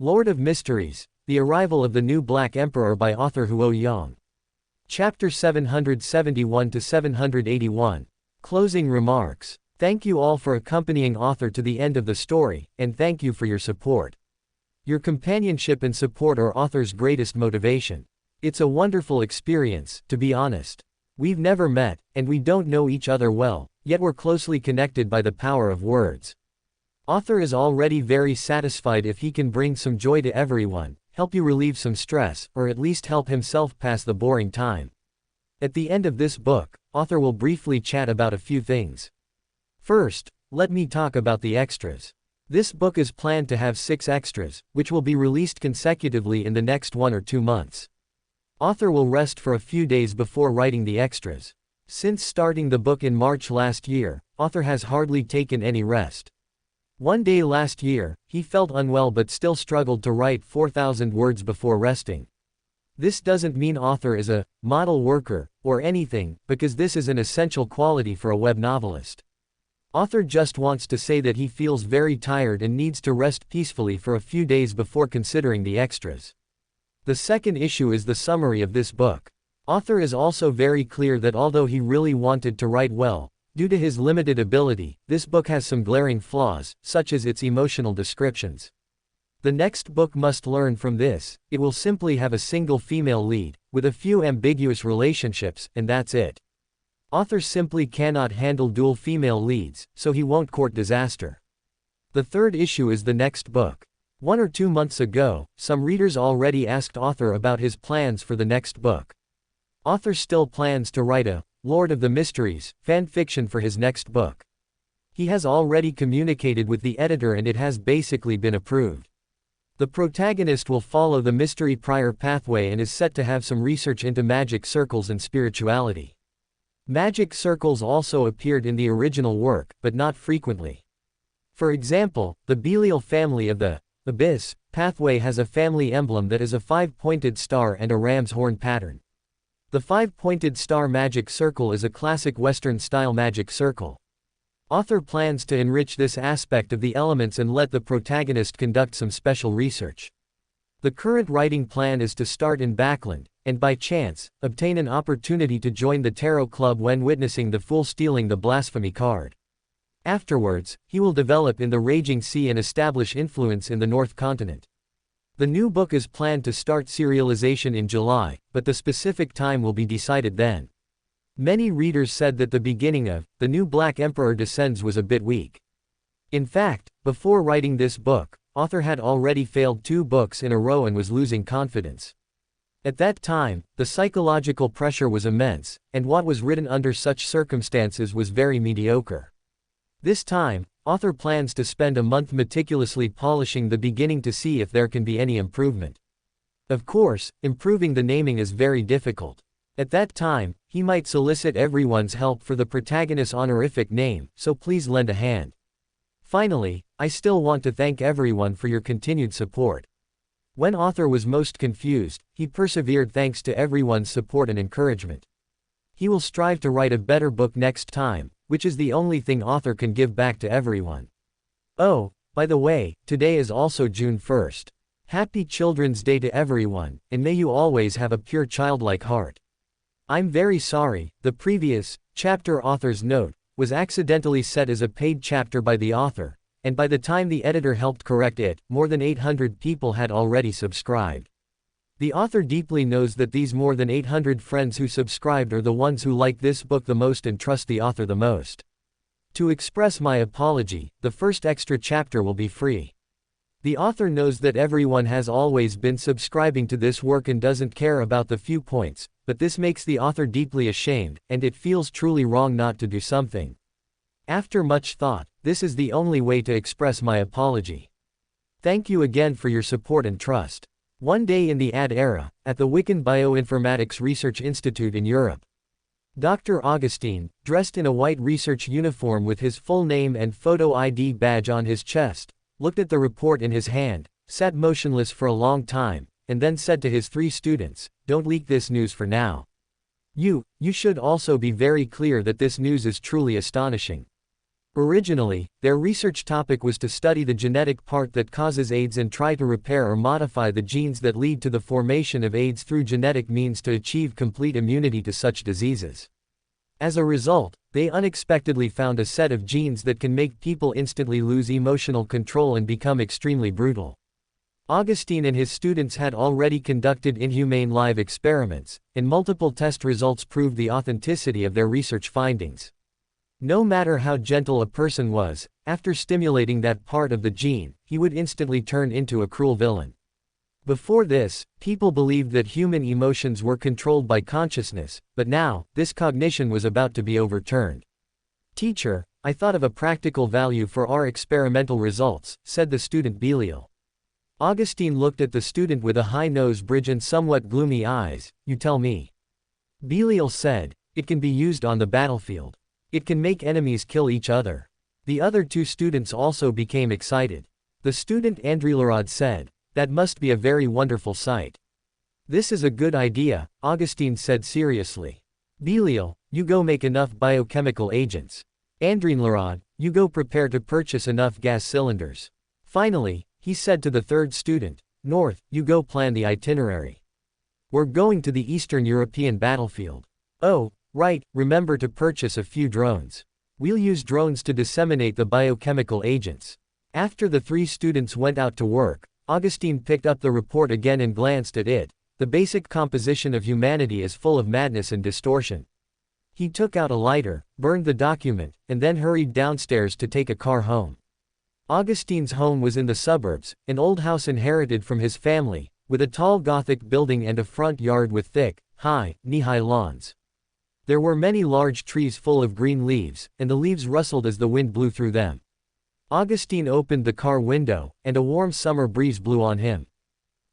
Lord of Mysteries, The Arrival of the New Black Emperor by author Huo Yang. Chapter 771-781. Closing Remarks. Thank you all for accompanying author to the end of the story, and thank you for your support. Your companionship and support are author's greatest motivation. It's a wonderful experience, to be honest. We've never met, and we don't know each other well, yet we're closely connected by the power of words. Author is already very satisfied if he can bring some joy to everyone, help you relieve some stress, or at least help himself pass the boring time. At the end of this book, author will briefly chat about a few things. First, let me talk about the extras. This book is planned to have 6 extras, which will be released consecutively in the next 1 or 2 months. Author will rest for a few days before writing the extras. Since starting the book in March last year, author has hardly taken any rest. One day last year, he felt unwell but still struggled to write 4,000 words before resting. This doesn't mean author is a model worker or anything, because this is an essential quality for a web novelist. Author just wants to say that he feels very tired and needs to rest peacefully for a few days before considering the extras. The second issue is the summary of this book. Author is also very clear that although he really wanted to write well, due to his limited ability, this book has some glaring flaws, such as its emotional descriptions. The next book must learn from this. It will simply have a single female lead, with a few ambiguous relationships, and that's it. Author simply cannot handle dual female leads, so he won't court disaster. The third issue is the next book. 1 or 2 months ago, some readers already asked author about his plans for the next book. Author still plans to write a Lord of the Mysteries fan fiction for his next book. He has already communicated with the editor and it has basically been approved. The protagonist will follow the mystery prior pathway and is set to have some research into magic circles and spirituality. Magic circles also appeared in the original work, but not frequently. For example, the Belial family of the Abyss pathway has a family emblem that is a 5-pointed star and a ram's horn pattern. The 5-pointed star magic circle is a classic Western-style magic circle. Author plans to enrich this aspect of the elements and let the protagonist conduct some special research. The current writing plan is to start in Backland, and by chance, obtain an opportunity to join the Tarot Club when witnessing the Fool stealing the Blasphemy card. Afterwards, he will develop in the Raging Sea and establish influence in the North Continent. The new book is planned to start serialization in July, but the specific time will be decided then. Many readers said that the beginning of The New Black Emperor Descends was a bit weak. In fact, before writing this book, author had already failed 2 books in a row and was losing confidence. At that time, the psychological pressure was immense, and what was written under such circumstances was very mediocre. This time, author plans to spend a month meticulously polishing the beginning to see if there can be any improvement. Of course, improving the naming is very difficult. At that time, he might solicit everyone's help for the protagonist's honorific name, so please lend a hand. Finally, I still want to thank everyone for your continued support. When author was most confused, he persevered thanks to everyone's support and encouragement. He will strive to write a better book next time, which is the only thing author can give back to everyone. Oh, by the way, today is also June 1st. Happy Children's Day to everyone, and may you always have a pure childlike heart. I'm very sorry, the previous chapter author's note was accidentally set as a paid chapter by the author, and by the time the editor helped correct it, more than 800 people had already subscribed. The author deeply knows that these more than 800 friends who subscribed are the ones who like this book the most and trust the author the most. To express my apology, the first extra chapter will be free. The author knows that everyone has always been subscribing to this work and doesn't care about the few points, but this makes the author deeply ashamed, and it feels truly wrong not to do something. After much thought, this is the only way to express my apology. Thank you again for your support and trust. One day in the ad era, at the Wiccan Bioinformatics Research Institute in Europe. Dr. Augustine, dressed in a white research uniform with his full name and photo ID badge on his chest, looked at the report in his hand, sat motionless for a long time, and then said to his 3 students, "Don't leak this news for now. You should also be very clear that this news is truly astonishing. Originally, their research topic was to study the genetic part that causes AIDS and try to repair or modify the genes that lead to the formation of AIDS through genetic means to achieve complete immunity to such diseases. As a result, they unexpectedly found a set of genes that can make people instantly lose emotional control and become extremely brutal. Augustine and his students had already conducted inhumane live experiments, and multiple test results proved the authenticity of their research findings. No matter how gentle a person was, after stimulating that part of the gene, he would instantly turn into a cruel villain. Before this, people believed that human emotions were controlled by consciousness, but now, this cognition was about to be overturned. "Teacher, I thought of a practical value for our experimental results," said the student Belial. Augustine looked at the student with a high nose bridge and somewhat gloomy eyes. "You tell me." Belial said, "It can be used on the battlefield. It can make enemies kill each other." The other two students also became excited. The student André said, "That must be a very wonderful sight." "This is a good idea," Augustine said seriously. "Belial, you go make enough biochemical agents. André, you go prepare to purchase enough gas cylinders." Finally, he said to the third student, "North, you go plan the itinerary. We're going to the Eastern European battlefield. Oh, right, remember to purchase a few drones. We'll use drones to disseminate the biochemical agents." After the three students went out to work, Augustine picked up the report again and glanced at it. The basic composition of humanity is full of madness and distortion. He took out a lighter, burned the document, and then hurried downstairs to take a car home. Augustine's home was in the suburbs, an old house inherited from his family, with a tall Gothic building and a front yard with thick, high, knee-high lawns. There were many large trees full of green leaves, and the leaves rustled as the wind blew through them. Augustine opened the car window, and a warm summer breeze blew on him.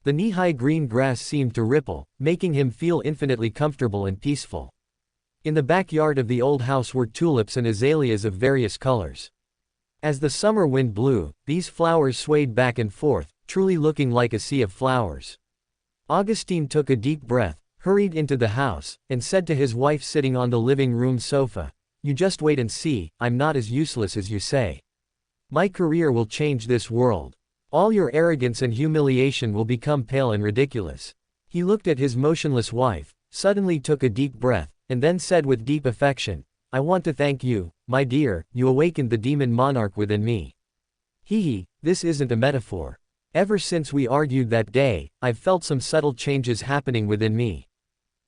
The knee-high green grass seemed to ripple, making him feel infinitely comfortable and peaceful. In the backyard of the old house were tulips and azaleas of various colors. As the summer wind blew, these flowers swayed back and forth, truly looking like a sea of flowers. Augustine took a deep breath, hurried into the house, and said to his wife sitting on the living room sofa, "You just wait and see, I'm not as useless as you say. My career will change this world. All your arrogance and humiliation will become pale and ridiculous." He looked at his motionless wife, suddenly took a deep breath, and then said with deep affection, "I want to thank you, my dear, you awakened the demon monarch within me. This isn't a metaphor. Ever since we argued that day, I've felt some subtle changes happening within me.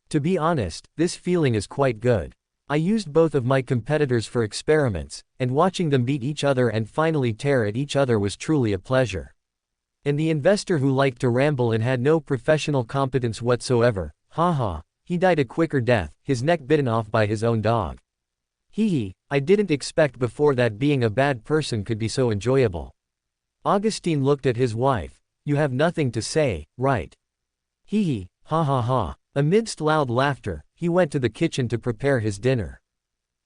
To be honest, this feeling is quite good. I used both of my competitors for experiments, and watching them beat each other and finally tear at each other was truly a pleasure. And the investor who liked to ramble and had no professional competence whatsoever, he died a quicker death, his neck bitten off by his own dog. I didn't expect before that being a bad person could be so enjoyable." Augustine looked at his wife. "You have nothing to say, right?" Amidst loud laughter, he went to the kitchen to prepare his dinner.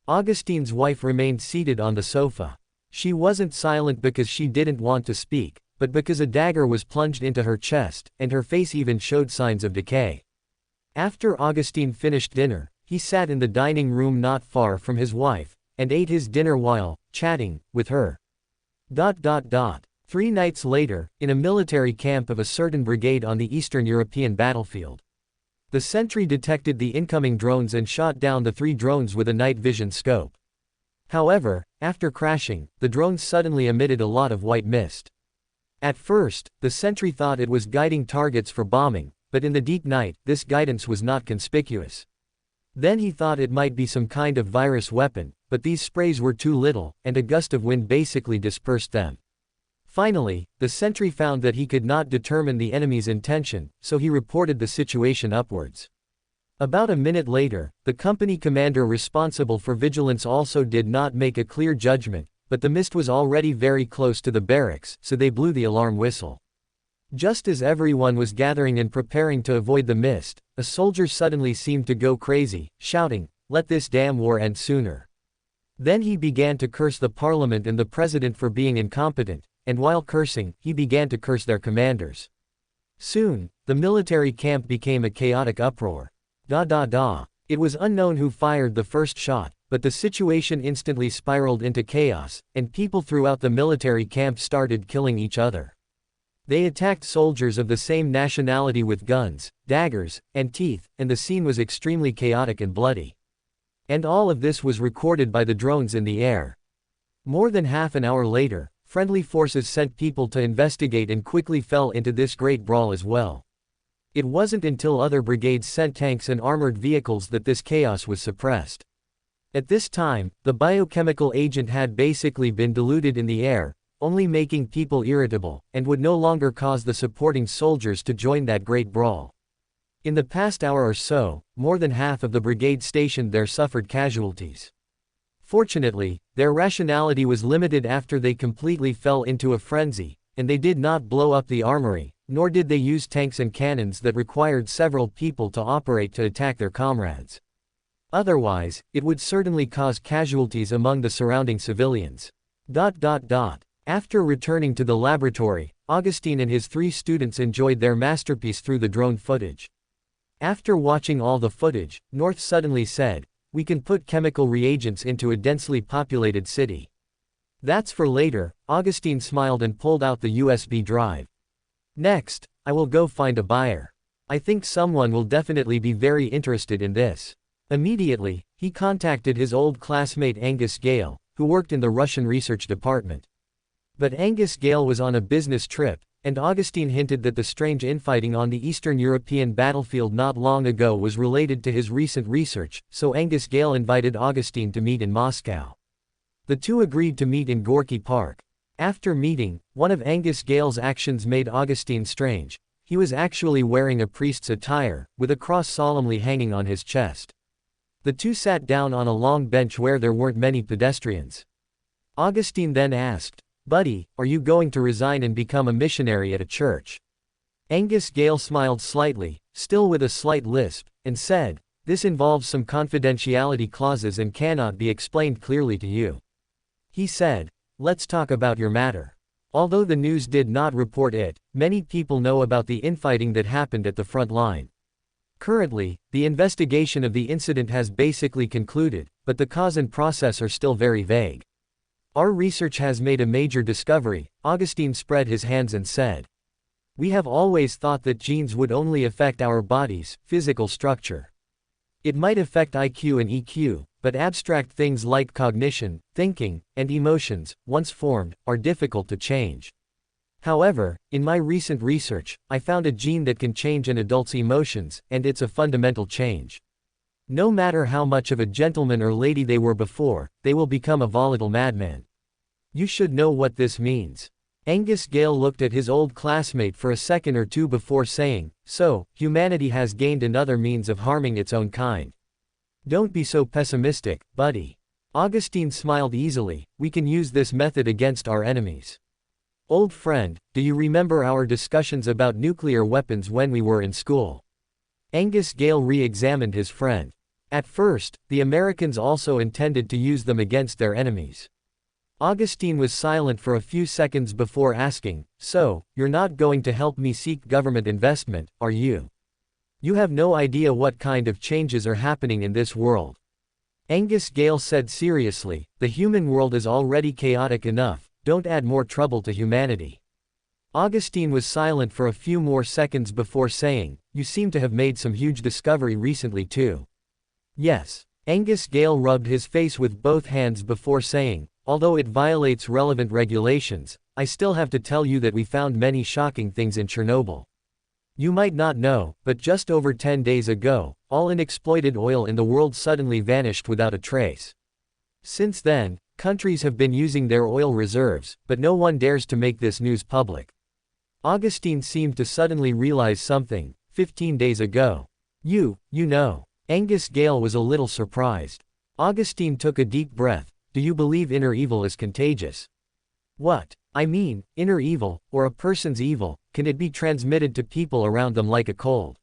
Augustine's wife remained seated on the sofa. She wasn't silent because she didn't want to speak, but because a dagger was plunged into her chest, and her face even showed signs of decay. After Augustine finished dinner, he sat in the dining room not far from his wife, and ate his dinner while chatting with her. 3 nights later, in a military camp of a certain brigade on the Eastern European battlefield. The sentry detected the incoming drones and shot down the 3 drones with a night vision scope. However, after crashing, the drones suddenly emitted a lot of white mist. At first, the sentry thought it was guiding targets for bombing, but in the deep night, this guidance was not conspicuous. Then he thought it might be some kind of virus weapon, but these sprays were too little, and a gust of wind basically dispersed them. Finally, the sentry found that he could not determine the enemy's intention, so he reported the situation upwards. About a minute later, the company commander responsible for vigilance also did not make a clear judgment, but the mist was already very close to the barracks, so they blew the alarm whistle. Just as everyone was gathering and preparing to avoid the mist, a soldier suddenly seemed to go crazy, shouting, "Let this damn war end sooner." Then he began to curse the parliament and the president for being incompetent, and while cursing, he began to curse their commanders. Soon, the military camp became a chaotic uproar. It was unknown who fired the first shot, but the situation instantly spiraled into chaos, and people throughout the military camp started killing each other. They attacked soldiers of the same nationality with guns, daggers, and teeth, and the scene was extremely chaotic and bloody. And all of this was recorded by the drones in the air. More than half an hour later, friendly forces sent people to investigate and quickly fell into this great brawl as well. It wasn't until other brigades sent tanks and armored vehicles that this chaos was suppressed. At this time, the biochemical agent had basically been diluted in the air, only making people irritable, and would no longer cause the supporting soldiers to join that great brawl. In the past hour or so, more than half of the brigade stationed there suffered casualties. Fortunately, their rationality was limited after they completely fell into a frenzy, and they did not blow up the armory, nor did they use tanks and cannons that required several people to operate to attack their comrades. Otherwise, it would certainly cause casualties among the surrounding civilians. After returning to the laboratory, Augustine and his 3 students enjoyed their masterpiece through the drone footage. After watching all the footage, North suddenly said, "We can put chemical reagents into a densely populated city." "That's for later," Augustine smiled and pulled out the USB drive. "Next, I will go find a buyer. I think someone will definitely be very interested in this." Immediately, he contacted his old classmate Angus Gale, who worked in the Russian research department. But Angus Gale was on a business trip, and Augustine hinted that the strange infighting on the Eastern European battlefield not long ago was related to his recent research, so Angus Gale invited Augustine to meet in Moscow. The two agreed to meet in Gorky Park. After meeting, one of Angus Gale's actions made Augustine strange. He was actually wearing a priest's attire, with a cross solemnly hanging on his chest. The two sat down on a long bench where there weren't many pedestrians. Augustine then asked, "Buddy, are you going to resign and become a missionary at a church?" Angus Gale smiled slightly, still with a slight lisp, and said, "This involves some confidentiality clauses and cannot be explained clearly to you." He said, "Let's talk about your matter." Although the news did not report it, many people know about the infighting that happened at the front line. Currently, the investigation of the incident has basically concluded, but the cause and process are still very vague. "Our research has made a major discovery," Augustine spread his hands and said. "We have always thought that genes would only affect our body's physical structure. It might affect IQ and EQ, but abstract things like cognition, thinking, and emotions, once formed, are difficult to change. However, in my recent research, I found a gene that can change an adult's emotions, and it's a fundamental change. No matter how much of a gentleman or lady they were before, they will become a volatile madman. You should know what this means." Angus Gale looked at his old classmate for a second or two before saying, "So, humanity has gained another means of harming its own kind. Don't be so pessimistic, buddy." Augustine smiled easily. "We can use this method against our enemies. Old friend, do you remember our discussions about nuclear weapons when we were in school?" Angus Gale re-examined his friend. At first, the Americans also intended to use them against their enemies. Augustine was silent for a few seconds before asking, "So, you're not going to help me seek government investment, are you? You have no idea what kind of changes are happening in this world." Angus Gale said seriously, "The human world is already chaotic enough, don't add more trouble to humanity." Augustine was silent for a few more seconds before saying, "You seem to have made some huge discovery recently too." "Yes." Angus Gale rubbed his face with both hands before saying, "Although it violates relevant regulations, I still have to tell you that we found many shocking things in Chernobyl. You might not know, but just over 10 days ago, all unexploited oil in the world suddenly vanished without a trace. Since then, countries have been using their oil reserves, but no one dares to make this news public." Augustine seemed to suddenly realize something. 15 days ago. You know. Angus Gale was a little surprised. Augustine took a deep breath. "Do you believe inner evil is contagious?" "What? I mean, inner evil, or a person's evil, can it be transmitted to people around them like a cold?"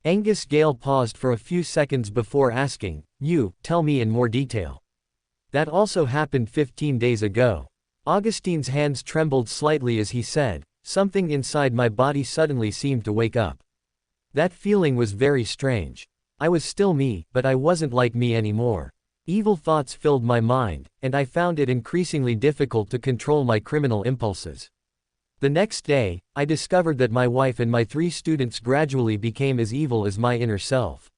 Angus Gale paused for a few seconds before asking, Tell me in more detail." "That also happened 15 days ago." Augustine's hands trembled slightly as he said, "Something inside my body suddenly seemed to wake up. That feeling was very strange. I was still me, but I wasn't like me anymore. Evil thoughts filled my mind, and I found it increasingly difficult to control my criminal impulses. The next day, I discovered that my wife and my 3 students gradually became as evil as my inner self.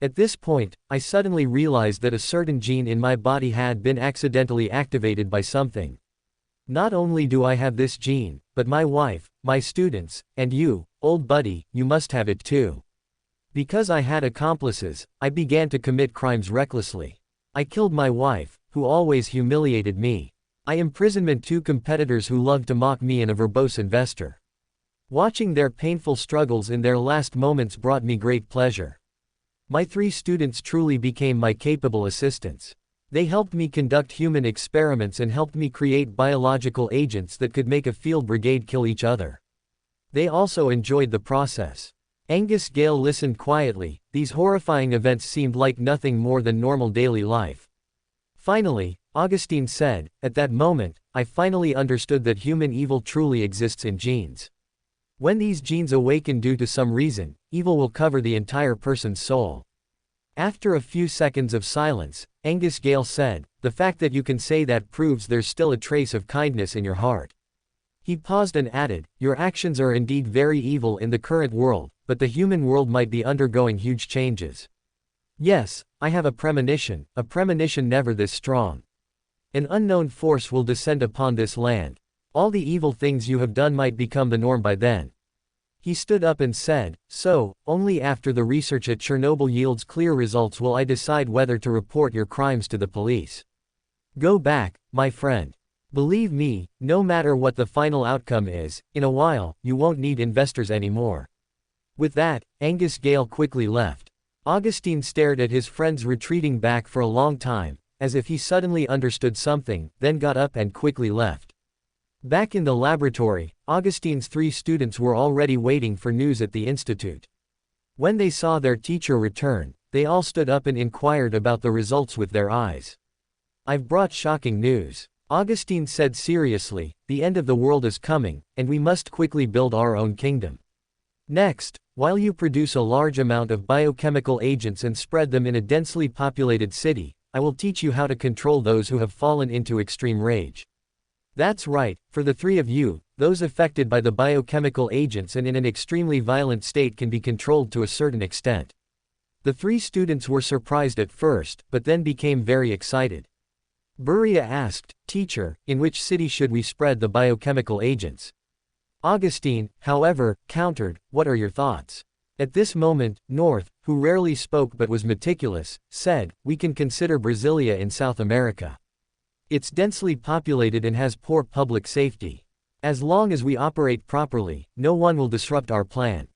At this point, I suddenly realized that a certain gene in my body had been accidentally activated by something. Not only do I have this gene, but my wife, my students, and you, old buddy, you must have it too. Because I had accomplices, I began to commit crimes recklessly. I killed my wife, who always humiliated me. I imprisoned 2 competitors who loved to mock me and a verbose investor. Watching their painful struggles in their last moments brought me great pleasure. My 3 students truly became my capable assistants. They helped me conduct human experiments and helped me create biological agents that could make a field brigade kill each other. They also enjoyed the process. Angus Gale listened quietly. These horrifying events seemed like nothing more than normal daily life. Finally, Augustine said, "At that moment, I finally understood that human evil truly exists in genes. When these genes awaken due to some reason, evil will cover the entire person's soul." After a few seconds of silence, Angus Gale said, "The fact that you can say that proves there's still a trace of kindness in your heart." He paused and added, "Your actions are indeed very evil in the current world, but the human world might be undergoing huge changes. Yes, I have a premonition never this strong. An unknown force will descend upon this land. All the evil things you have done might become the norm by then." He stood up and said, "So, only after the research at Chernobyl yields clear results will I decide whether to report your crimes to the police. Go back, my friend. Believe me, no matter what the final outcome is, in a while, you won't need investors anymore." With that, Angus Gale quickly left. Augustine stared at his friends retreating back for a long time, as if he suddenly understood something, then got up and quickly left. Back in the laboratory, Augustine's 3 students were already waiting for news at the institute. When they saw their teacher return, they all stood up and inquired about the results with their eyes. "I've brought shocking news," Augustine said seriously. "The end of the world is coming, and we must quickly build our own kingdom. Next, while you produce a large amount of biochemical agents and spread them in a densely populated city, I will teach you how to control those who have fallen into extreme rage. That's right, for the 3 of you, those affected by the biochemical agents and in an extremely violent state can be controlled to a certain extent." The 3 students were surprised at first, but then became very excited. Buria asked, "Teacher, in which city should we spread the biochemical agents?" Augustine, however, countered, "What are your thoughts?" At this moment, North, who rarely spoke but was meticulous, said, "We can consider Brasilia in South America. It's densely populated and has poor public safety. As long as we operate properly, no one will disrupt our plan."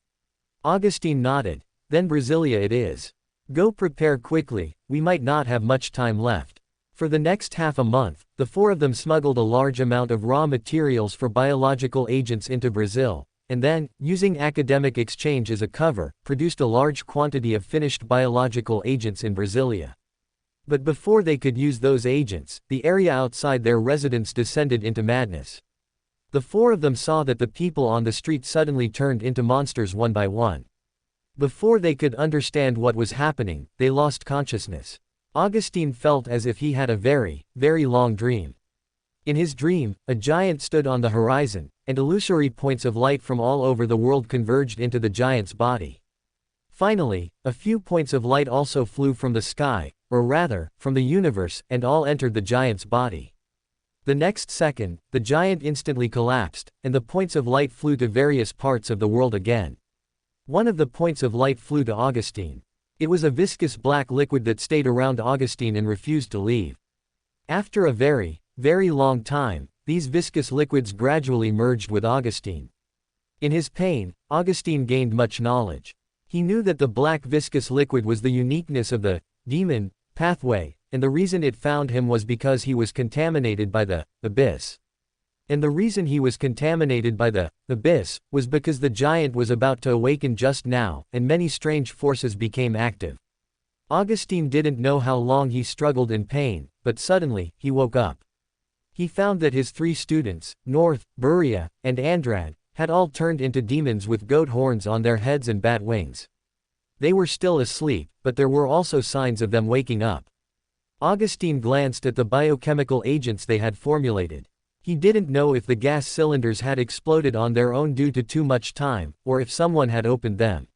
Augustine nodded. "Then Brasilia it is. Go prepare quickly, we might not have much time left." For the next half a month, the 4 of them smuggled a large amount of raw materials for biological agents into Brazil, and then, using academic exchange as a cover, produced a large quantity of finished biological agents in Brasilia. But before they could use those agents, the area outside their residence descended into madness. The 4 of them saw that the people on the street suddenly turned into monsters one by one. Before they could understand what was happening, they lost consciousness. Augustine felt as if he had a very, very long dream. In his dream, a giant stood on the horizon, and illusory points of light from all over the world converged into the giant's body. Finally, a few points of light also flew from the sky, or rather, from the universe, and all entered the giant's body. The next second, the giant instantly collapsed, and the points of light flew to various parts of the world again. One of the points of light flew to Augustine. It was a viscous black liquid that stayed around Augustine and refused to leave. After a very, very long time, these viscous liquids gradually merged with Augustine. In his pain, Augustine gained much knowledge. He knew that the black viscous liquid was the uniqueness of the demon pathway, and the reason it found him was because he was contaminated by the abyss. And the reason he was contaminated by the abyss was because the giant was about to awaken just now, and many strange forces became active. Augustine didn't know how long he struggled in pain, but suddenly, he woke up. He found that his 3 students, North, Buria, and Andrad, had all turned into demons with goat horns on their heads and bat wings. They were still asleep, but there were also signs of them waking up. Augustine glanced at the biochemical agents they had formulated. He didn't know if the gas cylinders had exploded on their own due to too much time, or if someone had opened them.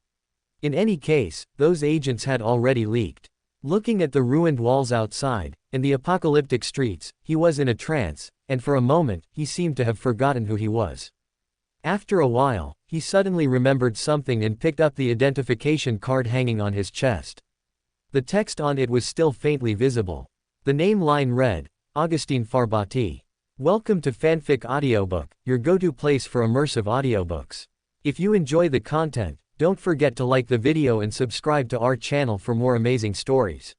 In any case, those agents had already leaked. Looking at the ruined walls outside, and the apocalyptic streets, he was in a trance, and for a moment, he seemed to have forgotten who he was. After a while, he suddenly remembered something and picked up the identification card hanging on his chest. The text on it was still faintly visible. The name line read, Augustine Farbati. Welcome to Fanfic Audiobook, your go-to place for immersive audiobooks. If you enjoy the content, don't forget to like the video and subscribe to our channel for more amazing stories.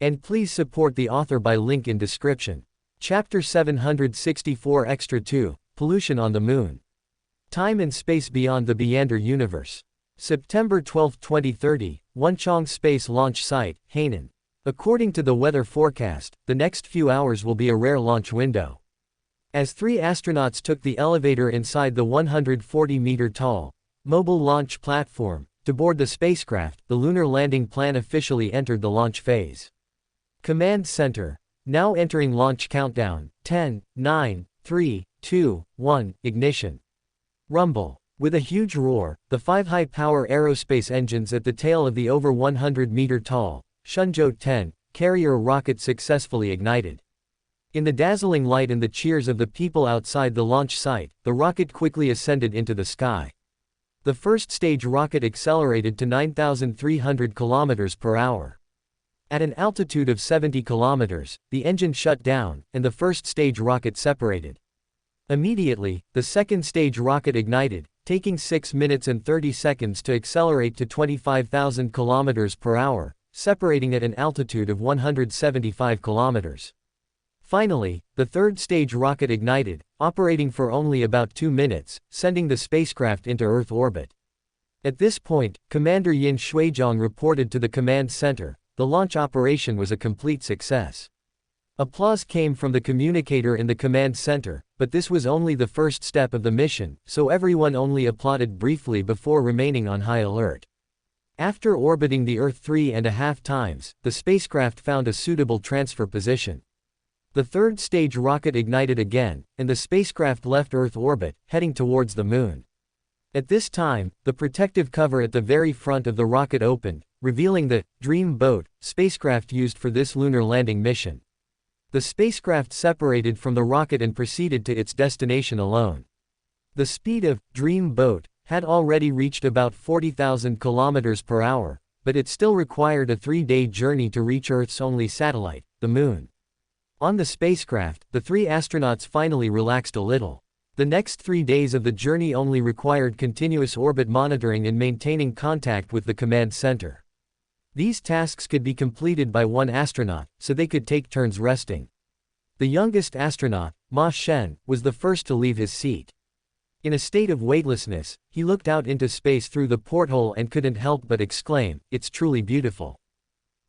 And please support the author by link in description. Chapter 764 Extra 2, Pollution on the Moon. Time and Space Beyond the Beyonder Universe. September 12, 2030, Wonchong Space Launch Site, Hainan. According to the weather forecast, the next few hours will be a rare launch window. As 3 astronauts took the elevator inside the 140-meter-tall, mobile launch platform, to board the spacecraft, the lunar landing plan officially entered the launch phase. Command Center. Now entering launch countdown, 10, 9, 3, 2, 1, ignition. Rumble. With a huge roar, the 5 high-power aerospace engines at the tail of the over 100-meter-tall, Shenzhou 10, carrier rocket successfully ignited. In the dazzling light and the cheers of the people outside the launch site, the rocket quickly ascended into the sky. The first stage rocket accelerated to 9,300 kilometers per hour. At an altitude of 70 kilometers, the engine shut down, and the first stage rocket separated. Immediately, the second stage rocket ignited, taking 6 minutes and 30 seconds to accelerate to 25,000 kilometers per hour, separating at an altitude of 175 kilometers. Finally, the third stage rocket ignited, operating for only about 2 minutes, sending the spacecraft into Earth orbit. At this point, Commander Yin Shuizhong reported to the command center, the launch operation was a complete success. Applause came from the communicator in the command center, but this was only the first step of the mission, so everyone only applauded briefly before remaining on high alert. After orbiting the Earth 3.5 times, the spacecraft found a suitable transfer position. The third stage rocket ignited again, and the spacecraft left Earth orbit, heading towards the Moon. At this time, the protective cover at the very front of the rocket opened, revealing the Dream Boat spacecraft used for this lunar landing mission. The spacecraft separated from the rocket and proceeded to its destination alone. The speed of Dream Boat had already reached about 40,000 kilometers per hour, but it still required a 3-day journey to reach Earth's only satellite, the Moon. On the spacecraft, the 3 astronauts finally relaxed a little. The next 3 days of the journey only required continuous orbit monitoring and maintaining contact with the command center. These tasks could be completed by 1 astronaut, so they could take turns resting. The youngest astronaut, Ma Shen, was the first to leave his seat. In a state of weightlessness, he looked out into space through the porthole and couldn't help but exclaim, "It's truly beautiful."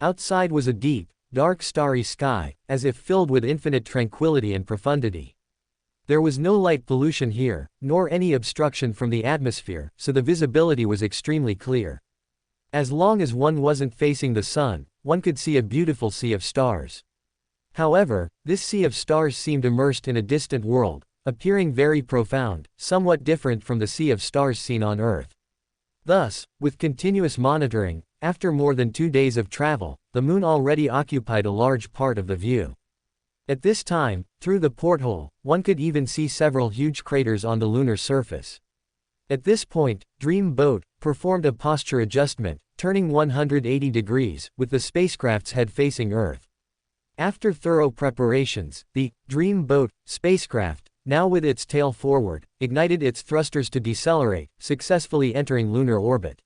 Outside was a deep, dark starry sky, as if filled with infinite tranquility and profundity. There was no light pollution here, nor any obstruction from the atmosphere, so the visibility was extremely clear. As long as one wasn't facing the sun, one could see a beautiful sea of stars. However, this sea of stars seemed immersed in a distant world, appearing very profound, somewhat different from the sea of stars seen on Earth. Thus, with continuous monitoring, after more than 2 days of travel, the Moon already occupied a large part of the view. At this time, through the porthole, one could even see several huge craters on the lunar surface. At this point, Dream Boat performed a posture adjustment, turning 180 degrees, with the spacecraft's head facing Earth. After thorough preparations, the Dream Boat spacecraft, now with its tail forward, ignited its thrusters to decelerate, successfully entering lunar orbit.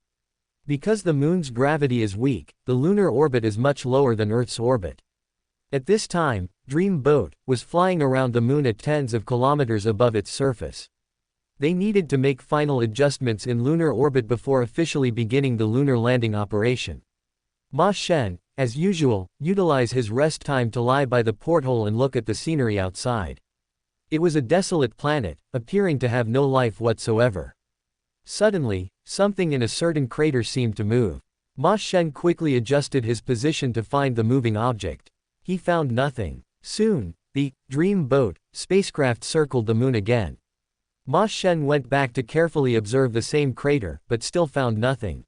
Because the Moon's gravity is weak, the lunar orbit is much lower than Earth's orbit. At this time, Dream Boat was flying around the Moon at tens of kilometers above its surface. They needed to make final adjustments in lunar orbit before officially beginning the lunar landing operation. Ma Shen, as usual, utilized his rest time to lie by the porthole and look at the scenery outside. It was a desolate planet, appearing to have no life whatsoever. Suddenly, something in a certain crater seemed to move. Ma Shen quickly adjusted his position to find the moving object. He found nothing. Soon, the Dream Boat spacecraft circled the moon again. Ma Shen went back to carefully observe the same crater, but still found nothing.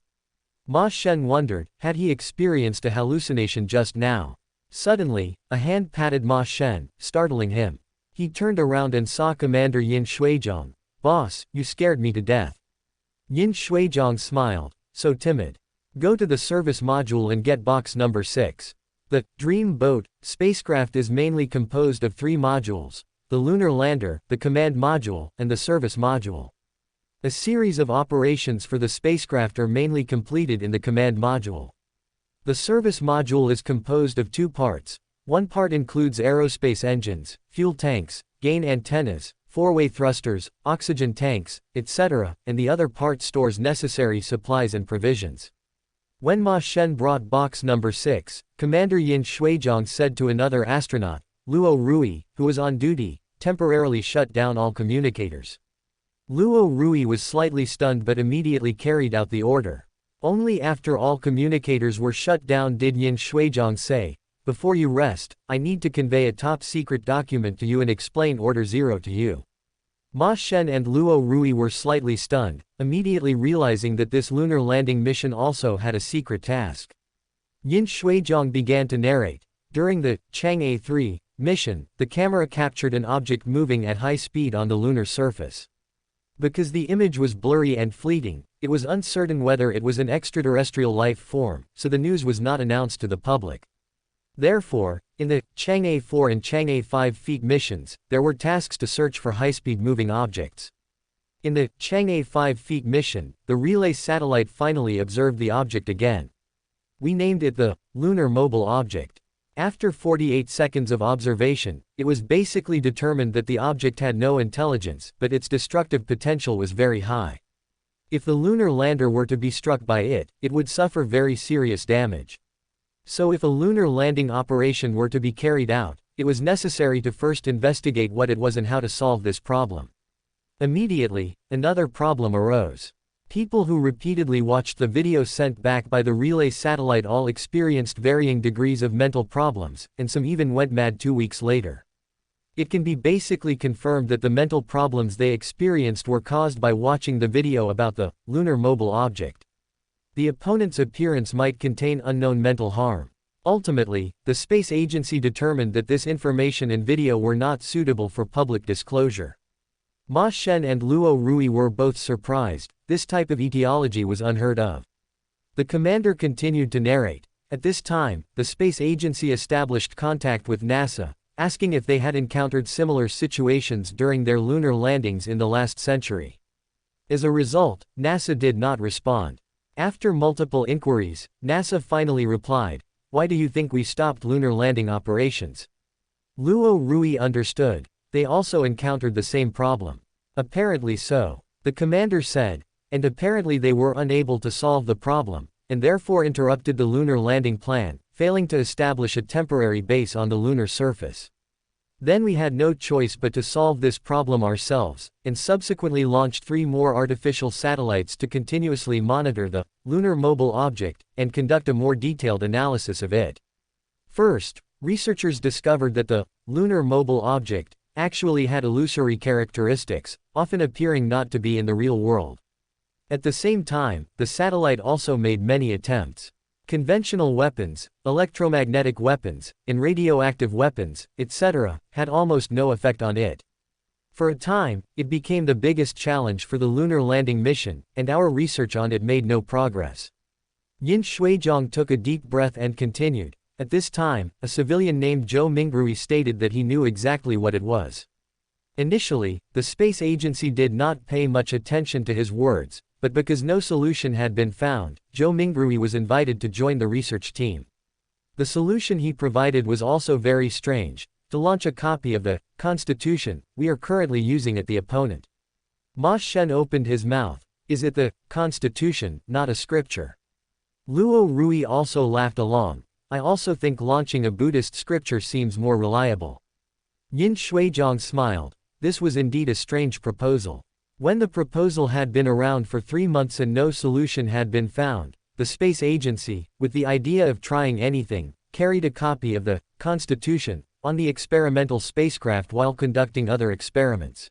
Ma Shen wondered, had he experienced a hallucination just now? Suddenly, a hand patted Ma Shen, startling him. He turned around and saw Commander Yin Shuizhong. "Boss, you scared me to death." Yin Shuizhong smiled. "So timid. Go to the service module and get box number 6. The Dream Boat spacecraft is mainly composed of 3 modules: the lunar lander, the command module, and the service module. A series of operations for the spacecraft are mainly completed in the command module. The service module is composed of 2 parts. One part includes aerospace engines, fuel tanks, gain antennas, 4-way thrusters, oxygen tanks, etc., and the other part stores necessary supplies and provisions. When Ma Shen brought box number 6, Commander Yin Shuizhong said to another astronaut, Luo Rui, who was on duty, temporarily shut down all communicators. Luo Rui was slightly stunned but immediately carried out the order. Only after all communicators were shut down did Yin Shuizhong say, "Before you rest, I need to convey a top-secret document to you and explain Order 0 to you." Ma Shen and Luo Rui were slightly stunned, immediately realizing that this lunar landing mission also had a secret task. Yin Shuizhong began to narrate. During the Chang'e 3 mission, the camera captured an object moving at high speed on the lunar surface. Because the image was blurry and fleeting, it was uncertain whether it was an extraterrestrial life form, so the news was not announced to the public. Therefore, in the Chang'e 4 and Chang'e 5 feet missions, there were tasks to search for high-speed moving objects. In the Chang'e 5 feet mission, the relay satellite finally observed the object again. We named it the Lunar Mobile Object. After 48 seconds of observation, it was basically determined that the object had no intelligence, but its destructive potential was very high. If the lunar lander were to be struck by it, it would suffer very serious damage. So if a lunar landing operation were to be carried out, it was necessary to first investigate what it was and how to solve this problem. Immediately, another problem arose. People who repeatedly watched the video sent back by the relay satellite all experienced varying degrees of mental problems, and some even went mad 2 weeks later. It can be basically confirmed that the mental problems they experienced were caused by watching the video about the lunar mobile object. The opponent's appearance might contain unknown mental harm. Ultimately, the space agency determined that this information and video were not suitable for public disclosure. Ma Shen and Luo Rui were both surprised. This type of etiology was unheard of. The commander continued to narrate. At this time, the space agency established contact with NASA, asking if they had encountered similar situations during their lunar landings in the last century. As a result, NASA did not respond. After multiple inquiries, NASA finally replied, "Why do you think we stopped lunar landing operations?" Luo Rui understood. They also encountered the same problem. Apparently so. The commander said, and apparently they were unable to solve the problem, and therefore interrupted the lunar landing plan, failing to establish a temporary base on the lunar surface. Then we had no choice but to solve this problem ourselves, and subsequently launched 3 more artificial satellites to continuously monitor the lunar mobile object, and conduct a more detailed analysis of it. First, researchers discovered that the lunar mobile object actually had illusory characteristics, often appearing not to be in the real world. At the same time, the satellite also made many attempts. Conventional weapons, electromagnetic weapons, and radioactive weapons, etc., had almost no effect on it. For a time, it became the biggest challenge for the lunar landing mission, and our research on it made no progress. Yin Shuizhong took a deep breath and continued. At this time, a civilian named Zhou Mingrui stated that he knew exactly what it was. Initially, the space agency did not pay much attention to his words, but because no solution had been found, Zhou Mingrui was invited to join the research team. The solution he provided was also very strange: to launch a copy of the Constitution we are currently using at the opponent. Ma Shen opened his mouth. Is it the Constitution, not a scripture? Luo Rui also laughed along. I also think launching a Buddhist scripture seems more reliable. Yin Shuizhong smiled. This was indeed a strange proposal. When the proposal had been around for 3 months and no solution had been found, the space agency, with the idea of trying anything, carried a copy of the Constitution on the experimental spacecraft while conducting other experiments.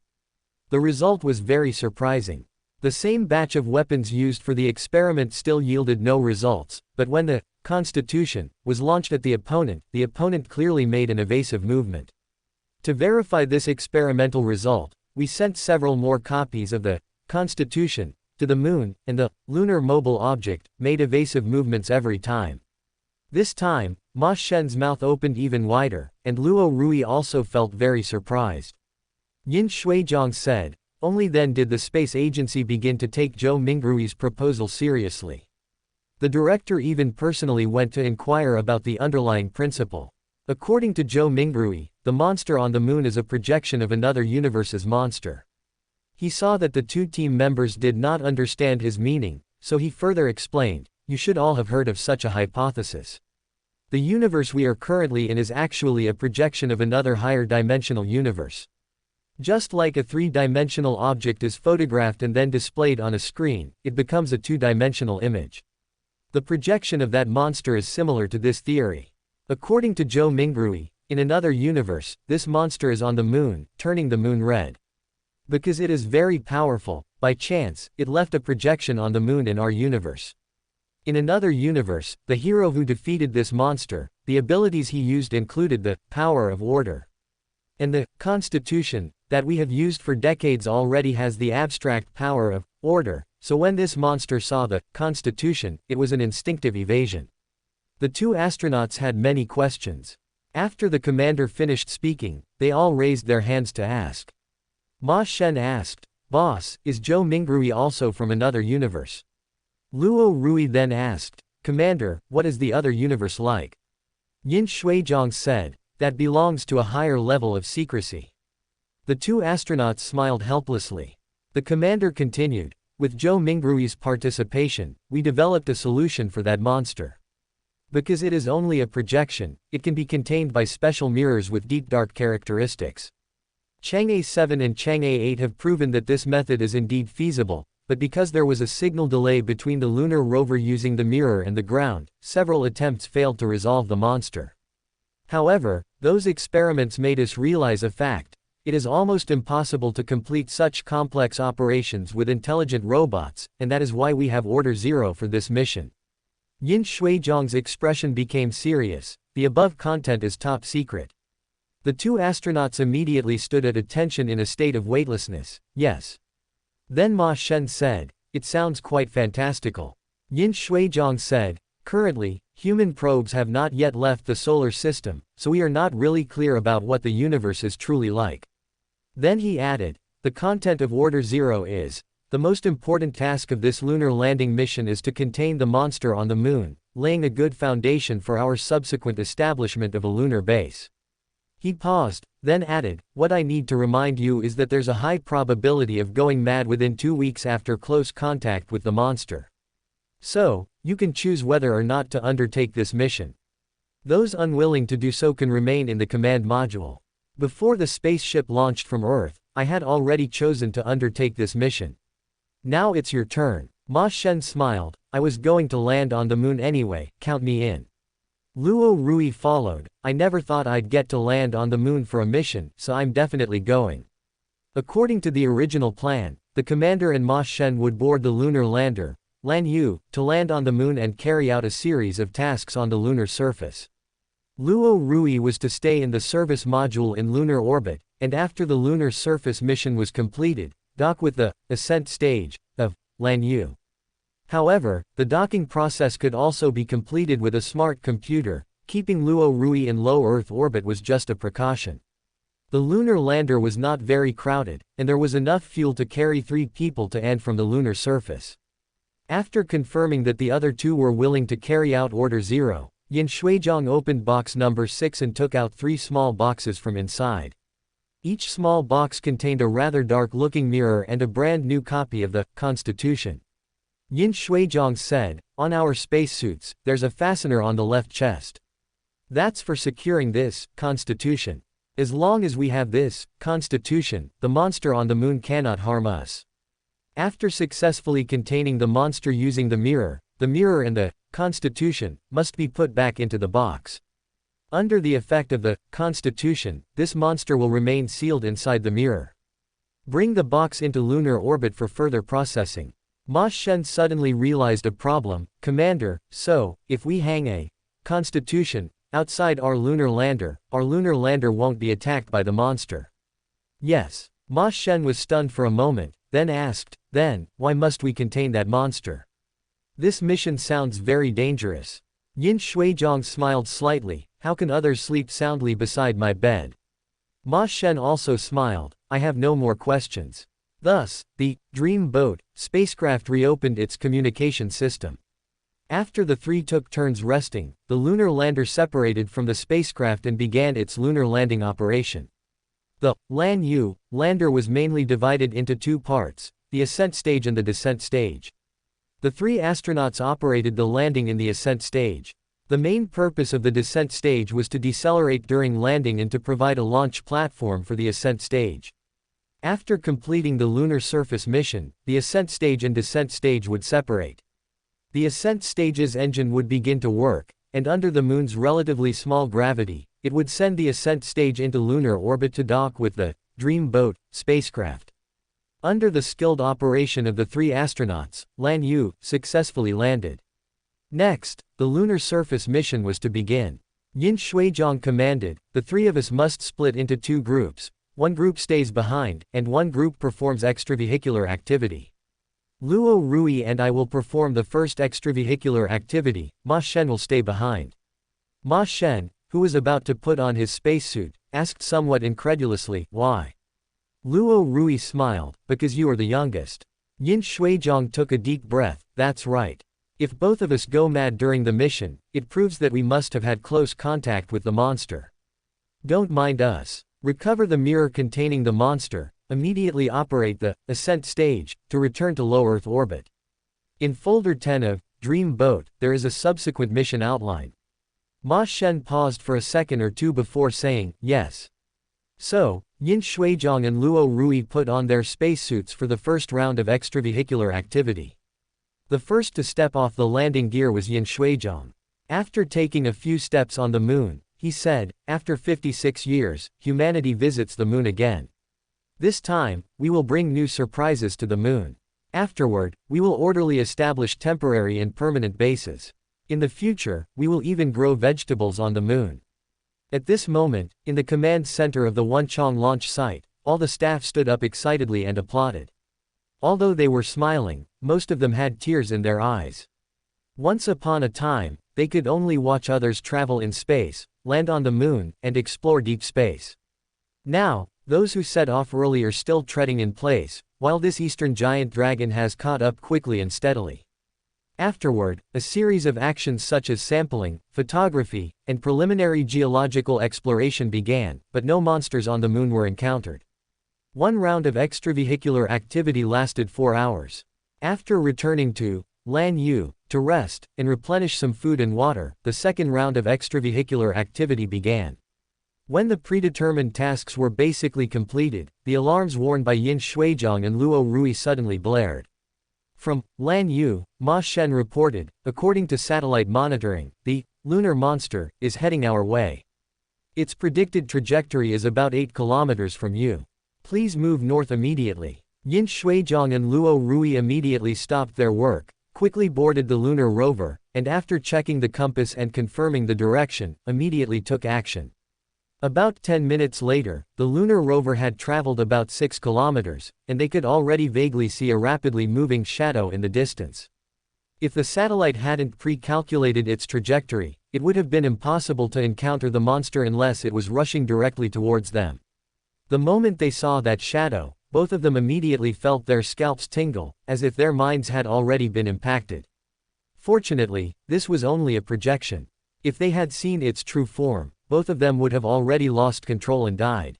The result was very surprising. The same batch of weapons used for the experiment still yielded no results, but when the Constitution was launched at the opponent clearly made an evasive movement. To verify this experimental result, we sent several more copies of the Constitution to the Moon, and the lunar mobile object made evasive movements every time. This time, Ma Shen's mouth opened even wider, and Luo Rui also felt very surprised. Yin Shuijiang said, only then did the space agency begin to take Zhou Mingrui's proposal seriously. The director even personally went to inquire about the underlying principle. According to Zhou Mingrui, the monster on the Moon is a projection of another universe's monster. He saw that the two team members did not understand his meaning, so he further explained, you should all have heard of such a hypothesis. The universe we are currently in is actually a projection of another higher dimensional universe. Just like a three-dimensional object is photographed and then displayed on a screen, it becomes a two-dimensional image. The projection of that monster is similar to this theory. According to Zhou Mingrui, in another universe, this monster is on the Moon, turning the Moon red. Because it is very powerful, by chance, it left a projection on the Moon in our universe. In another universe, the hero who defeated this monster, the abilities he used included the power of order. And the Constitution that we have used for decades already has the abstract power of order, so when this monster saw the Constitution, it was an instinctive evasion. The two astronauts had many questions. After the commander finished speaking, they all raised their hands to ask. Ma Shen asked, Boss, is Zhou Mingrui also from another universe? Luo Rui then asked, Commander, what is the other universe like? Yin Shuijiang said, that belongs to a higher level of secrecy. The two astronauts smiled helplessly. The commander continued, with Zhou Mingrui's participation, we developed a solution for that monster. Because it is only a projection, it can be contained by special mirrors with deep dark characteristics. Chang'e 7 and Chang'e 8 have proven that this method is indeed feasible, but because there was a signal delay between the lunar rover using the mirror and the ground, several attempts failed to resolve the monster. However, those experiments made us realize a fact. It is almost impossible to complete such complex operations with intelligent robots, and that is why we have Order 0 for this mission. Yin Shuijiang's expression became serious. The above content is top secret. The two astronauts immediately stood at attention in a state of weightlessness. Yes. Then Ma Shen said, it sounds quite fantastical. Yin Shuijiang said, currently, human probes have not yet left the solar system, so we are not really clear about what the universe is truly like. Then he added, the content of Order 0 is, the most important task of this lunar landing mission is to contain the monster on the Moon, laying a good foundation for our subsequent establishment of a lunar base. He paused, then added, what I need to remind you is that there's a high probability of going mad within 2 weeks after close contact with the monster. So, you can choose whether or not to undertake this mission. Those unwilling to do so can remain in the command module. Before the spaceship launched from Earth, I had already chosen to undertake this mission. Now it's your turn. Ma Shen smiled, I was going to land on the Moon anyway, count me in. Luo Rui followed, I never thought I'd get to land on the Moon for a mission, so I'm definitely going. According to the original plan, the commander and Ma Shen would board the lunar lander, Lan Yu, to land on the Moon and carry out a series of tasks on the lunar surface. Luo Rui was to stay in the service module in lunar orbit, and after the lunar surface mission was completed, dock with the ascent stage of Lan Yu. However, the docking process could also be completed with a smart computer. Keeping Luo Rui in low Earth orbit was just a precaution. The lunar lander was not very crowded, and there was enough fuel to carry 3 people to and from the lunar surface. After confirming that the other 2 were willing to carry out Order 0, Yin Shuijiang opened box number 6 and took out 3 small boxes from inside. Each small box contained a rather dark-looking mirror and a brand new copy of the Constitution. Yin Shuijiang said, on our spacesuits, there's a fastener on the left chest. That's for securing this Constitution. As long as we have this Constitution, the monster on the Moon cannot harm us. After successfully containing the monster using the mirror and the Constitution must be put back into the box. Under the effect of the Constitution, this monster will remain sealed inside the mirror. Bring the box into lunar orbit for further processing. Ma Shen suddenly realized a problem. Commander, so, if we hang a Constitution outside our lunar lander won't be attacked by the monster. Yes. Ma Shen was stunned for a moment, then asked, then, why must we contain that monster? This mission sounds very dangerous. Yin Shuizhong smiled slightly. How can others sleep soundly beside my bed? Ma Shen also smiled. I have no more questions. Thus, the Dream Boat spacecraft reopened its communication system. After the three took turns resting, the lunar lander separated from the spacecraft and began its lunar landing operation. The Lan Yu lander was mainly divided into two parts, the ascent stage and the descent stage. The three astronauts operated the landing in the ascent stage. The main purpose of the descent stage was to decelerate during landing and to provide a launch platform for the ascent stage. After completing the lunar surface mission, the ascent stage and descent stage would separate. The ascent stage's engine would begin to work, and under the moon's relatively small gravity, it would send the ascent stage into lunar orbit to dock with the Dream Boat spacecraft. Under the skilled operation of the three astronauts, Lan Yu successfully landed. Next, the lunar surface mission was to begin. Yin Shuizhong commanded, the three of us must split into two groups. One group stays behind, and one group performs extravehicular activity. Luo Rui and I will perform the first extravehicular activity. Ma Shen will stay behind. Ma Shen, who was about to put on his spacesuit, asked somewhat incredulously, why? Luo Rui smiled, because you are the youngest. Yin Shuizhong took a deep breath, that's right. If both of us go mad during the mission, it proves that we must have had close contact with the monster. Don't mind us. Recover the mirror containing the monster, immediately operate the ascent stage to return to low Earth orbit. In folder 10 of Dream Boat, there is a subsequent mission outline. Ma Shen paused for a second or two before saying, yes. So, Yin Shuizhong and Luo Rui put on their spacesuits for the first round of extravehicular activity. The first to step off the landing gear was Yin Shuizhong. After taking a few steps on the moon, he said, after 56 years, humanity visits the moon again. This time, we will bring new surprises to the moon. Afterward, we will orderly establish temporary and permanent bases. In the future, we will even grow vegetables on the moon. At this moment, in the command center of the Wenchang launch site, all the staff stood up excitedly and applauded. Although they were smiling, most of them had tears in their eyes. Once upon a time, they could only watch others travel in space, land on the moon, and explore deep space. Now, those who set off early are still treading in place, while this eastern giant dragon has caught up quickly and steadily. Afterward, a series of actions such as sampling, photography, and preliminary geological exploration began, but no monsters on the moon were encountered. One round of extravehicular activity lasted 4 hours. After returning to Lan Yu to rest and replenish some food and water, the second round of extravehicular activity began. When the predetermined tasks were basically completed, the alarms worn by Yin Shuizhong and Luo Rui suddenly blared. From Lan Yu, Ma Shen reported, according to satellite monitoring, the lunar monster is heading our way. Its predicted trajectory is about 8 kilometers from you. Please move north immediately. Yin Shuizhong and Luo Rui immediately stopped their work, quickly boarded the lunar rover, and after checking the compass and confirming the direction, immediately took action. About 10 minutes later, the lunar rover had traveled about 6 kilometers, and they could already vaguely see a rapidly moving shadow in the distance. If the satellite hadn't pre-calculated its trajectory, it would have been impossible to encounter the monster unless it was rushing directly towards them. The moment they saw that shadow, both of them immediately felt their scalps tingle, as if their minds had already been impacted. Fortunately, this was only a projection. If they had seen its true form, both of them would have already lost control and died.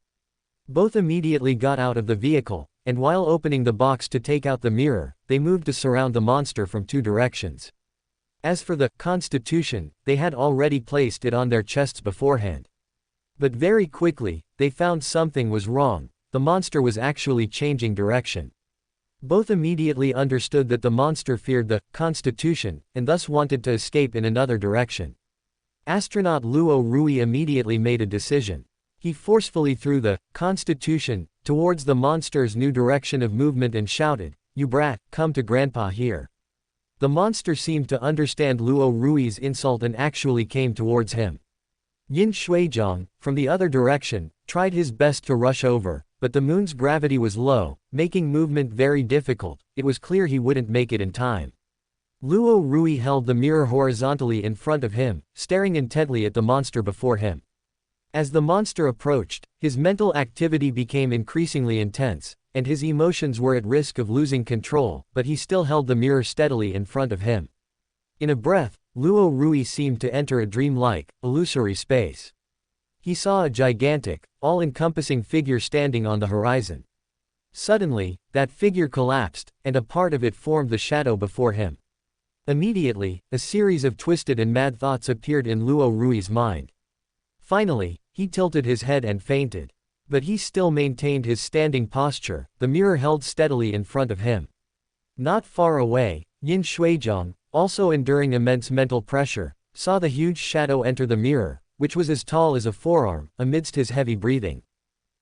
Both immediately got out of the vehicle, and while opening the box to take out the mirror, they moved to surround the monster from 2 directions. As for the Constitution, they had already placed it on their chests beforehand. But very quickly, they found something was wrong. The monster was actually changing direction. Both immediately understood that the monster feared the Constitution, and thus wanted to escape in another direction. Astronaut Luo Rui immediately made a decision. He forcefully threw the Constitution towards the monster's new direction of movement and shouted, "You brat, come to Grandpa here." The monster seemed to understand Luo Rui's insult and actually came towards him. Yin Shuizhong, from the other direction, tried his best to rush over, but the moon's gravity was low, making movement very difficult. It was clear he wouldn't make it in time. Luo Rui held the mirror horizontally in front of him, staring intently at the monster before him. As the monster approached, his mental activity became increasingly intense, and his emotions were at risk of losing control, but he still held the mirror steadily in front of him. In a breath, Luo Rui seemed to enter a dreamlike, illusory space. He saw a gigantic, all-encompassing figure standing on the horizon. Suddenly, that figure collapsed, and a part of it formed the shadow before him. Immediately, a series of twisted and mad thoughts appeared in Luo Rui's mind. Finally, he tilted his head and fainted. But he still maintained his standing posture, the mirror held steadily in front of him. Not far away, Yin Shuizhong, also enduring immense mental pressure, saw the huge shadow enter the mirror, which was as tall as a forearm, amidst his heavy breathing.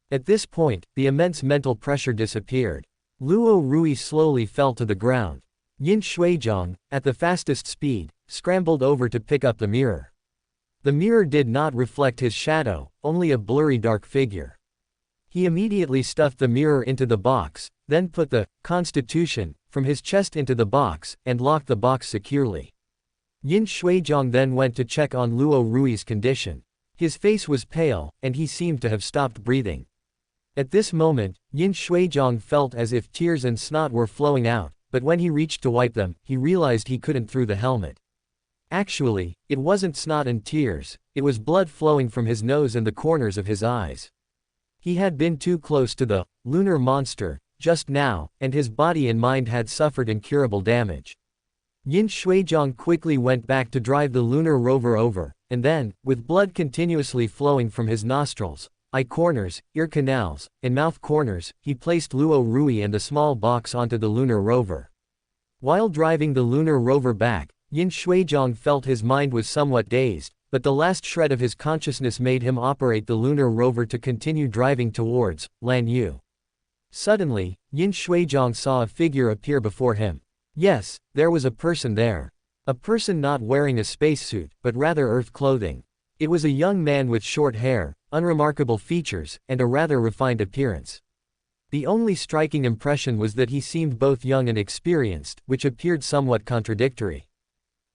At this point, the immense mental pressure disappeared. Luo Rui slowly fell to the ground. Yin Shuizhong, at the fastest speed, scrambled over to pick up the mirror. The mirror did not reflect his shadow, only a blurry dark figure. He immediately stuffed the mirror into the box, then put the Constitution from his chest into the box, and locked the box securely. Yin Shuizhong then went to check on Luo Rui's condition. His face was pale, and he seemed to have stopped breathing. At this moment, Yin Shuizhong felt as if tears and snot were flowing out, but when he reached to wipe them, he realized he couldn't through the helmet. Actually, it wasn't snot and tears, it was blood flowing from his nose and the corners of his eyes. He had been too close to the lunar monster just now, and his body and mind had suffered incurable damage. Yin Shuizhong quickly went back to drive the lunar rover over, and then, with blood continuously flowing from his nostrils, eye corners, ear canals, and mouth corners, he placed Luo Rui and the small box onto the lunar rover. While driving the lunar rover back, Yin Shuizhong felt his mind was somewhat dazed, but the last shred of his consciousness made him operate the lunar rover to continue driving towards Lanyu. Suddenly, Yin Shuizhong saw a figure appear before him. Yes, there was a person there. A person not wearing a spacesuit, but rather Earth clothing. It was a young man with short hair, unremarkable features, and a rather refined appearance. The only striking impression was that he seemed both young and experienced, which appeared somewhat contradictory.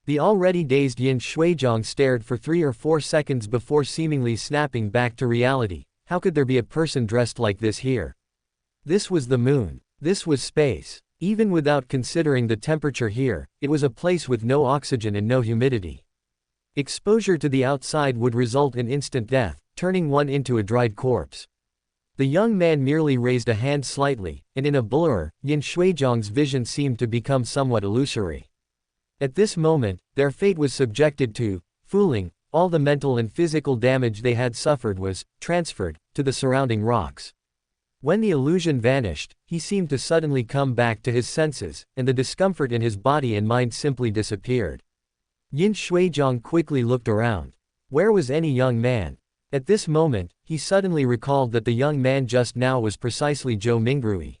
The already dazed Yin Shuizhong stared for 3 or 4 seconds before seemingly snapping back to reality. How could there be a person dressed like this here? This was the moon. This was space. Even without considering the temperature here, it was a place with no oxygen and no humidity. Exposure to the outside would result in instant death, turning one into a dried corpse. The young man merely raised a hand slightly, and in a blur, Yin Shuizhong's vision seemed to become somewhat illusory. At this moment, their fate was subjected to fooling. All the mental and physical damage they had suffered was transferred to the surrounding rocks. When the illusion vanished, he seemed to suddenly come back to his senses, and the discomfort in his body and mind simply disappeared. Yin Shuizhong quickly looked around. Where was any young man? At this moment, he suddenly recalled that the young man just now was precisely Zhou Mingrui.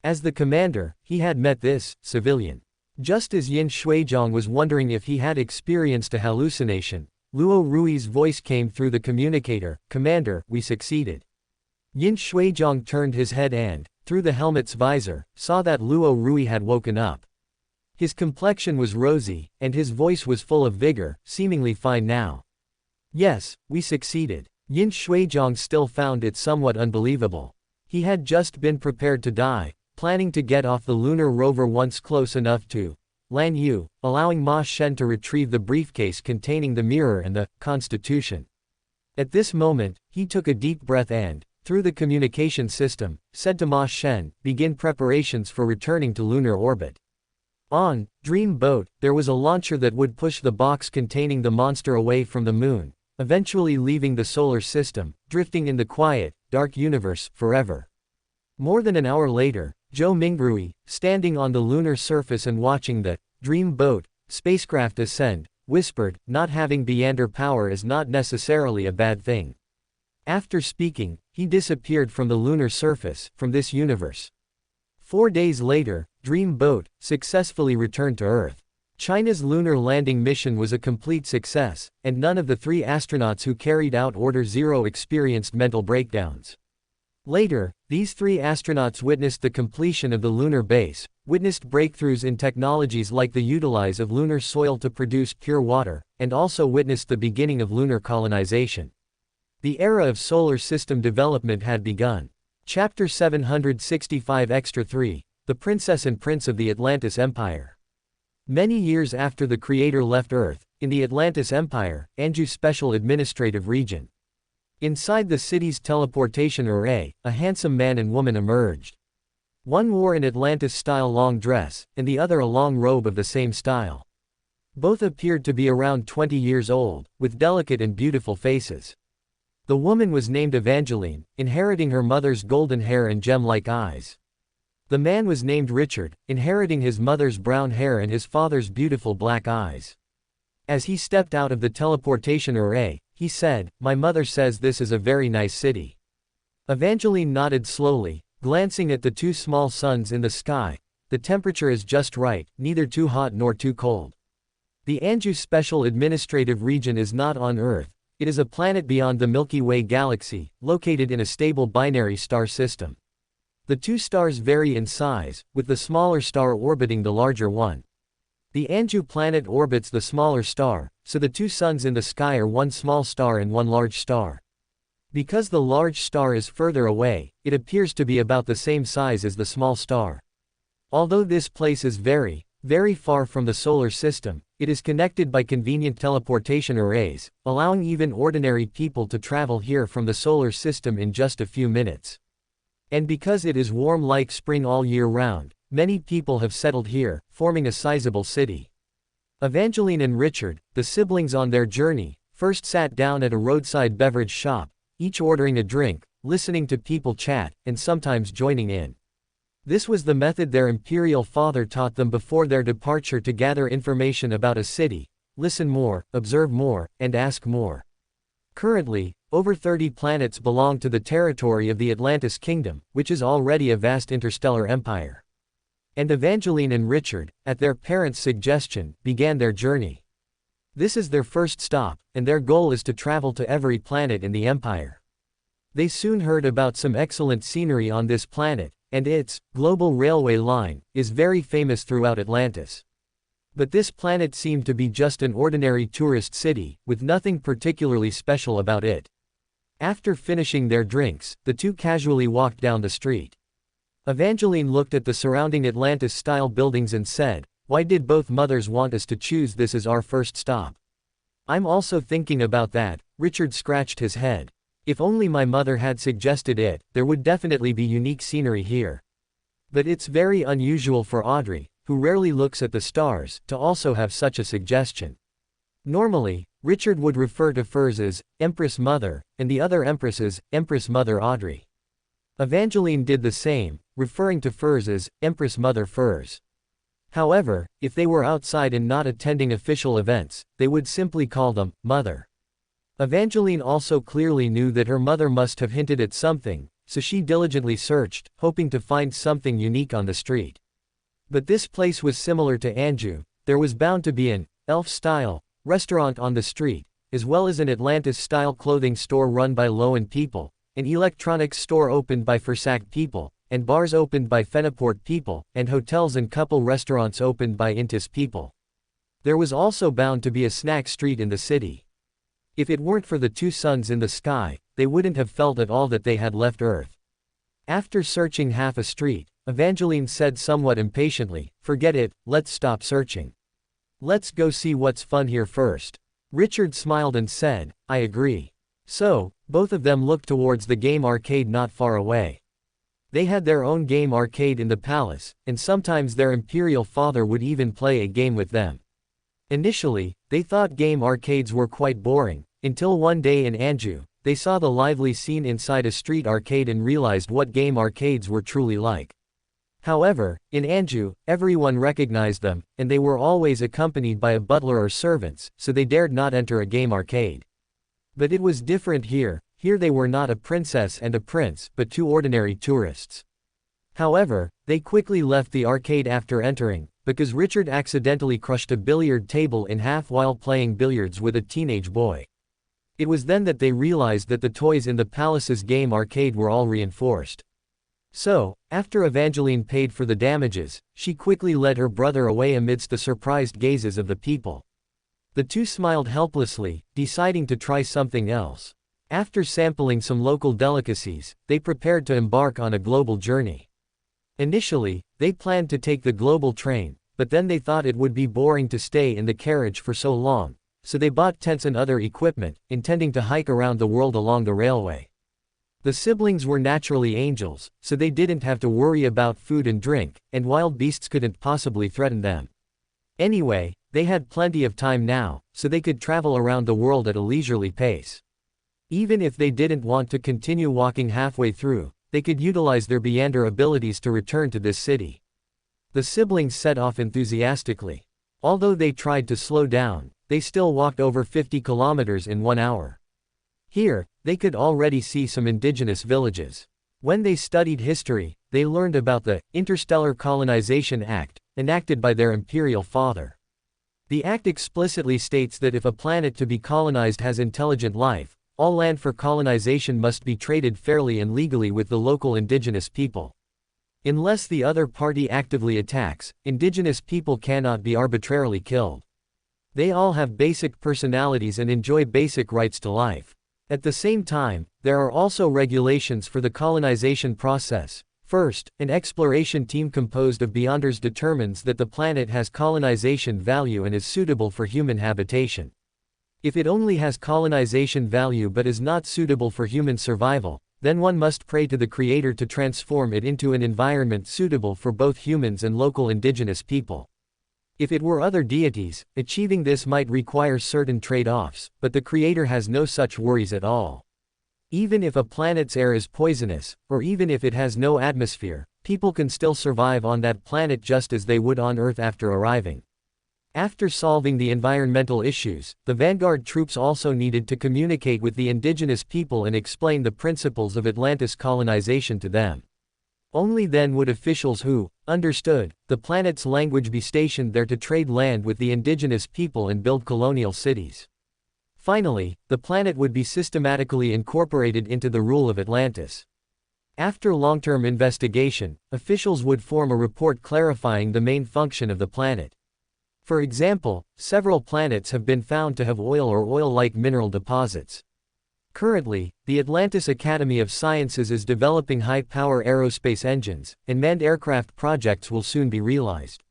As the commander, he had met this civilian. Just as Yin Shuizhong was wondering if he had experienced a hallucination, Luo Rui's voice came through the communicator. "Commander, we succeeded." Yin Shuizhong turned his head and, through the helmet's visor, saw that Luo Rui had woken up. His complexion was rosy, and his voice was full of vigor, seemingly fine now. "Yes, we succeeded." Yin Shuizhong still found it somewhat unbelievable. He had just been prepared to die, planning to get off the lunar rover once close enough to Lanyu, allowing Ma Shen to retrieve the briefcase containing the mirror and the Constitution. At this moment, he took a deep breath and, through the communication system, said to Ma Shen, "Begin preparations for returning to lunar orbit." On Dream Boat, there was a launcher that would push the box containing the monster away from the moon, eventually leaving the solar system, drifting in the quiet, dark universe forever. More than an hour later, Zhou Mingrui, standing on the lunar surface and watching the Dream Boat spacecraft ascend, whispered, not having Beyonder power is not necessarily a bad thing. After speaking, he disappeared from the lunar surface, from this universe. 4 days later, Dream Boat successfully returned to Earth. China's lunar landing mission was a complete success, and none of the 3 astronauts who carried out Order 0 experienced mental breakdowns. Later, these 3 astronauts witnessed the completion of the lunar base, witnessed breakthroughs in technologies like the utilize of lunar soil to produce pure water, and also witnessed the beginning of lunar colonization. The era of solar system development had begun. Chapter 765 Extra 3, The Princess and Prince of the Atlantis Empire. Many years after the Creator left Earth, in the Atlantis Empire, Anju Special Administrative Region. Inside the city's teleportation array, a handsome man and woman emerged. One wore an Atlantis-style long dress, and the other a long robe of the same style. Both appeared to be around 20 years old, with delicate and beautiful faces. The woman was named Evangeline, inheriting her mother's golden hair and gem-like eyes. The man was named Richard, inheriting his mother's brown hair and his father's beautiful black eyes. As he stepped out of the teleportation array, he said, "My mother says this is a very nice city." Evangeline nodded slowly, glancing at the 2 small suns in the sky. The temperature is just right, neither too hot nor too cold. The Anju Special Administrative Region is not on Earth. It is a planet beyond the Milky Way galaxy, located in a stable binary star system. The 2 stars vary in size, with the smaller star orbiting the larger one. The Anju planet orbits the smaller star, so the 2 suns in the sky are one small star and one large star. Because the large star is further away, it appears to be about the same size as the small star. Although this place is very, very far from the solar system, it is connected by convenient teleportation arrays, allowing even ordinary people to travel here from the solar system in just a few minutes. And because it is warm like spring all year round, many people have settled here, forming a sizable city. Evangeline and Richard, the siblings on their journey, first sat down at a roadside beverage shop, each ordering a drink, listening to people chat, and sometimes joining in. This was the method their imperial father taught them before their departure to gather information about a city, listen more, observe more, and ask more. Currently, over 30 planets belong to the territory of the Atlantis Kingdom, which is already a vast interstellar empire. And Evangeline and Richard, at their parents' suggestion, began their journey. This is their first stop, and their goal is to travel to every planet in the empire. They soon heard about some excellent scenery on this planet, and its global railway line is very famous throughout Atlantis. But this planet seemed to be just an ordinary tourist city, with nothing particularly special about it. After finishing their drinks, the 2 casually walked down the street. Evangeline looked at the surrounding Atlantis-style buildings and said, "Why did both mothers want us to choose this as our first stop?" "I'm also thinking about that," Richard scratched his head. "If only my mother had suggested it, there would definitely be unique scenery here. But it's very unusual for Audrey, who rarely looks at the stars, to also have such a suggestion." Normally, Richard would refer to Furs as Empress Mother, and the other Empress as Empress Mother Audrey. Evangeline did the same, referring to Furs as Empress Mother Furs. However, if they were outside and not attending official events, they would simply call them Mother. Evangeline also clearly knew that her mother must have hinted at something, so she diligently searched, hoping to find something unique on the street. But this place was similar to Anju. There was bound to be an elf-style restaurant on the street, as well as an Atlantis-style clothing store run by Loan people, an electronics store opened by Fursak people, and bars opened by Fenaport people, and hotels and couple restaurants opened by Intis people. There was also bound to be a snack street in the city. If it weren't for the 2 suns in the sky, they wouldn't have felt at all that they had left Earth. After searching half a street, Evangeline said somewhat impatiently, "Forget it, let's stop searching. Let's go see what's fun here first." Richard smiled and said, "I agree." So, both of them looked towards the game arcade not far away. They had their own game arcade in the palace, and sometimes their imperial father would even play a game with them. Initially, they thought game arcades were quite boring, until one day in Anju, they saw the lively scene inside a street arcade and realized what game arcades were truly like. However, in Anjou, everyone recognized them, and they were always accompanied by a butler or servants, so they dared not enter a game arcade. But it was different here. Here they were not a princess and a prince, but two ordinary tourists. However, they quickly left the arcade after entering, because Richard accidentally crushed a billiard table in half while playing billiards with a teenage boy. It was then that they realized that the toys in the palace's game arcade were all reinforced. So, after Evangeline paid for the damages, she quickly led her brother away amidst the surprised gazes of the people. The two smiled helplessly, deciding to try something else. After sampling some local delicacies, they prepared to embark on a global journey. Initially, they planned to take the global train, but then they thought it would be boring to stay in the carriage for so long, so they bought tents and other equipment, intending to hike around the world along the railway. The siblings were naturally angels, so they didn't have to worry about food and drink, and wild beasts couldn't possibly threaten them. Anyway, they had plenty of time now, so they could travel around the world at a leisurely pace. Even if they didn't want to continue walking halfway through, they could utilize their Beander abilities to return to this city. The siblings set off enthusiastically. Although they tried to slow down, they still walked over 50 kilometers in 1 hour. Here, they could already see some indigenous villages. When they studied history, they learned about the Interstellar Colonization Act, enacted by their imperial father. The act explicitly states that if a planet to be colonized has intelligent life, all land for colonization must be traded fairly and legally with the local indigenous people. Unless the other party actively attacks, indigenous people cannot be arbitrarily killed. They all have basic personalities and enjoy basic rights to life. At the same time, there are also regulations for the colonization process. First, an exploration team composed of Beyonders determines that the planet has colonization value and is suitable for human habitation. If it only has colonization value but is not suitable for human survival, then one must pray to the Creator to transform it into an environment suitable for both humans and local indigenous people. If it were other deities, achieving this might require certain trade-offs, but the Creator has no such worries at all. Even if a planet's air is poisonous, or even if it has no atmosphere, people can still survive on that planet just as they would on Earth after arriving. After solving the environmental issues, the vanguard troops also needed to communicate with the indigenous people and explain the principles of Atlantis colonization to them. Only then would officials who understood the planet's language be stationed there to trade land with the indigenous people and build colonial cities. Finally, the planet would be systematically incorporated into the rule of Atlantis. After long-term investigation, officials would form a report clarifying the main function of the planet. For example, several planets have been found to have oil or oil-like mineral deposits. Currently, the Atlantis Academy of Sciences is developing high-power aerospace engines, and manned aircraft projects will soon be realized.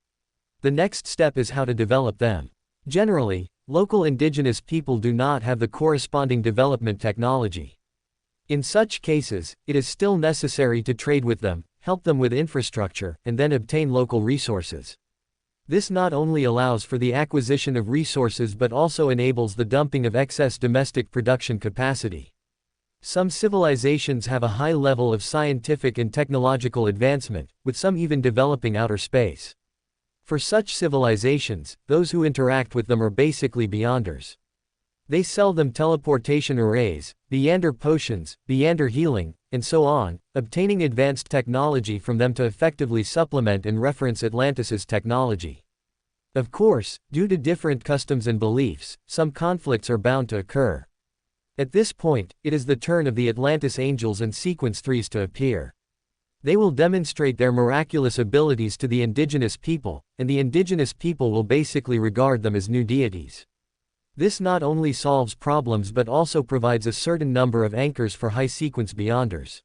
The next step is how to develop them. Generally, local indigenous people do not have the corresponding development technology. In such cases, it is still necessary to trade with them, help them with infrastructure, and then obtain local resources. This not only allows for the acquisition of resources but also enables the dumping of excess domestic production capacity. Some civilizations have a high level of scientific and technological advancement, with some even developing outer space. For such civilizations, those who interact with them are basically Beyonders. They sell them teleportation arrays, Beander potions, Beander healing, and so on, obtaining advanced technology from them to effectively supplement and reference Atlantis's technology. Of course, due to different customs and beliefs, some conflicts are bound to occur. At this point, it is the turn of the Atlantis Angels and Sequence 3s to appear. They will demonstrate their miraculous abilities to the indigenous people, and the indigenous people will basically regard them as new deities. This not only solves problems but also provides a certain number of anchors for high-sequence Beyonders.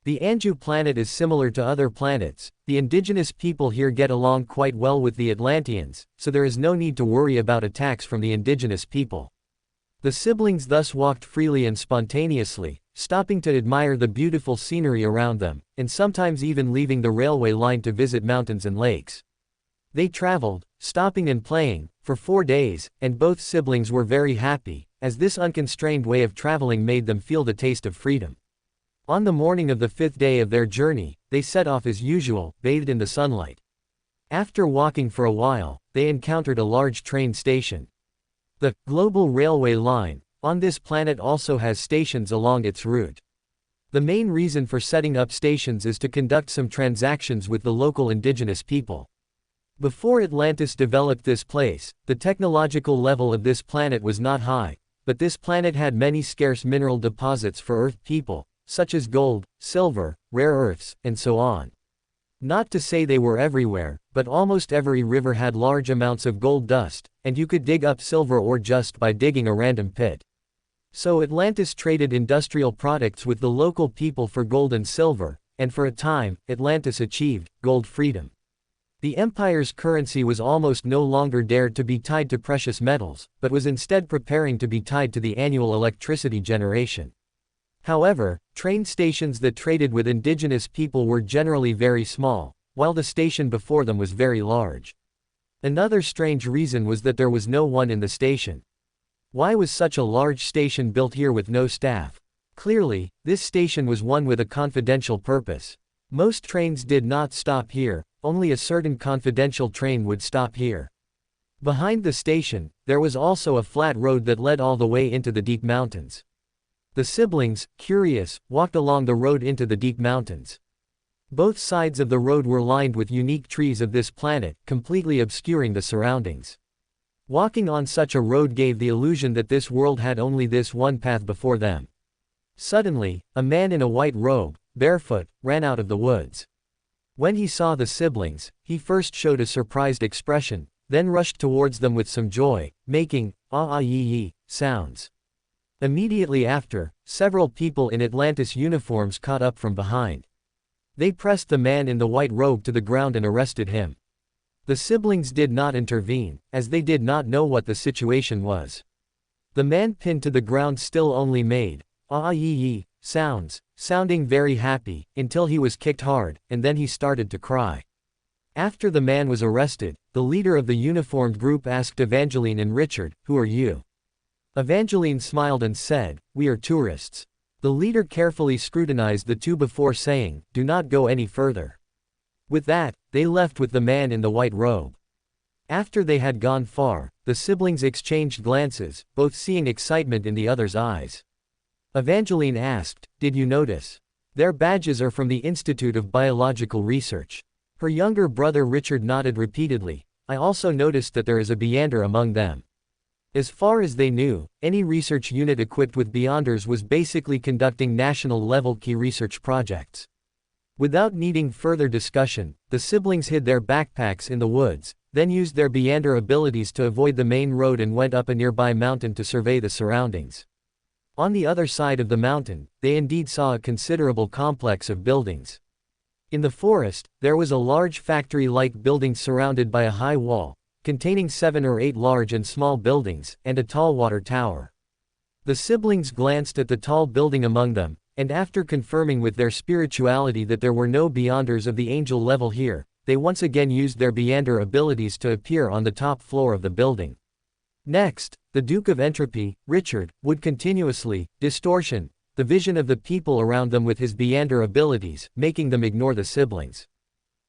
The Anjou planet is similar to other planets. The indigenous people here get along quite well with the Atlanteans, so there is no need to worry about attacks from the indigenous people. The siblings thus walked freely and spontaneously, stopping to admire the beautiful scenery around them, and sometimes even leaving the railway line to visit mountains and lakes. They traveled, stopping and playing, for 4 days, and both siblings were very happy, as this unconstrained way of traveling made them feel the taste of freedom. On the morning of the 5th day of their journey, they set off as usual, bathed in the sunlight. After walking for a while, they encountered a large train station. The global railway line on this planet also has stations along its route. The main reason for setting up stations is to conduct some transactions with the local indigenous people. Before Atlantis developed this place, the technological level of this planet was not high, but this planet had many scarce mineral deposits for Earth people, such as gold, silver, rare earths, and so on. Not to say they were everywhere, but almost every river had large amounts of gold dust, and you could dig up silver ore just by digging a random pit. So Atlantis traded industrial products with the local people for gold and silver, and for a time, Atlantis achieved gold freedom. The empire's currency was almost no longer dared to be tied to precious metals, but was instead preparing to be tied to the annual electricity generation. However, train stations that traded with indigenous people were generally very small, while the station before them was very large. Another strange reason was that there was no one in the station. Why was such a large station built here with no staff? Clearly, this station was one with a confidential purpose. Most trains did not stop here, only a certain confidential train would stop here. Behind the station, there was also a flat road that led all the way into the deep mountains. The siblings, curious, walked along the road into the deep mountains. Both sides of the road were lined with unique trees of this planet, completely obscuring the surroundings. Walking on such a road gave the illusion that this world had only this one path before them. Suddenly, a man in a white robe, barefoot, ran out of the woods. When he saw the siblings, he first showed a surprised expression, then rushed towards them with some joy, making ah-ah-yee-yee sounds. Immediately after, several people in Atlantis uniforms caught up from behind. They pressed the man in the white robe to the ground and arrested him. The siblings did not intervene, as they did not know what the situation was. The man pinned to the ground still only made ah-yee-yee sounds, sounding very happy, until he was kicked hard, and then he started to cry. After the man was arrested, the leader of the uniformed group asked Evangeline and Richard, "Who are you?" Evangeline smiled and said, "We are tourists." The leader carefully scrutinized the two before saying, "Do not go any further." With that, they left with the man in the white robe. After they had gone far, the siblings exchanged glances, both seeing excitement in the other's eyes. Evangeline asked, "Did you notice? Their badges are from the Institute of Biological Research." Her younger brother Richard nodded repeatedly. "I also noticed that there is a Beyonder among them." As far as they knew, any research unit equipped with Beyonders was basically conducting national-level key research projects. Without needing further discussion, the siblings hid their backpacks in the woods, then used their Beyonder abilities to avoid the main road and went up a nearby mountain to survey the surroundings. On the other side of the mountain, they indeed saw a considerable complex of buildings. In the forest, there was a large factory-like building surrounded by a high wall, containing 7 or 8 large and small buildings, and a tall water tower. The siblings glanced at the tall building among them, and after confirming with their spirituality that there were no Beyonders of the angel level here, they once again used their Beyonder abilities to appear on the top floor of the building. Next, the Duke of Entropy, Richard, would continuously distortion the vision of the people around them with his Beyonder abilities, making them ignore the siblings.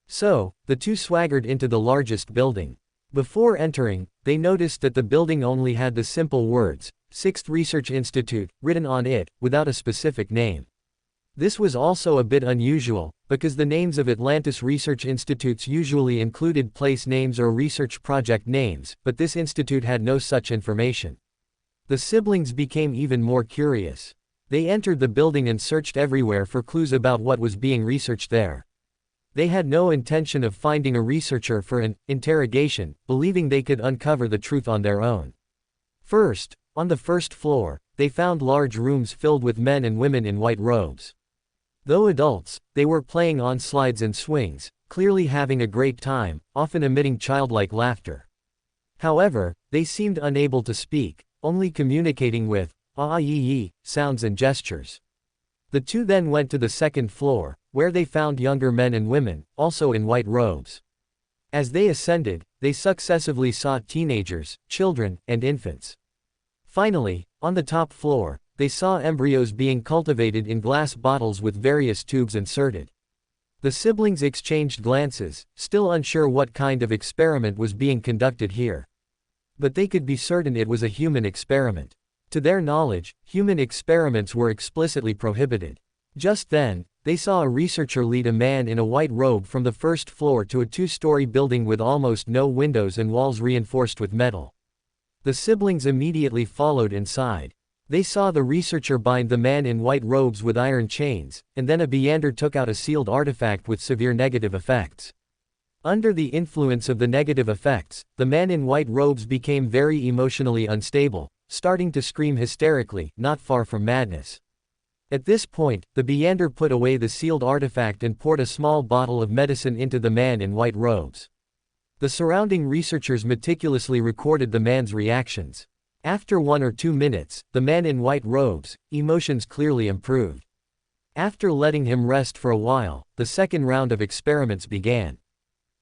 So, the two swaggered into the largest building. Before entering, they noticed that the building only had the simple words, 6th Research Institute, written on it, without a specific name. This was also a bit unusual, because the names of Atlantis research institutes usually included place names or research project names, but this institute had no such information. The siblings became even more curious. They entered the building and searched everywhere for clues about what was being researched there. They had no intention of finding a researcher for an interrogation, believing they could uncover the truth on their own. First, on the first floor, they found large rooms filled with men and women in white robes. Though adults, they were playing on slides and swings, clearly having a great time, often emitting childlike laughter. However, they seemed unable to speak, only communicating with ah-yee-yee sounds and gestures. The two then went to the second floor, where they found younger men and women, also in white robes. As they ascended, they successively saw teenagers, children, and infants. Finally, on the top floor, they saw embryos being cultivated in glass bottles with various tubes inserted. The siblings exchanged glances, still unsure what kind of experiment was being conducted here. But they could be certain it was a human experiment. To their knowledge, human experiments were explicitly prohibited. Just then, they saw a researcher lead a man in a white robe from the first floor to a two-story building with almost no windows and walls reinforced with metal. The siblings immediately followed inside. They saw the researcher bind the man in white robes with iron chains, and then a Beander took out a sealed artifact with severe negative effects. Under the influence of the negative effects, the man in white robes became very emotionally unstable, starting to scream hysterically, not far from madness. At this point, the Beander put away the sealed artifact and poured a small bottle of medicine into the man in white robes. The surrounding researchers meticulously recorded the man's reactions. After 1 or 2 minutes, the man in white robes, emotions clearly improved. After letting him rest for a while, the second round of experiments began.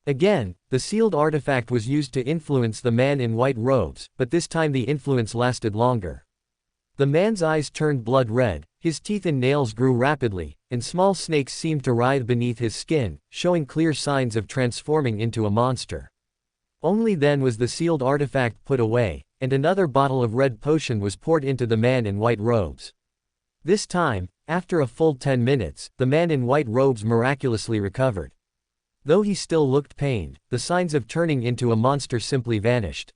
Again, the sealed artifact was used to influence the man in white robes, but this time the influence lasted longer. The man's eyes turned blood red, his teeth and nails grew rapidly, and small snakes seemed to writhe beneath his skin, showing clear signs of transforming into a monster. Only then was the sealed artifact put away, and another bottle of red potion was poured into the man in white robes. This time, after a full 10 minutes, the man in white robes miraculously recovered. Though he still looked pained, the signs of turning into a monster simply vanished.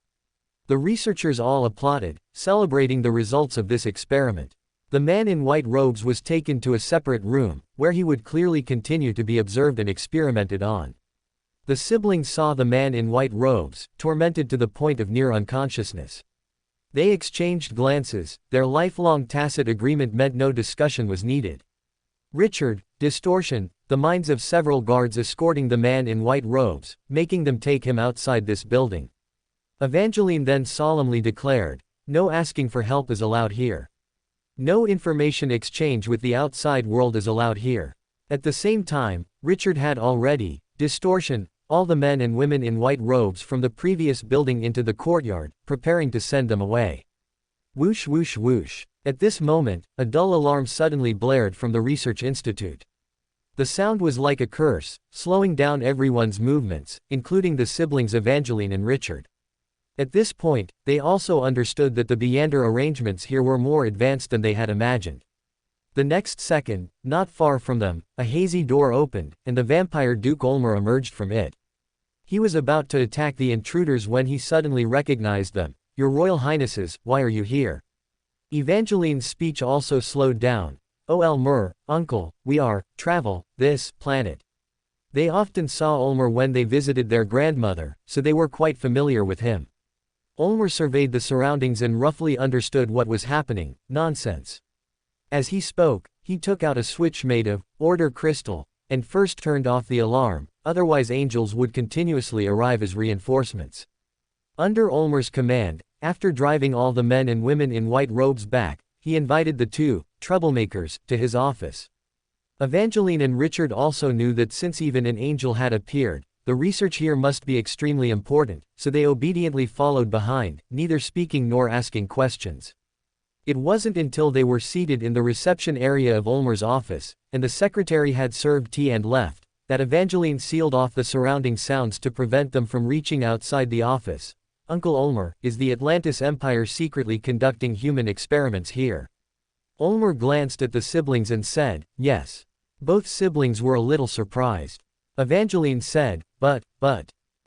The researchers all applauded, celebrating the results of this experiment. The man in white robes was taken to a separate room, where he would clearly continue to be observed and experimented on. The siblings saw the man in white robes, tormented to the point of near unconsciousness. They exchanged glances, their lifelong tacit agreement meant no discussion was needed. Richard, distortion, the minds of several guards escorting the man in white robes, making them take him outside this building. Evangeline then solemnly declared, "No asking for help is allowed here. No information exchange with the outside world is allowed here." At the same time, Richard had already, distortion, all the men and women in white robes from the previous building into the courtyard, preparing to send them away. Whoosh whoosh whoosh. At this moment, a dull alarm suddenly blared from the research institute. The sound was like a curse, slowing down everyone's movements, including the siblings Evangeline and Richard. At this point, they also understood that the Beander arrangements here were more advanced than they had imagined. The next second, not far from them, a hazy door opened, and the vampire Duke Ulmer emerged from it. He was about to attack the intruders when he suddenly recognized them. "Your Royal Highnesses, why are you here?" Evangeline's speech also slowed down. "Oh Ulmer, uncle, we are, travel, this, planet." They often saw Ulmer when they visited their grandmother, so they were quite familiar with him. Ulmer surveyed the surroundings and roughly understood what was happening. Nonsense. As he spoke, he took out a switch made of order crystal, and first turned off the alarm, otherwise angels would continuously arrive as reinforcements. Under Ulmer's command, after driving all the men and women in white robes back, he invited the two troublemakers to his office. Evangeline and Richard also knew that since even an angel had appeared, the research here must be extremely important, so they obediently followed behind, neither speaking nor asking questions. It wasn't until they were seated in the reception area of Ulmer's office, and the secretary had served tea and left, that Evangeline sealed off the surrounding sounds to prevent them from reaching outside the office. "Uncle Ulmer, is the Atlantis Empire secretly conducting human experiments here?" Ulmer glanced at the siblings and said, "Yes." Both siblings were a little surprised. Evangeline said, but.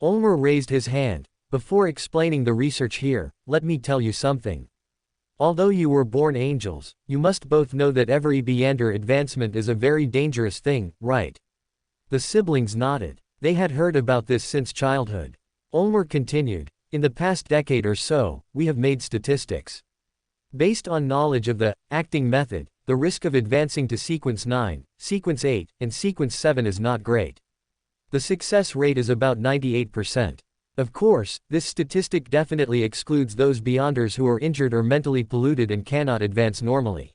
Ulmer raised his hand. "Before explaining the research here, let me tell you something. Although you were born angels, you must both know that every Beander advancement is a very dangerous thing, right?" The siblings nodded. They had heard about this since childhood. Ulmer continued, "In the past decade or so, we have made statistics. Based on knowledge of the acting method, the risk of advancing to sequence 9, sequence 8, and sequence 7 is not great. The success rate is about 98%. Of course, this statistic definitely excludes those Beanders who are injured or mentally polluted and cannot advance normally.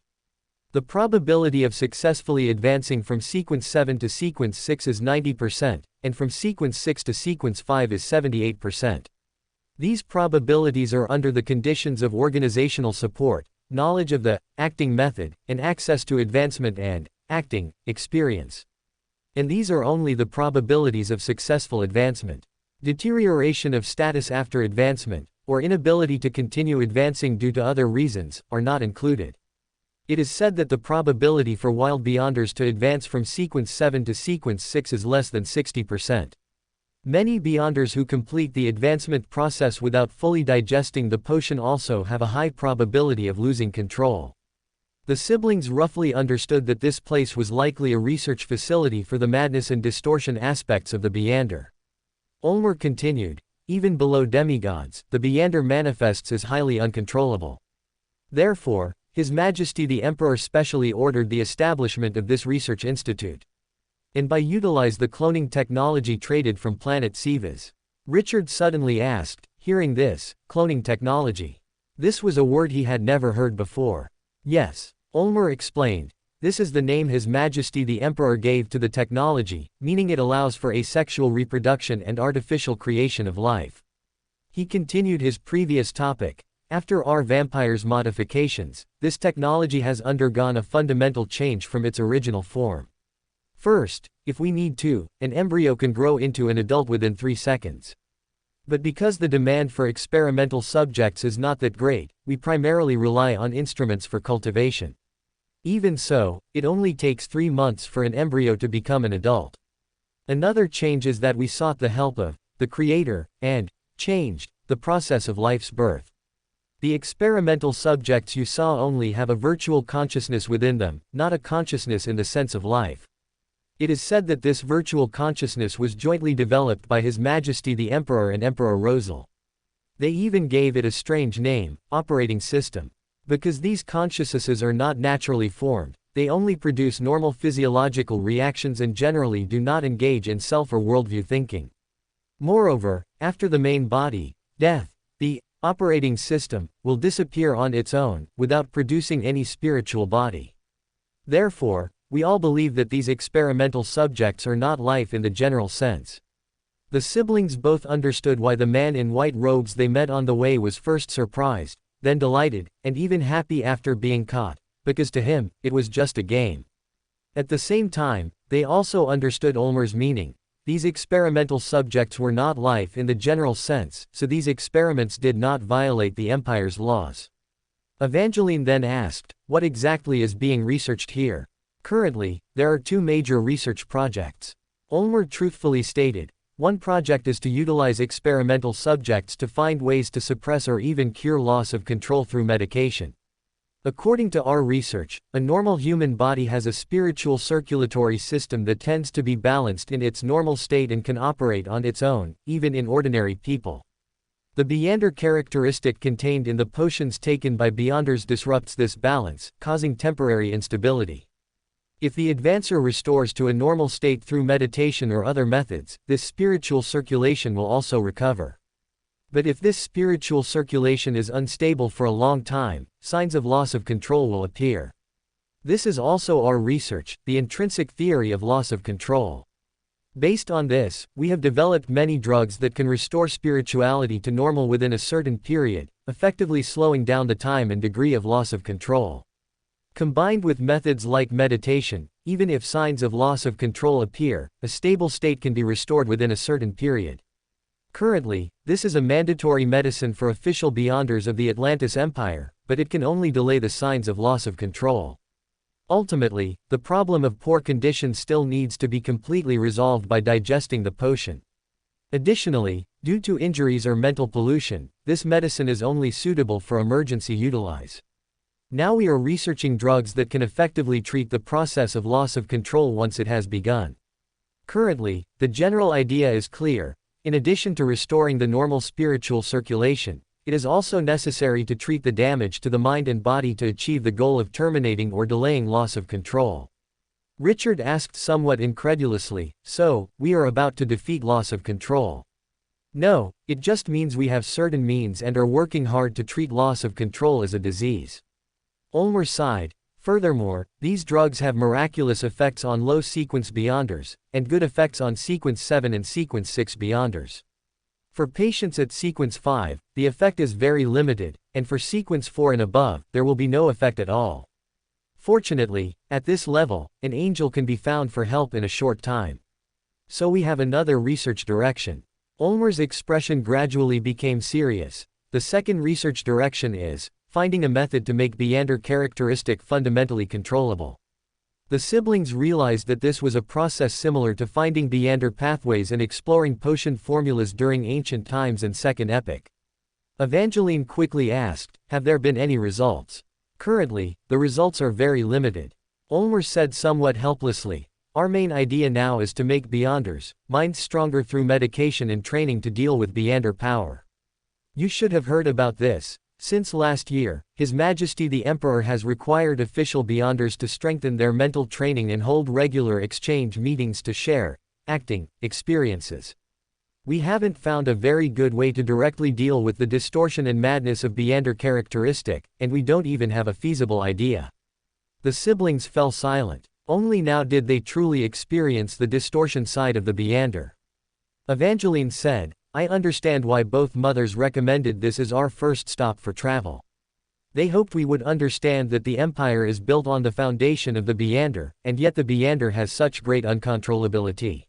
The probability of successfully advancing from sequence 7 to sequence 6 is 90%, and from sequence 6 to sequence 5 is 78%. These probabilities are under the conditions of organizational support, knowledge of the acting method, and access to advancement and acting experience. And these are only the probabilities of successful advancement. Deterioration of status after advancement, or inability to continue advancing due to other reasons, are not included. It is said that the probability for wild beyonders to advance from sequence 7 to sequence 6 is less than 60%. Many beyonders who complete the advancement process without fully digesting the potion also have a high probability of losing control. The siblings roughly understood that this place was likely a research facility for the madness and distortion aspects of the Beyonder. Ulmer continued, even below demigods, the Beyonder manifests as highly uncontrollable. Therefore, His Majesty the Emperor specially ordered the establishment of this research institute. And by utilize the cloning technology traded from planet Sivas. Richard suddenly asked, hearing this, cloning technology. This was a word he had never heard before. Yes, Ulmer explained, this is the name His Majesty the Emperor gave to the technology, meaning it allows for asexual reproduction and artificial creation of life. He continued his previous topic. After our vampire's modifications, this technology has undergone a fundamental change from its original form. First, if we need to, an embryo can grow into an adult within 3 seconds. But because the demand for experimental subjects is not that great, we primarily rely on instruments for cultivation. Even so, it only takes 3 months for an embryo to become an adult. Another change is that we sought the help of the Creator, and changed the process of life's birth. The experimental subjects you saw only have a virtual consciousness within them, not a consciousness in the sense of life. It is said that this virtual consciousness was jointly developed by His Majesty the Emperor and Emperor Rosal. They even gave it a strange name, operating system. Because these consciousnesses are not naturally formed, they only produce normal physiological reactions and generally do not engage in self or worldview thinking. Moreover, after the main body, death, the operating system will disappear on its own, without producing any spiritual body. Therefore, we all believe that these experimental subjects are not life in the general sense. The siblings both understood why the man in white robes they met on the way was first surprised, then delighted, and even happy after being caught, because to him, it was just a game. At the same time, they also understood Ulmer's meaning. These experimental subjects were not life in the general sense, so these experiments did not violate the Empire's laws. Evangeline then asked, what exactly is being researched here? Currently, there are 2 major research projects. Ulmer truthfully stated, one project is to utilize experimental subjects to find ways to suppress or even cure loss of control through medication. According to our research, a normal human body has a spiritual circulatory system that tends to be balanced in its normal state and can operate on its own, even in ordinary people. The Beyonder characteristic contained in the potions taken by Beyonders disrupts this balance, causing temporary instability. If the advancer restores to a normal state through meditation or other methods, this spiritual circulation will also recover. But if this spiritual circulation is unstable for a long time, signs of loss of control will appear. This is also our research, the intrinsic theory of loss of control. Based on this, we have developed many drugs that can restore spirituality to normal within a certain period, effectively slowing down the time and degree of loss of control. Combined with methods like meditation, even if signs of loss of control appear, a stable state can be restored within a certain period. Currently, this is a mandatory medicine for official Beyonders of the Atlantis Empire, but it can only delay the signs of loss of control. Ultimately, the problem of poor condition still needs to be completely resolved by digesting the potion. Additionally, due to injuries or mental pollution, this medicine is only suitable for emergency utilize. Now we are researching drugs that can effectively treat the process of loss of control once it has begun. Currently, the general idea is clear. In addition to restoring the normal spiritual circulation, it is also necessary to treat the damage to the mind and body to achieve the goal of terminating or delaying loss of control. Richard asked somewhat incredulously, so, we are about to defeat loss of control? No, it just means we have certain means and are working hard to treat loss of control as a disease. Ulmer sighed. Furthermore, these drugs have miraculous effects on low-sequence Beyonders, and good effects on sequence 7 and sequence 6 Beyonders. For patients at sequence 5, the effect is very limited, and for sequence 4 and above, there will be no effect at all. Fortunately, at this level, an angel can be found for help in a short time. So we have another research direction. Ulmer's expression gradually became serious. The second research direction is finding a method to make Beander characteristic fundamentally controllable. The siblings realized that this was a process similar to finding Beander pathways and exploring potion formulas during ancient times and Second Epoch. Evangeline quickly asked, have there been any results? Currently, the results are very limited. Ulmer said somewhat helplessly, our main idea now is to make Beanders' minds stronger through medication and training to deal with Beander power. You should have heard about this. Since last year, His Majesty the Emperor has required official Beanders to strengthen their mental training and hold regular exchange meetings to share acting experiences. We haven't found a very good way to directly deal with the distortion and madness of Beander characteristic, and we don't even have a feasible idea. The siblings fell silent. Only now did they truly experience the distortion side of the Beander. Evangeline said, I understand why both mothers recommended this as our first stop for travel. They hoped we would understand that the Empire is built on the foundation of the Beander, and yet the Beander has such great uncontrollability.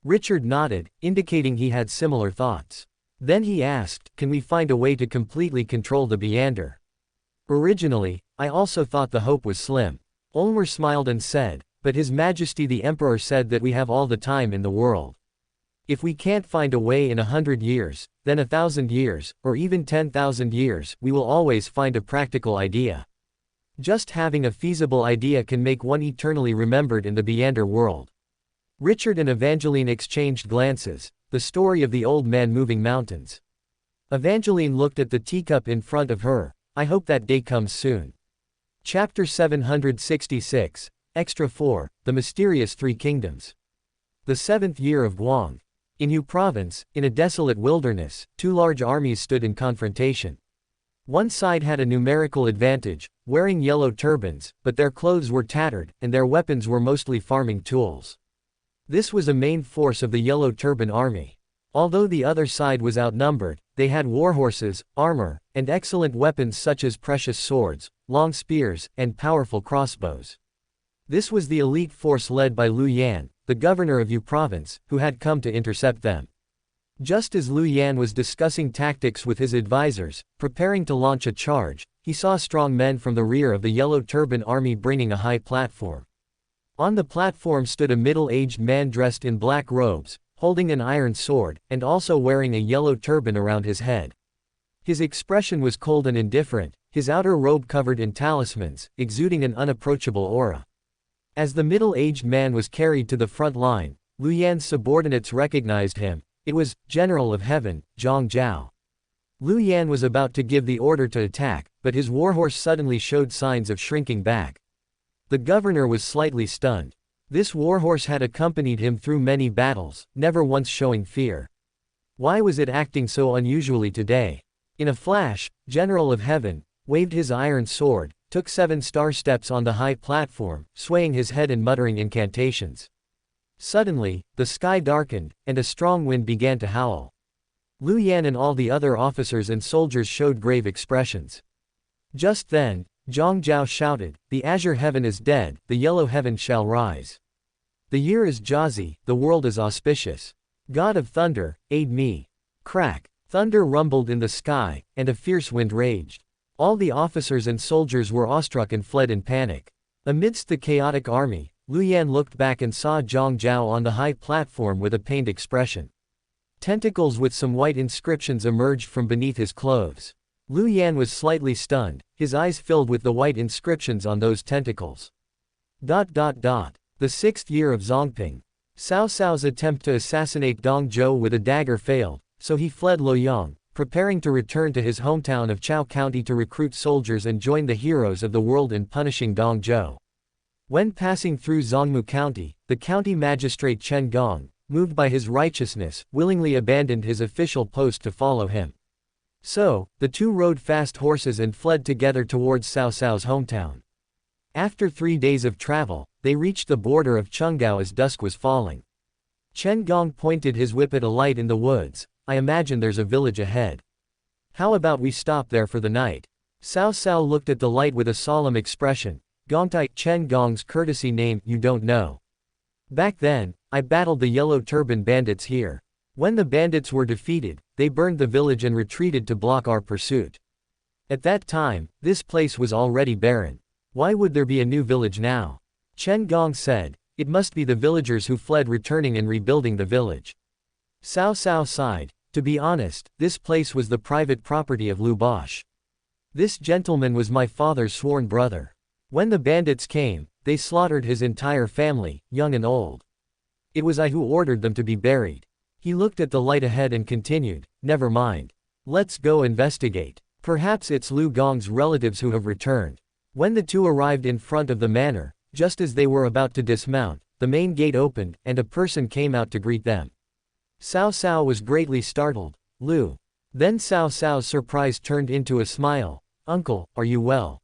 Richard nodded, indicating he had similar thoughts. Then he asked, can we find a way to completely control the Beander? Originally, I also thought the hope was slim. Ulmer smiled and said, but His Majesty the Emperor said that we have all the time in the world. If we can't find a way in 100 years, then 1,000 years, or even 10,000 years, we will always find a practical idea. Just having a feasible idea can make one eternally remembered in the Beander world. Richard and Evangeline exchanged glances, the story of the old man moving mountains. Evangeline looked at the teacup in front of her, I hope that day comes soon. Chapter 766, Extra 4, The Mysterious Three Kingdoms. The 7th year of Guang. In Yu Province, in a desolate wilderness, two large armies stood in confrontation. One side had a numerical advantage, wearing yellow turbans, but their clothes were tattered, and their weapons were mostly farming tools. This was a main force of the Yellow Turban army. Although the other side was outnumbered, they had warhorses, armor, and excellent weapons such as precious swords, long spears, and powerful crossbows. This was the elite force led by Lu Yan, the governor of Yu Province, who had come to intercept them. Just as Lu Yan was discussing tactics with his advisors, preparing to launch a charge, he saw strong men from the rear of the Yellow Turban army bringing a high platform. On the platform stood a middle-aged man dressed in black robes, holding an iron sword, and also wearing a yellow turban around his head. His expression was cold and indifferent, his outer robe covered in talismans, exuding an unapproachable aura. As the middle-aged man was carried to the front line, Lu Yan's subordinates recognized him. It was General of Heaven, Zhang Zhao. Lu Yan was about to give the order to attack, but his warhorse suddenly showed signs of shrinking back. The governor was slightly stunned. This warhorse had accompanied him through many battles, never once showing fear. Why was it acting so unusually today? In a flash, General of Heaven waved his iron sword, took 7 star steps on the high platform, swaying his head and muttering incantations. Suddenly, the sky darkened, and a strong wind began to howl. Lu Yan and all the other officers and soldiers showed grave expressions. Just then, Zhang Zhao shouted, the azure heaven is dead, the yellow heaven shall rise. The year is Jazi, the world is auspicious. God of thunder, aid me. Crack. Thunder rumbled in the sky, and a fierce wind raged. All the officers and soldiers were awestruck and fled in panic. Amidst the chaotic army, Lu Yan looked back and saw Zhang Zhao on the high platform with a pained expression. Tentacles with some white inscriptions emerged from beneath his clothes. Lu Yan was slightly stunned, his eyes filled with the white inscriptions on those tentacles. The 6th year of Zongping. Cao Cao's attempt to assassinate Dong Zhou with a dagger failed, so he fled Luoyang, preparing to return to his hometown of Chao County to recruit soldiers and join the heroes of the world in punishing Dong Zhou. When passing through Zhongmu County, the county magistrate Chen Gong, moved by his righteousness, willingly abandoned his official post to follow him. So, the two rode fast horses and fled together towards Cao Cao's hometown. After 3 days of travel, they reached the border of Chunggao as dusk was falling. Chen Gong pointed his whip at a light in the woods. I imagine there's a village ahead. How about we stop there for the night? Cao Cao looked at the light with a solemn expression. Gongtai, Chen Gong's courtesy name, you don't know. Back then, I battled the Yellow Turban bandits here. When the bandits were defeated, they burned the village and retreated to block our pursuit. At that time, this place was already barren. Why would there be a new village now? Chen Gong said, it must be the villagers who fled returning and rebuilding the village. Cao Cao sighed, to be honest, this place was the private property of Lu Bosch. This gentleman was my father's sworn brother. When the bandits came, they slaughtered his entire family, young and old. It was I who ordered them to be buried. He looked at the light ahead and continued, never mind. Let's go investigate. Perhaps it's Lu Gong's relatives who have returned. When the two arrived in front of the manor, just as they were about to dismount, the main gate opened, and a person came out to greet them. Cao Cao was greatly startled. Lu. Then Cao Cao's surprise turned into a smile. Uncle, are you well?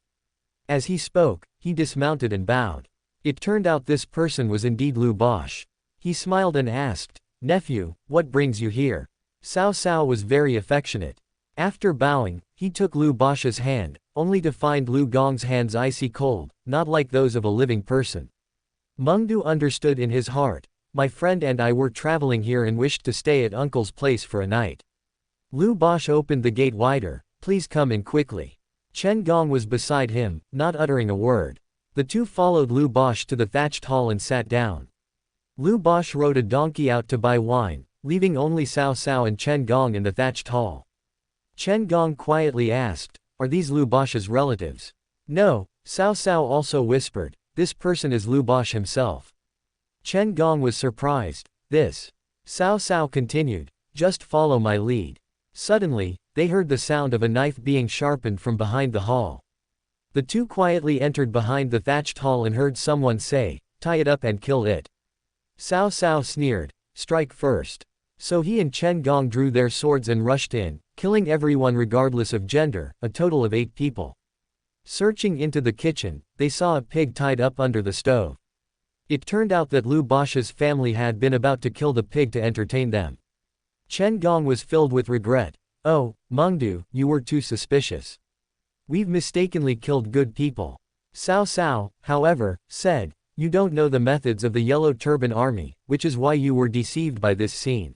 As he spoke, he dismounted and bowed. It turned out this person was indeed Lu Bosch. He smiled and asked, nephew, what brings you here? Cao Cao was very affectionate. After bowing, he took Lu Bosch's hand, only to find Lu Gong's hands icy cold, not like those of a living person. Mengdu understood in his heart, my friend and I were traveling here and wished to stay at uncle's place for a night. Lu Bosch opened the gate wider, please come in quickly. Chen Gong was beside him, not uttering a word. The two followed Lu Bosch to the thatched hall and sat down. Lu Bosch rode a donkey out to buy wine, leaving only Cao Cao and Chen Gong in the thatched hall. Chen Gong quietly asked, are these Lu Bosch's relatives? No, Cao Cao also whispered, this person is Lu Bosch himself. Chen Gong was surprised. This. Cao Cao continued, just follow my lead. Suddenly, they heard the sound of a knife being sharpened from behind the hall. The two quietly entered behind the thatched hall and heard someone say, tie it up and kill it. Cao Cao sneered, strike first. So he and Chen Gong drew their swords and rushed in, killing everyone regardless of gender, a total of 8 people. Searching into the kitchen, they saw a pig tied up under the stove. It turned out that Lu Bosch's family had been about to kill the pig to entertain them. Chen Gong was filled with regret. Oh, Mengdu, you were too suspicious. We've mistakenly killed good people. Cao Cao, however, said, you don't know the methods of the Yellow Turban Army, which is why you were deceived by this scene.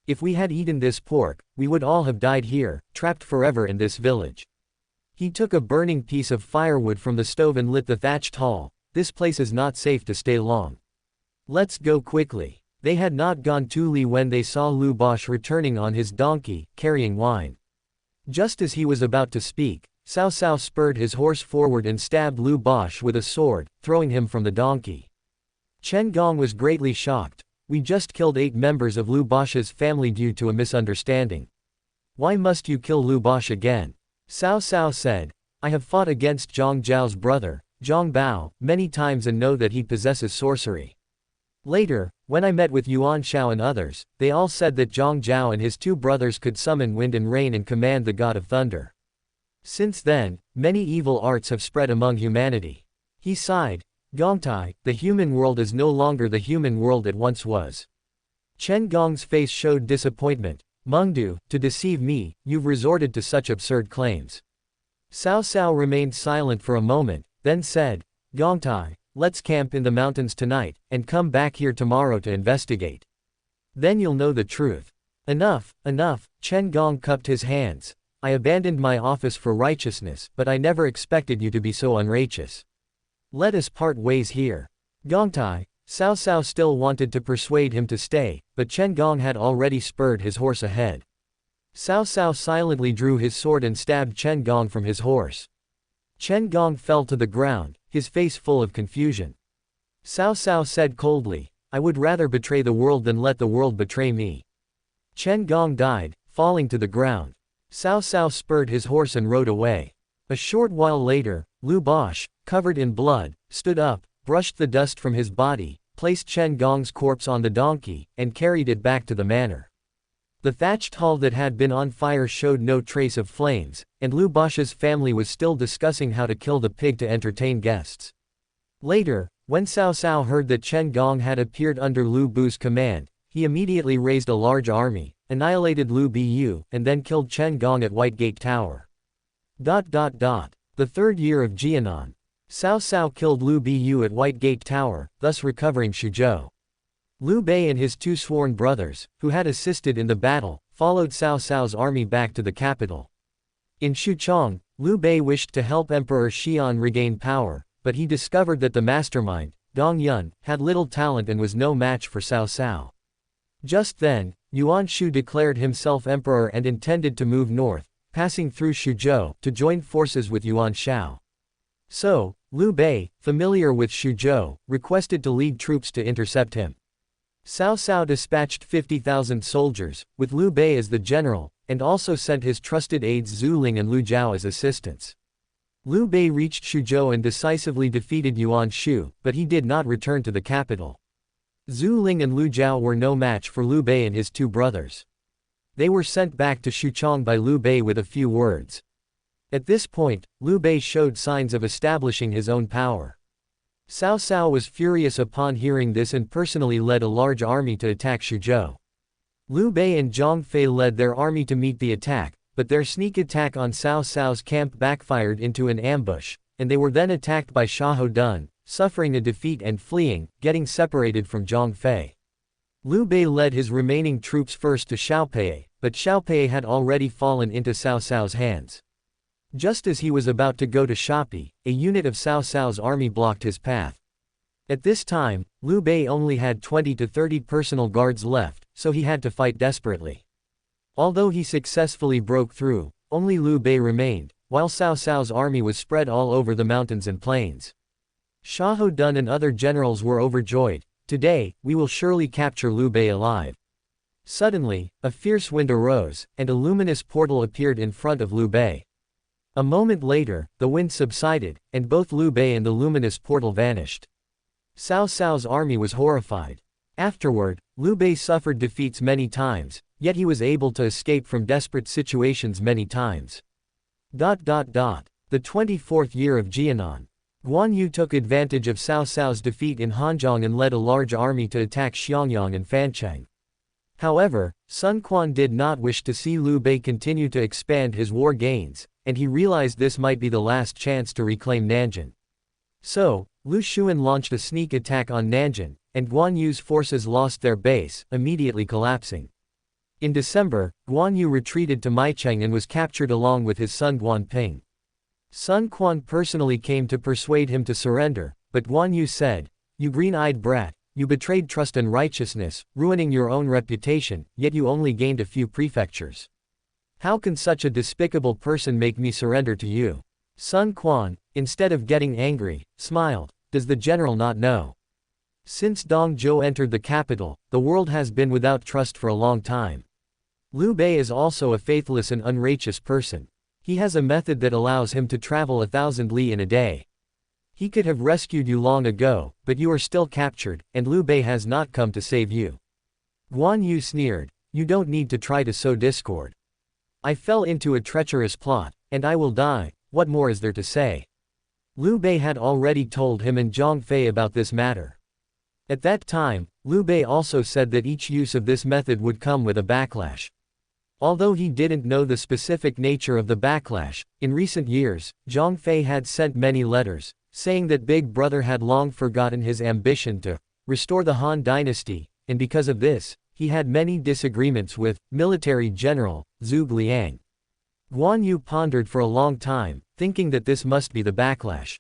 If we had eaten this pork, we would all have died here, trapped forever in this village. He took a burning piece of firewood from the stove and lit the thatched hall. This place is not safe to stay long. Let's go quickly. They had not gone 2 li when they saw Lu Bosch returning on his donkey, carrying wine. Just as he was about to speak, Cao Cao spurred his horse forward and stabbed Lu Bosch with a sword, throwing him from the donkey. Chen Gong was greatly shocked. We just killed 8 members of Lu Bosch's family due to a misunderstanding. Why must you kill Lu Bosch again? Cao Cao said, I have fought against Zhang Zhao's brother, Zhang Bao, many times and know that he possesses sorcery. Later, when I met with Yuan Shao and others, they all said that Zhang Zhao and his 2 brothers could summon wind and rain and command the god of thunder. Since then, many evil arts have spread among humanity. He sighed. Gongtai, the human world is no longer the human world it once was. Chen Gong's face showed disappointment. Mengdu, to deceive me, you've resorted to such absurd claims. Cao Cao remained silent for a moment, then said, Gongtai, let's camp in the mountains tonight, and come back here tomorrow to investigate. Then you'll know the truth. Enough, enough, Chen Gong cupped his hands. I abandoned my office for righteousness, but I never expected you to be so unrighteous. Let us part ways here. Gongtai, Cao Cao still wanted to persuade him to stay, but Chen Gong had already spurred his horse ahead. Cao Cao silently drew his sword and stabbed Chen Gong from his horse. Chen Gong fell to the ground, his face full of confusion. Cao Cao said coldly, I would rather betray the world than let the world betray me. Chen Gong died, falling to the ground. Cao Cao spurred his horse and rode away. A short while later, Lu Bosch, covered in blood, stood up, brushed the dust from his body, placed Chen Gong's corpse on the donkey, and carried it back to the manor. The thatched hall that had been on fire showed no trace of flames, and Lu Bosch's family was still discussing how to kill the pig to entertain guests. Later, when Cao Cao heard that Chen Gong had appeared under Lu Bu's command, he immediately raised a large army, annihilated Lu Bu, and then killed Chen Gong at White Gate Tower. The 3rd year of Jianan. Cao Cao killed Liu Biyu at White Gate Tower, thus recovering Suzhou. Liu Bei and his two sworn brothers, who had assisted in the battle, followed Cao Cao's army back to the capital. In Xuchang, Liu Bei wished to help Emperor Xian regain power, but he discovered that the mastermind, Dong Yun, had little talent and was no match for Cao Cao. Just then, Yuan Shu declared himself emperor and intended to move north, passing through Suzhou, to join forces with Yuan Shao. So, Liu Bei, familiar with Suzhou, requested to lead troops to intercept him. Cao Cao dispatched 50,000 soldiers, with Liu Bei as the general, and also sent his trusted aides Zhu Ling and Lu Zhao as assistants. Liu Bei reached Suzhou and decisively defeated Yuan Shu, but he did not return to the capital. Zhu Ling and Lu Zhao were no match for Liu Bei and his two brothers. They were sent back to Xuchang by Liu Bei with a few words. At this point, Liu Bei showed signs of establishing his own power. Cao Cao was furious upon hearing this and personally led a large army to attack Suzhou. Liu Bei and Zhang Fei led their army to meet the attack, but their sneak attack on Cao Cao's camp backfired into an ambush, and they were then attacked by Xiahou Dun, suffering a defeat and fleeing, getting separated from Zhang Fei. Liu Bei led his remaining troops first to Xiaopei, but Xiaopei had already fallen into Cao Cao's hands. Just as he was about to go to Shopi, a unit of Cao Cao's army blocked his path. At this time, Liu Bei only had 20 to 30 personal guards left, so he had to fight desperately. Although he successfully broke through, only Liu Bei remained, while Cao Cao's army was spread all over the mountains and plains. Xiahou Dun and other generals were overjoyed. Today, we will surely capture Liu Bei alive. Suddenly, a fierce wind arose, and a luminous portal appeared in front of Liu Bei. A moment later, the wind subsided, and both Liu Bei and the luminous portal vanished. Cao Cao's army was horrified. Afterward, Liu Bei suffered defeats many times, yet he was able to escape from desperate situations many times. The 24th year of Jianan. Guan Yu took advantage of Cao Cao's defeat in Hanzhong and led a large army to attack Xiangyang and Fancheng. However, Sun Quan did not wish to see Liu Bei continue to expand his war gains, and he realized this might be the last chance to reclaim Nanjun. So, Lu Xun launched a sneak attack on Nanjun, and Guan Yu's forces lost their base, immediately collapsing. In December, Guan Yu retreated to Maicheng and was captured along with his son Guan Ping. Sun Quan personally came to persuade him to surrender, but Guan Yu said, "You green-eyed brat, you betrayed trust and righteousness, ruining your own reputation, yet you only gained a few prefectures. How can such a despicable person make me surrender to you?" Sun Quan, instead of getting angry, smiled. Does the general not know? Since Dong Zhou entered the capital, the world has been without trust for a long time. Liu Bei is also a faithless and unrighteous person. He has a method that allows him to travel 1,000 li in a day. He could have rescued you long ago, but you are still captured, and Liu Bei has not come to save you. Guan Yu sneered, "You don't need to try to sow discord. I fell into a treacherous plot, and I will die, what more is there to say?" Liu Bei had already told him and Zhang Fei about this matter. At that time, Liu Bei also said that each use of this method would come with a backlash. Although he didn't know the specific nature of the backlash, in recent years, Zhang Fei had sent many letters, saying that Big Brother had long forgotten his ambition to restore the Han dynasty, and because of this, he had many disagreements with military general Zhuge Liang. Guan Yu pondered for a long time, thinking that this must be the backlash.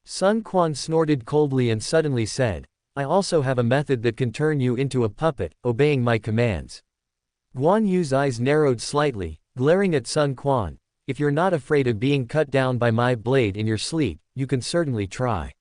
Sun Quan snorted coldly and suddenly said, "I also have a method that can turn you into a puppet, obeying my commands." Guan Yu's eyes narrowed slightly, glaring at Sun Quan. "If you're not afraid of being cut down by my blade in your sleep, you can certainly try."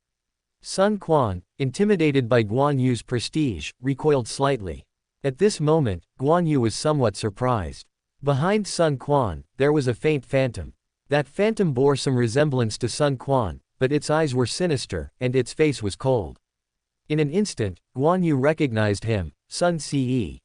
Sun Quan, intimidated by Guan Yu's prestige, recoiled slightly. At this moment, Guan Yu was somewhat surprised. Behind Sun Quan, there was a faint phantom. That phantom bore some resemblance to Sun Quan, but its eyes were sinister, and its face was cold. In an instant, Guan Yu recognized him, Sun Ce.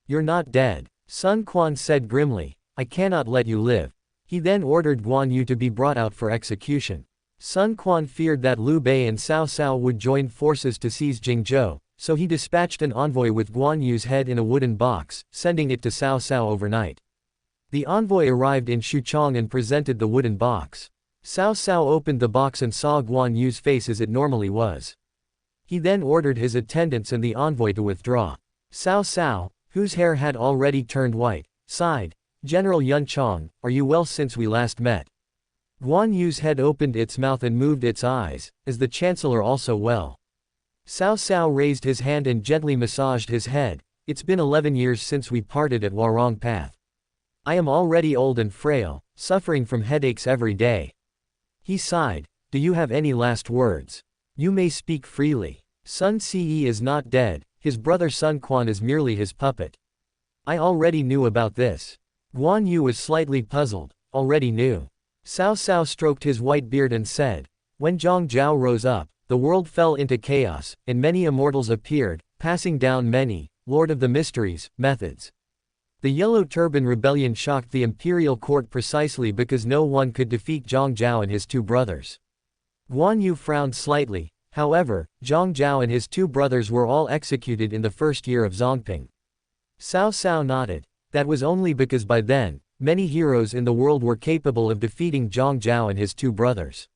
"You're not dead," Sun Quan said grimly. "I cannot let you live." He then ordered Guan Yu to be brought out for execution. Sun Quan feared that Liu Bei and Cao Cao would join forces to seize Jingzhou, so he dispatched an envoy with Guan Yu's head in a wooden box, sending it to Cao Cao overnight. The envoy arrived in Xuchang and presented the wooden box. Cao Cao opened the box and saw Guan Yu's face as it normally was. He then ordered his attendants and the envoy to withdraw. Cao Cao, whose hair had already turned white, sighed. General Yun Chong, are you well since we last met? Guan Yu's head opened its mouth and moved its eyes, is the Chancellor also well? Cao Cao raised his hand and gently massaged his head. It's been 11 years since we parted at Warong Path. I am already old and frail, suffering from headaches every day. He sighed. Do you have any last words? You may speak freely. Sun Ce is not dead, his brother Sun Quan is merely his puppet. I already knew about this. Guan Yu was slightly puzzled. Already knew. Cao Cao stroked his white beard and said, when Zhang Zhao rose up, the world fell into chaos, and many immortals appeared, passing down many, Lord of the Mysteries, methods. The Yellow Turban Rebellion shocked the imperial court precisely because no one could defeat Zhang Zhao and his two brothers. Guan Yu frowned slightly. However, Zhang Zhao and his two brothers were all executed in the first year of Zongping. Cao Cao nodded. That was only because by then, many heroes in the world were capable of defeating Zhang Zhao and his two brothers.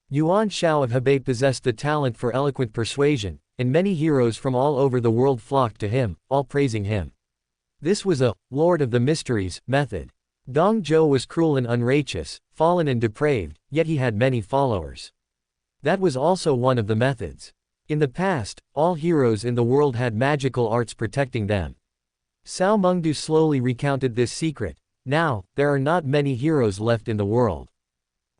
Yuan Shao of Hebei possessed the talent for eloquent persuasion, and many heroes from all over the world flocked to him, all praising him. This was a Lord of the Mysteries method. Dong Zhou was cruel and unrighteous, fallen and depraved, yet he had many followers. That was also one of the methods. In the past, all heroes in the world had magical arts protecting them. Cao Mengdu slowly recounted this secret. Now, there are not many heroes left in the world.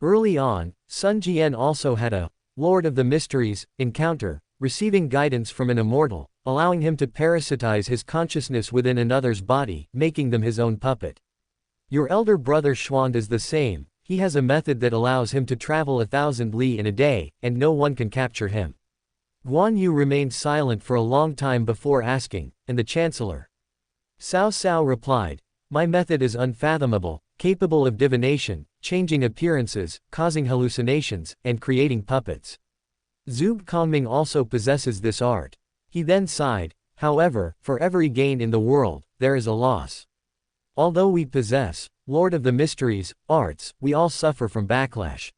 Early on, Sun Jian also had a Lord of the Mysteries encounter, receiving guidance from an immortal, allowing him to parasitize his consciousness within another's body, making them his own puppet. Your elder brother Xuan is the same. He has a method that allows him to travel 1,000 li in a day, and no one can capture him. Guan Yu remained silent for a long time before asking, and the Chancellor? Cao Cao replied, my method is unfathomable, capable of divination, changing appearances, causing hallucinations, and creating puppets. Zub Kongming also possesses this art. He then sighed, however, for every gain in the world, there is a loss. Although we possess, Lord of the Mysteries, arts, we all suffer from backlash.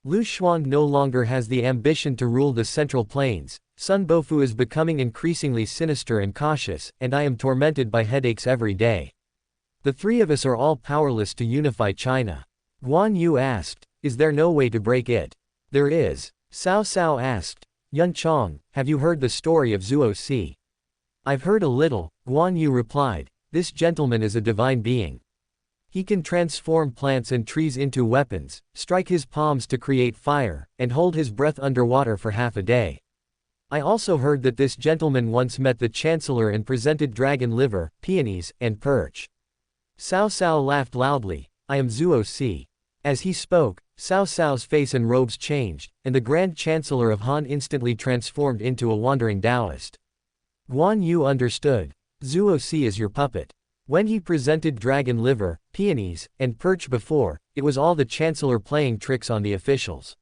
Lu Xuan no longer has the ambition to rule the Central Plains, Sun Bofu is becoming increasingly sinister and cautious, and I am tormented by headaches every day. The three of us are all powerless to unify China. Guan Yu asked, is there no way to break it? There is. Cao Cao asked, Yun Chong, have you heard the story of Zuo Si? I've heard a little, Guan Yu replied, this gentleman is a divine being. He can transform plants and trees into weapons, strike his palms to create fire, and hold his breath underwater for half a day. I also heard that this gentleman once met the Chancellor and presented dragon liver, peonies, and perch. Cao Cao laughed loudly, I am Zuo Si. As he spoke, Cao Cao's face and robes changed, and the Grand Chancellor of Han instantly transformed into a wandering Taoist. Guan Yu understood. Zuo Si is your puppet. When he presented dragon liver, peonies, and perch before, it was all the Chancellor playing tricks on the officials.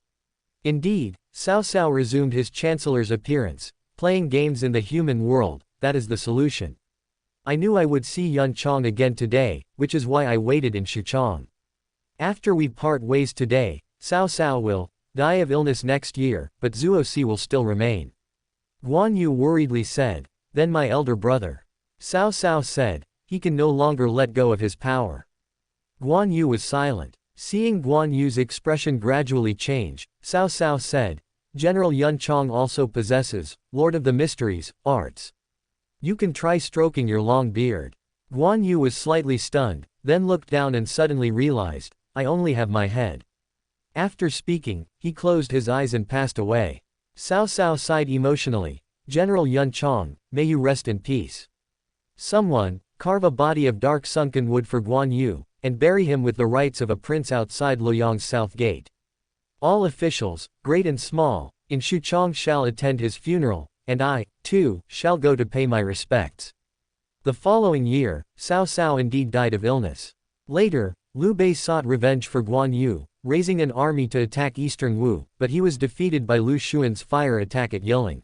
Indeed, Cao Cao resumed his Chancellor's appearance, playing games in the human world, that is the solution. I knew I would see Yun Chong again today, which is why I waited in Shuchong. After we part ways today, Cao Cao will die of illness next year, but Zuo Si will still remain. Guan Yu worriedly said, then my elder brother. Cao Cao said, he can no longer let go of his power. Guan Yu was silent. Seeing Guan Yu's expression gradually change, Cao Cao said, General Yun Chong also possesses, Lord of the Mysteries, arts. You can try stroking your long beard. Guan Yu was slightly stunned, then looked down and suddenly realized, I only have my head. After speaking, he closed his eyes and passed away. Cao Cao sighed emotionally, General Yun Chong, may you rest in peace. Someone, carve a body of dark sunken wood for Guan Yu, and bury him with the rights of a prince outside Luoyang's south gate. All officials, great and small, in Shuchong shall attend his funeral, and I, too, shall go to pay my respects. The following year, Cao Cao indeed died of illness. Later, Liu Bei sought revenge for Guan Yu, raising an army to attack eastern Wu, but he was defeated by Lu Xuan's fire attack at Yiling.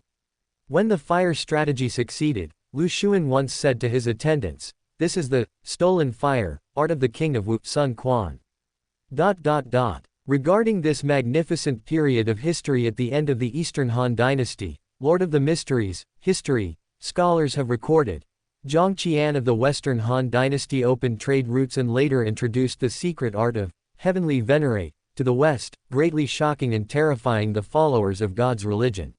When the fire strategy succeeded, Lu Xuan once said to his attendants, this is the stolen fire, art of the king of Wu, Sun Quan. Regarding this magnificent period of history at the end of the Eastern Han Dynasty, Lord of the Mysteries, history, scholars have recorded, Zhang Qian of the Western Han Dynasty opened trade routes and later introduced the secret art of heavenly venerate to the West, greatly shocking and terrifying the followers of God's religion.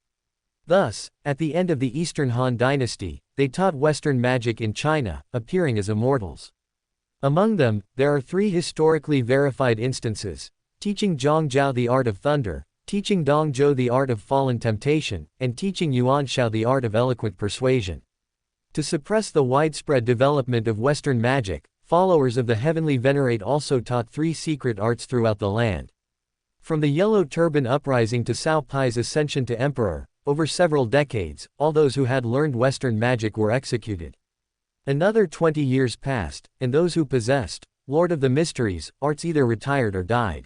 Thus, at the end of the Eastern Han Dynasty, they taught Western magic in China, appearing as immortals. Among them, there are 3 historically verified instances, teaching Zhang Zhao the art of thunder, teaching Dong Zhou the art of fallen temptation, and teaching Yuan Shao the art of eloquent persuasion. To suppress the widespread development of Western magic, followers of the heavenly venerate also taught 3 secret arts throughout the land. From the Yellow Turban Uprising to Cao Pai's ascension to emperor, over several decades, all those who had learned Western magic were executed. Another 20 years passed, and those who possessed, Lord of the Mysteries, arts either retired or died.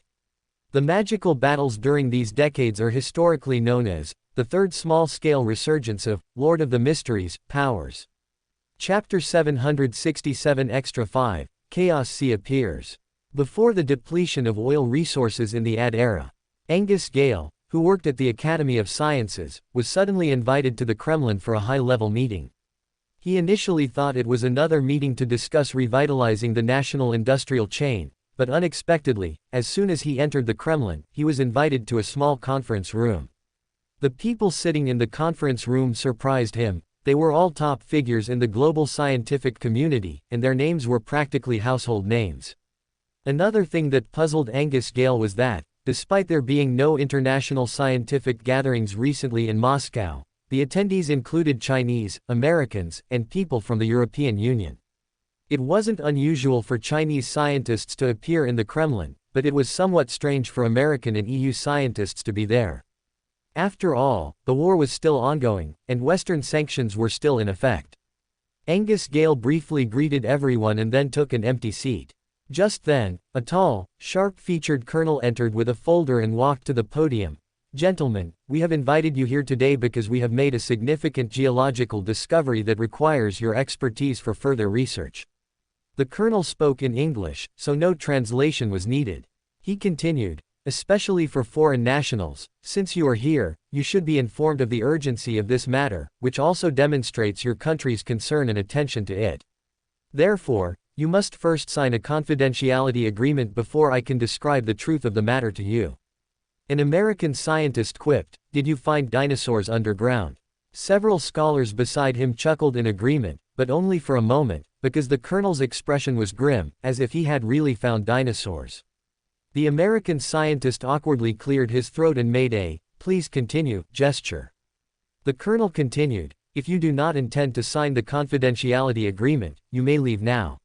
The magical battles during these decades are historically known as the Third Small-Scale Resurgence of Lord of the Mysteries powers. Chapter 767 Extra 5, Chaos Sea appears. Before the depletion of oil resources in the Ad era, Angus Gale, who worked at the Academy of Sciences, was suddenly invited to the Kremlin for a high-level meeting. He initially thought it was another meeting to discuss revitalizing the national industrial chain, but unexpectedly, as soon as he entered the Kremlin, he was invited to a small conference room. The people sitting in the conference room surprised him. They were all top figures in the global scientific community, and their names were practically household names. Another thing that puzzled Angus Gale was that, despite there being no international scientific gatherings recently in Moscow, the attendees included Chinese, Americans, and people from the European Union. It wasn't unusual for Chinese scientists to appear in the Kremlin, but it was somewhat strange for American and EU scientists to be there. After all, the war was still ongoing, and Western sanctions were still in effect. Angus Gale briefly greeted everyone and then took an empty seat. Just then, a tall, sharp-featured colonel entered with a folder and walked to the podium. "Gentlemen, we have invited you here today because we have made a significant geological discovery that requires your expertise for further research." The colonel spoke in English, so no translation was needed. He continued, "Especially for foreign nationals, since you are here, you should be informed of the urgency of this matter, which also demonstrates your country's concern and attention to it. Therefore, you must first sign a confidentiality agreement before I can describe the truth of the matter to you." An American scientist quipped, "Did you find dinosaurs underground?" Several scholars beside him chuckled in agreement, but only for a moment, because the colonel's expression was grim, as if he had really found dinosaurs. The American scientist awkwardly cleared his throat and made a "please continue" gesture. The colonel continued, "If you do not intend to sign the confidentiality agreement, you may leave now."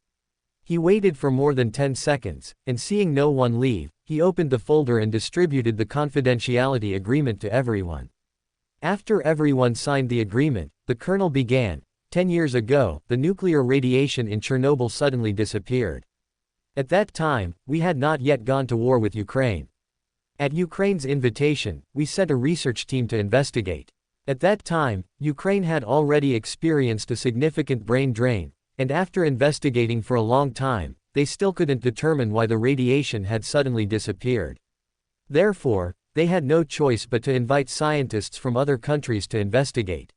He waited for more than 10 seconds, and seeing no one leave, he opened the folder and distributed the confidentiality agreement to everyone. After everyone signed the agreement, the colonel began, 10 years ago, the nuclear radiation in Chernobyl suddenly disappeared. At that time, we had not yet gone to war with Ukraine. At Ukraine's invitation, we sent a research team to investigate. At that time, Ukraine had already experienced a significant brain drain, and after investigating for a long time, they still couldn't determine why the radiation had suddenly disappeared. Therefore, they had no choice but to invite scientists from other countries to investigate.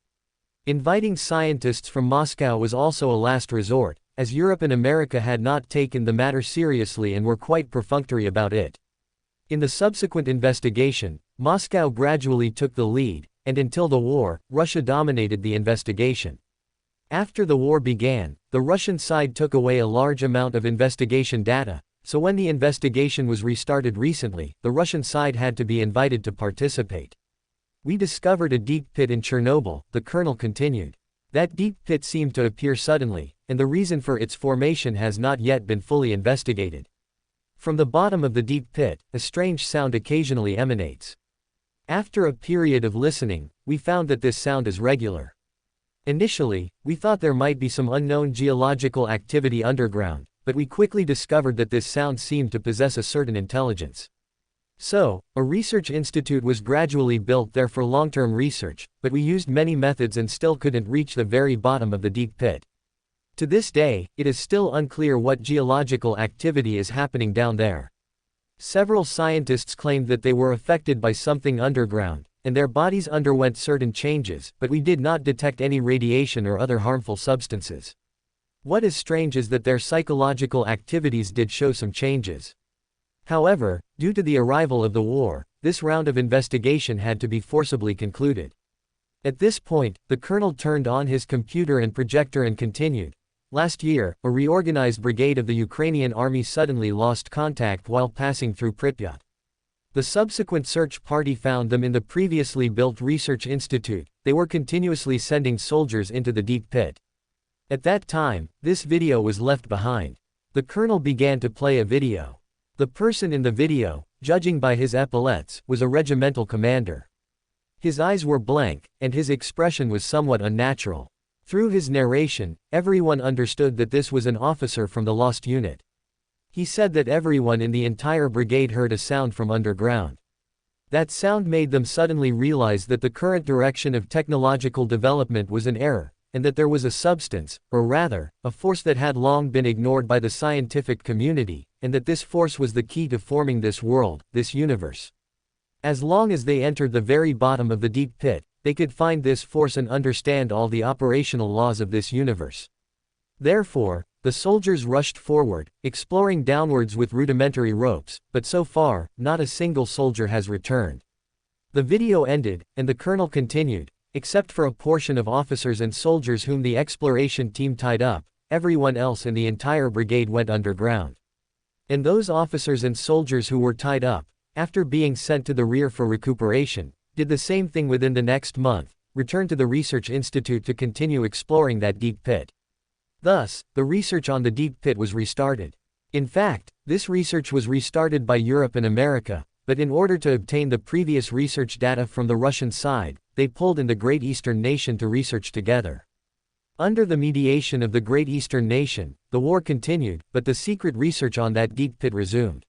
Inviting scientists from Moscow was also a last resort, as Europe and America had not taken the matter seriously and were quite perfunctory about it. In the subsequent investigation, Moscow gradually took the lead, and until the war, Russia dominated the investigation. After the war began, the Russian side took away a large amount of investigation data, so when the investigation was restarted recently, the Russian side had to be invited to participate. "We discovered a deep pit in Chernobyl," the colonel continued. "That deep pit seemed to appear suddenly, and the reason for its formation has not yet been fully investigated. From the bottom of the deep pit, a strange sound occasionally emanates. After a period of listening, we found that this sound is regular. Initially, we thought there might be some unknown geological activity underground, but we quickly discovered that this sound seemed to possess a certain intelligence. So, a research institute was gradually built there for long-term research, but we used many methods and still couldn't reach the very bottom of the deep pit. To this day, it is still unclear what geological activity is happening down there. Several scientists claimed that they were affected by something underground, and their bodies underwent certain changes, but we did not detect any radiation or other harmful substances. What is strange is that their psychological activities did show some changes. However, due to the arrival of the war, this round of investigation had to be forcibly concluded. At this point, the colonel turned on his computer and projector and continued. Last year, a reorganized brigade of the Ukrainian army suddenly lost contact while passing through Pripyat. The subsequent search party found them in the previously built research institute. They were continuously sending soldiers into the deep pit. At that time, this video was left behind. The colonel began to play a video. The person in the video, judging by his epaulets, was a regimental commander. His eyes were blank, and his expression was somewhat unnatural. Through his narration, everyone understood that this was an officer from the lost unit. He said that everyone in the entire brigade heard a sound from underground. That sound made them suddenly realize that the current direction of technological development was an error, and that there was a substance, or rather, a force that had long been ignored by the scientific community, and that this force was the key to forming this world, this universe. As long as they entered the very bottom of the deep pit, they could find this force and understand all the operational laws of this universe. Therefore, the soldiers rushed forward, exploring downwards with rudimentary ropes, but so far, not a single soldier has returned. The video ended, and the colonel continued, except for a portion of officers and soldiers whom the exploration team tied up, everyone else in the entire brigade went underground. And those officers and soldiers who were tied up, after being sent to the rear for recuperation, did the same thing within the next month, returned to the research institute to continue exploring that deep pit. Thus, the research on the deep pit was restarted. In fact, this research was restarted by Europe and America, but in order to obtain the previous research data from the Russian side, they pulled in the Great Eastern Nation to research together. Under the mediation of the Great Eastern Nation, the war continued, but the secret research on that deep pit resumed.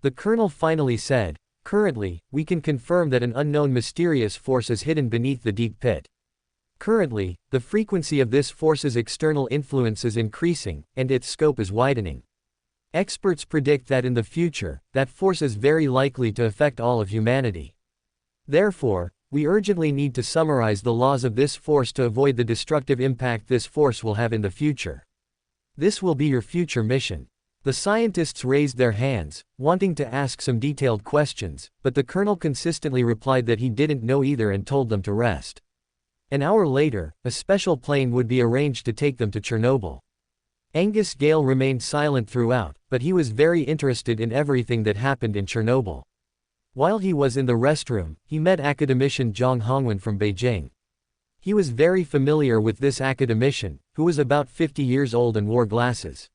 The colonel finally said, "Currently, we can confirm that an unknown mysterious force is hidden beneath the deep pit. Currently, the frequency of this force's external influence is increasing, and its scope is widening. Experts predict that in the future, that force is very likely to affect all of humanity. Therefore, we urgently need to summarize the laws of this force to avoid the destructive impact this force will have in the future. This will be your future mission." The scientists raised their hands, wanting to ask some detailed questions, but the colonel consistently replied that he didn't know either and told them to rest. An hour later, a special plane would be arranged to take them to Chernobyl. Angus Gale remained silent throughout, but he was very interested in everything that happened in Chernobyl. While he was in the restroom, he met academician Zhang Hongwen from Beijing. He was very familiar with this academician, who was about 50 years old and wore glasses.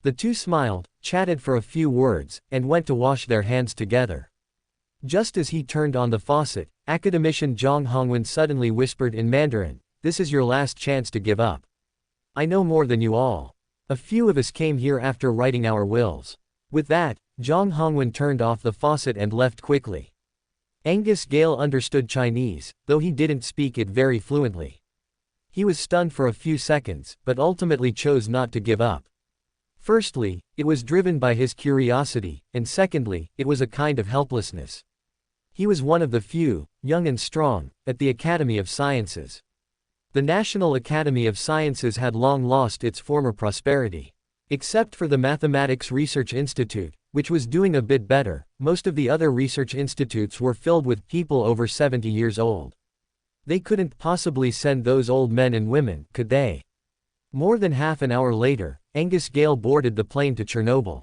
The two smiled, chatted for a few words, and went to wash their hands together. Just as he turned on the faucet, academician Zhang Hongwen suddenly whispered in Mandarin, "This is your last chance to give up. I know more than you all. A few of us came here after writing our wills." With that, Zhang Hongwen turned off the faucet and left quickly. Angus Gale understood Chinese, though he didn't speak it very fluently. He was stunned for a few seconds, but ultimately chose not to give up. Firstly, it was driven by his curiosity, and secondly, it was a kind of helplessness. He was one of the few, young and strong, at the Academy of Sciences. The National Academy of Sciences had long lost its former prosperity. Except for the Mathematics Research Institute, which was doing a bit better, most of the other research institutes were filled with people over 70 years old. They couldn't possibly send those old men and women, could they? More than half an hour later, Angus Gale boarded the plane to Chernobyl.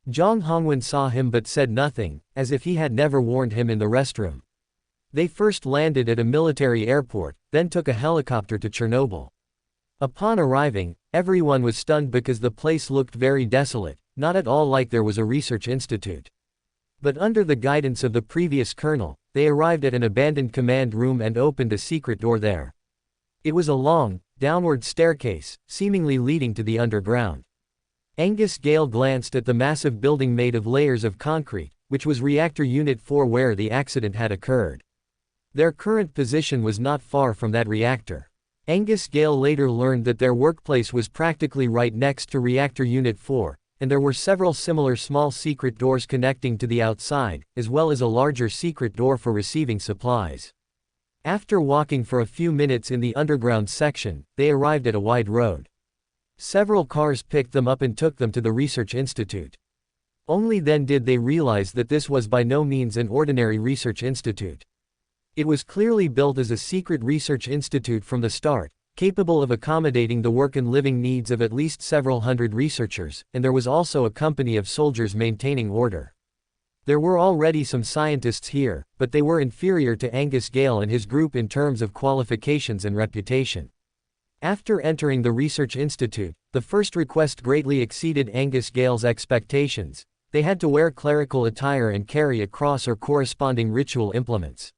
Zhang Hongwen saw him but said nothing, as if he had never warned him in the restroom. They first landed at a military airport, then took a helicopter to Chernobyl. Upon arriving, everyone was stunned because the place looked very desolate, not at all like there was a research institute. But under the guidance of the previous colonel, they arrived at an abandoned command room and opened a secret door there. It was a long, downward staircase, seemingly leading to the underground. Angus Gale glanced at the massive building made of layers of concrete, which was Reactor Unit 4 where the accident had occurred. Their current position was not far from that reactor. Angus Gale later learned that their workplace was practically right next to Reactor Unit 4, and there were several similar small secret doors connecting to the outside, as well as a larger secret door for receiving supplies. After walking for a few minutes in the underground section, they arrived at a wide road. Several cars picked them up and took them to the research institute. Only then did they realize that this was by no means an ordinary research institute. It was clearly built as a secret research institute from the start, capable of accommodating the work and living needs of at least several hundred researchers, and there was also a company of soldiers maintaining order. There were already some scientists here, but they were inferior to Angus Gale and his group in terms of qualifications and reputation. After entering the research institute, the first request greatly exceeded Angus Gale's expectations. They had to wear clerical attire and carry a cross or corresponding ritual implements.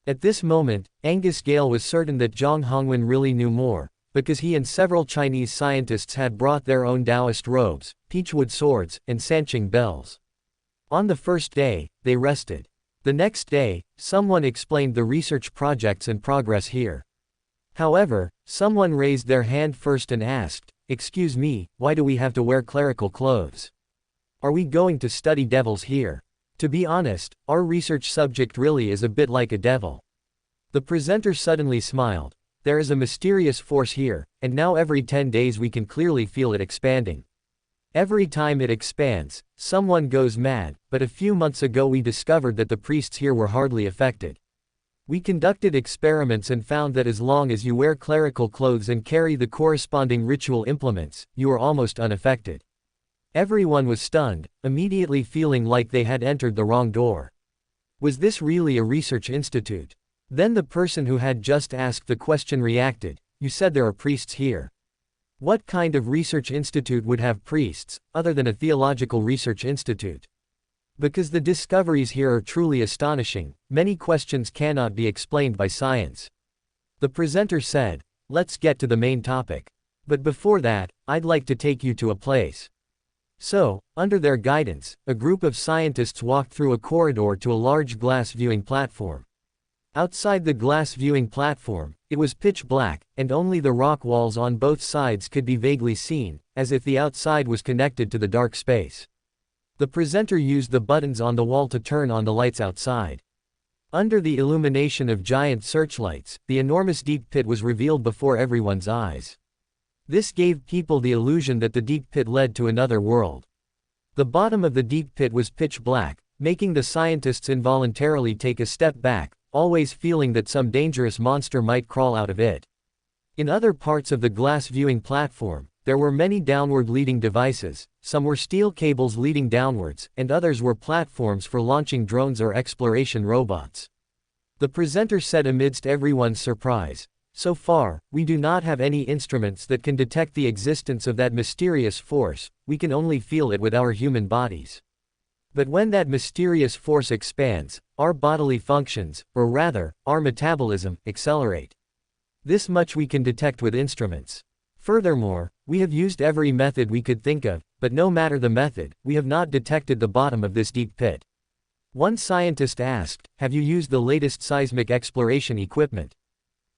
At this moment, Angus Gale was certain that Zhang Hongwen really knew more, because he and several Chinese scientists had brought their own Taoist robes, peachwood swords, and Sanqing bells. On the first day, they rested. The next day, someone explained the research projects and progress here. However, someone raised their hand first and asked, "Excuse me, why do we have to wear clerical clothes? Are we going to study devils here? To be honest, our research subject really is a bit like a devil." The presenter suddenly smiled. "There is a mysterious force here, and now every 10 days we can clearly feel it expanding. Every time it expands, someone goes mad, but a few months ago we discovered that the priests here were hardly affected. We conducted experiments and found that as long as you wear clerical clothes and carry the corresponding ritual implements, you are almost unaffected." Everyone was stunned, immediately feeling like they had entered the wrong door. Was this really a research institute? Then the person who had just asked the question reacted, "You said there are priests here. What kind of research institute would have priests, other than a theological research institute? Because the discoveries here are truly astonishing, many questions cannot be explained by science." The presenter said, "Let's get to the main topic. But before that, I'd like to take you to a place." So, under their guidance, a group of scientists walked through a corridor to a large glass viewing platform. Outside the glass viewing platform, it was pitch black, and only the rock walls on both sides could be vaguely seen, as if the outside was connected to the dark space. The presenter used the buttons on the wall to turn on the lights outside. Under the illumination of giant searchlights, the enormous deep pit was revealed before everyone's eyes. This gave people the illusion that the deep pit led to another world. The bottom of the deep pit was pitch black, making the scientists involuntarily take a step back, always feeling that some dangerous monster might crawl out of it. In other parts of the glass viewing platform, there were many downward leading devices, some were steel cables leading downwards, and others were platforms for launching drones or exploration robots. The presenter said amidst everyone's surprise, "So far, we do not have any instruments that can detect the existence of that mysterious force, we can only feel it with our human bodies. But when that mysterious force expands, our bodily functions, or rather, our metabolism, accelerate. This much we can detect with instruments. Furthermore, we have used every method we could think of, but no matter the method, we have not detected the bottom of this deep pit." One scientist asked, "Have you used the latest seismic exploration equipment?"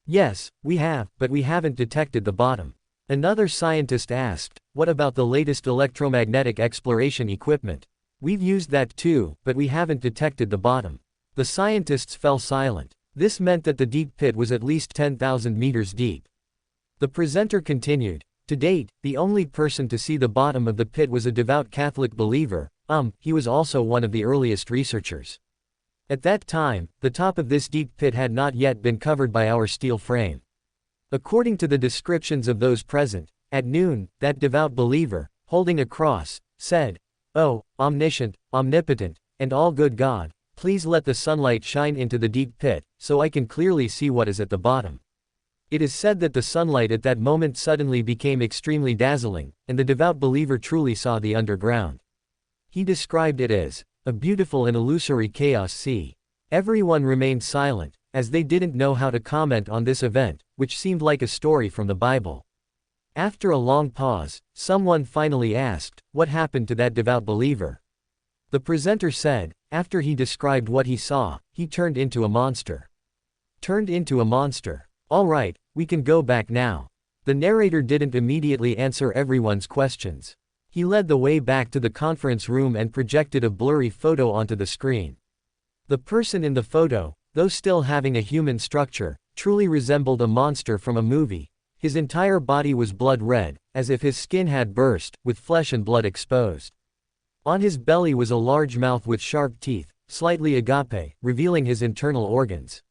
"Yes, we have, but we haven't detected the bottom." Another scientist asked, "What about the latest electromagnetic exploration equipment?" "We've used that too, but we haven't detected the bottom." The scientists fell silent. This meant that the deep pit was at least 10,000 meters deep. The presenter continued, "To date, the only person to see the bottom of the pit was a devout Catholic believer. He was also one of the earliest researchers. At that time, the top of this deep pit had not yet been covered by our steel frame. According to the descriptions of those present, at noon, that devout believer, holding a cross, said, 'Oh, omniscient, omnipotent, and all-good God, please let the sunlight shine into the deep pit, so I can clearly see what is at the bottom.' It is said that the sunlight at that moment suddenly became extremely dazzling, and the devout believer truly saw the underground. He described it as a beautiful and illusory chaos sea." Everyone remained silent, as they didn't know how to comment on this event, which seemed like a story from the Bible. After a long pause, someone finally asked, "What happened to that devout believer?" The presenter said, after he described what he saw, "He turned into a monster." Turned into a monster. "All right, we can go back now." The narrator didn't immediately answer everyone's questions. He led the way back to the conference room and projected a blurry photo onto the screen. The person in the photo, though still having a human structure, truly resembled a monster from a movie. His entire body was blood red, as if his skin had burst, with flesh and blood exposed. On his belly was a large mouth with sharp teeth, slightly agape, revealing his internal organs.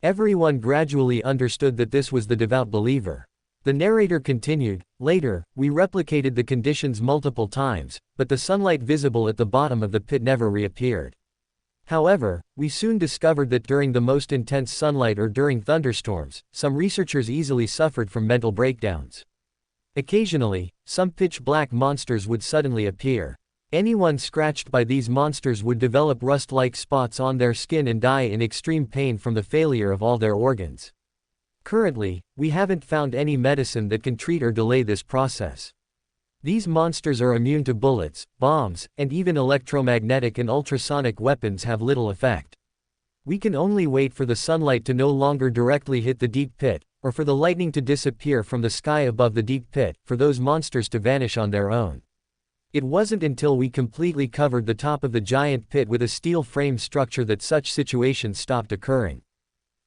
Everyone gradually understood that this was the devout believer. The narrator continued, "Later, we replicated the conditions multiple times, but the sunlight visible at the bottom of the pit never reappeared. However, we soon discovered that during the most intense sunlight or during thunderstorms, some researchers easily suffered from mental breakdowns. Occasionally, some pitch-black monsters would suddenly appear. Anyone scratched by these monsters would develop rust-like spots on their skin and die in extreme pain from the failure of all their organs. Currently, we haven't found any medicine that can treat or delay this process. These monsters are immune to bullets, bombs, and even electromagnetic and ultrasonic weapons have little effect. We can only wait for the sunlight to no longer directly hit the deep pit, or for the lightning to disappear from the sky above the deep pit, for those monsters to vanish on their own. It wasn't until we completely covered the top of the giant pit with a steel frame structure that such situations stopped occurring."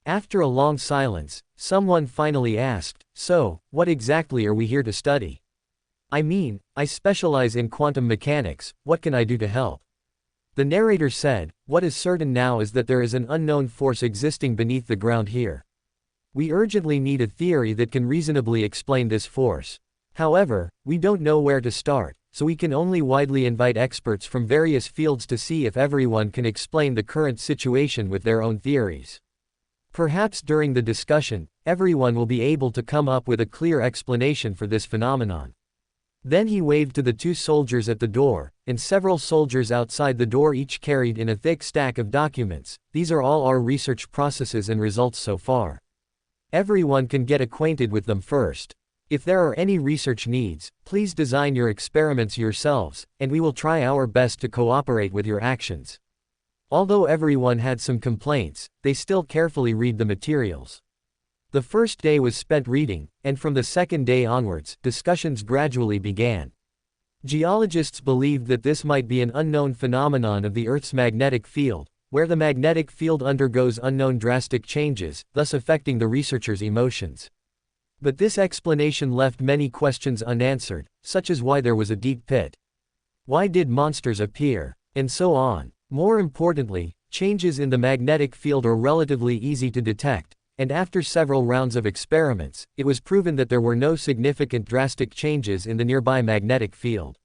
After a long silence, someone finally asked, "So, what exactly are we here to study?" "I mean, I specialize in quantum mechanics, what can I do to help?" The narrator said, "What is certain now is that there is an unknown force existing beneath the ground here. We urgently need a theory that can reasonably explain this force. However, we don't know where to start, so we can only widely invite experts from various fields to see if everyone can explain the current situation with their own theories. Perhaps during the discussion, everyone will be able to come up with a clear explanation for this phenomenon." Then he waved to the two soldiers at the door, and several soldiers outside the door each carried in a thick stack of documents. "These are all our research processes and results so far. Everyone can get acquainted with them first. If there are any research needs, please design your experiments yourselves, and we will try our best to cooperate with your actions." Although everyone had some complaints, they still carefully read the materials. The first day was spent reading, and from the second day onwards, discussions gradually began. Geologists believed that this might be an unknown phenomenon of the Earth's magnetic field, where the magnetic field undergoes unknown drastic changes, thus affecting the researchers' emotions. But this explanation left many questions unanswered, such as why there was a deep pit. Why did monsters appear? And so on. More importantly, changes in the magnetic field are relatively easy to detect, and after several rounds of experiments, it was proven that there were no significant drastic changes in the nearby magnetic field.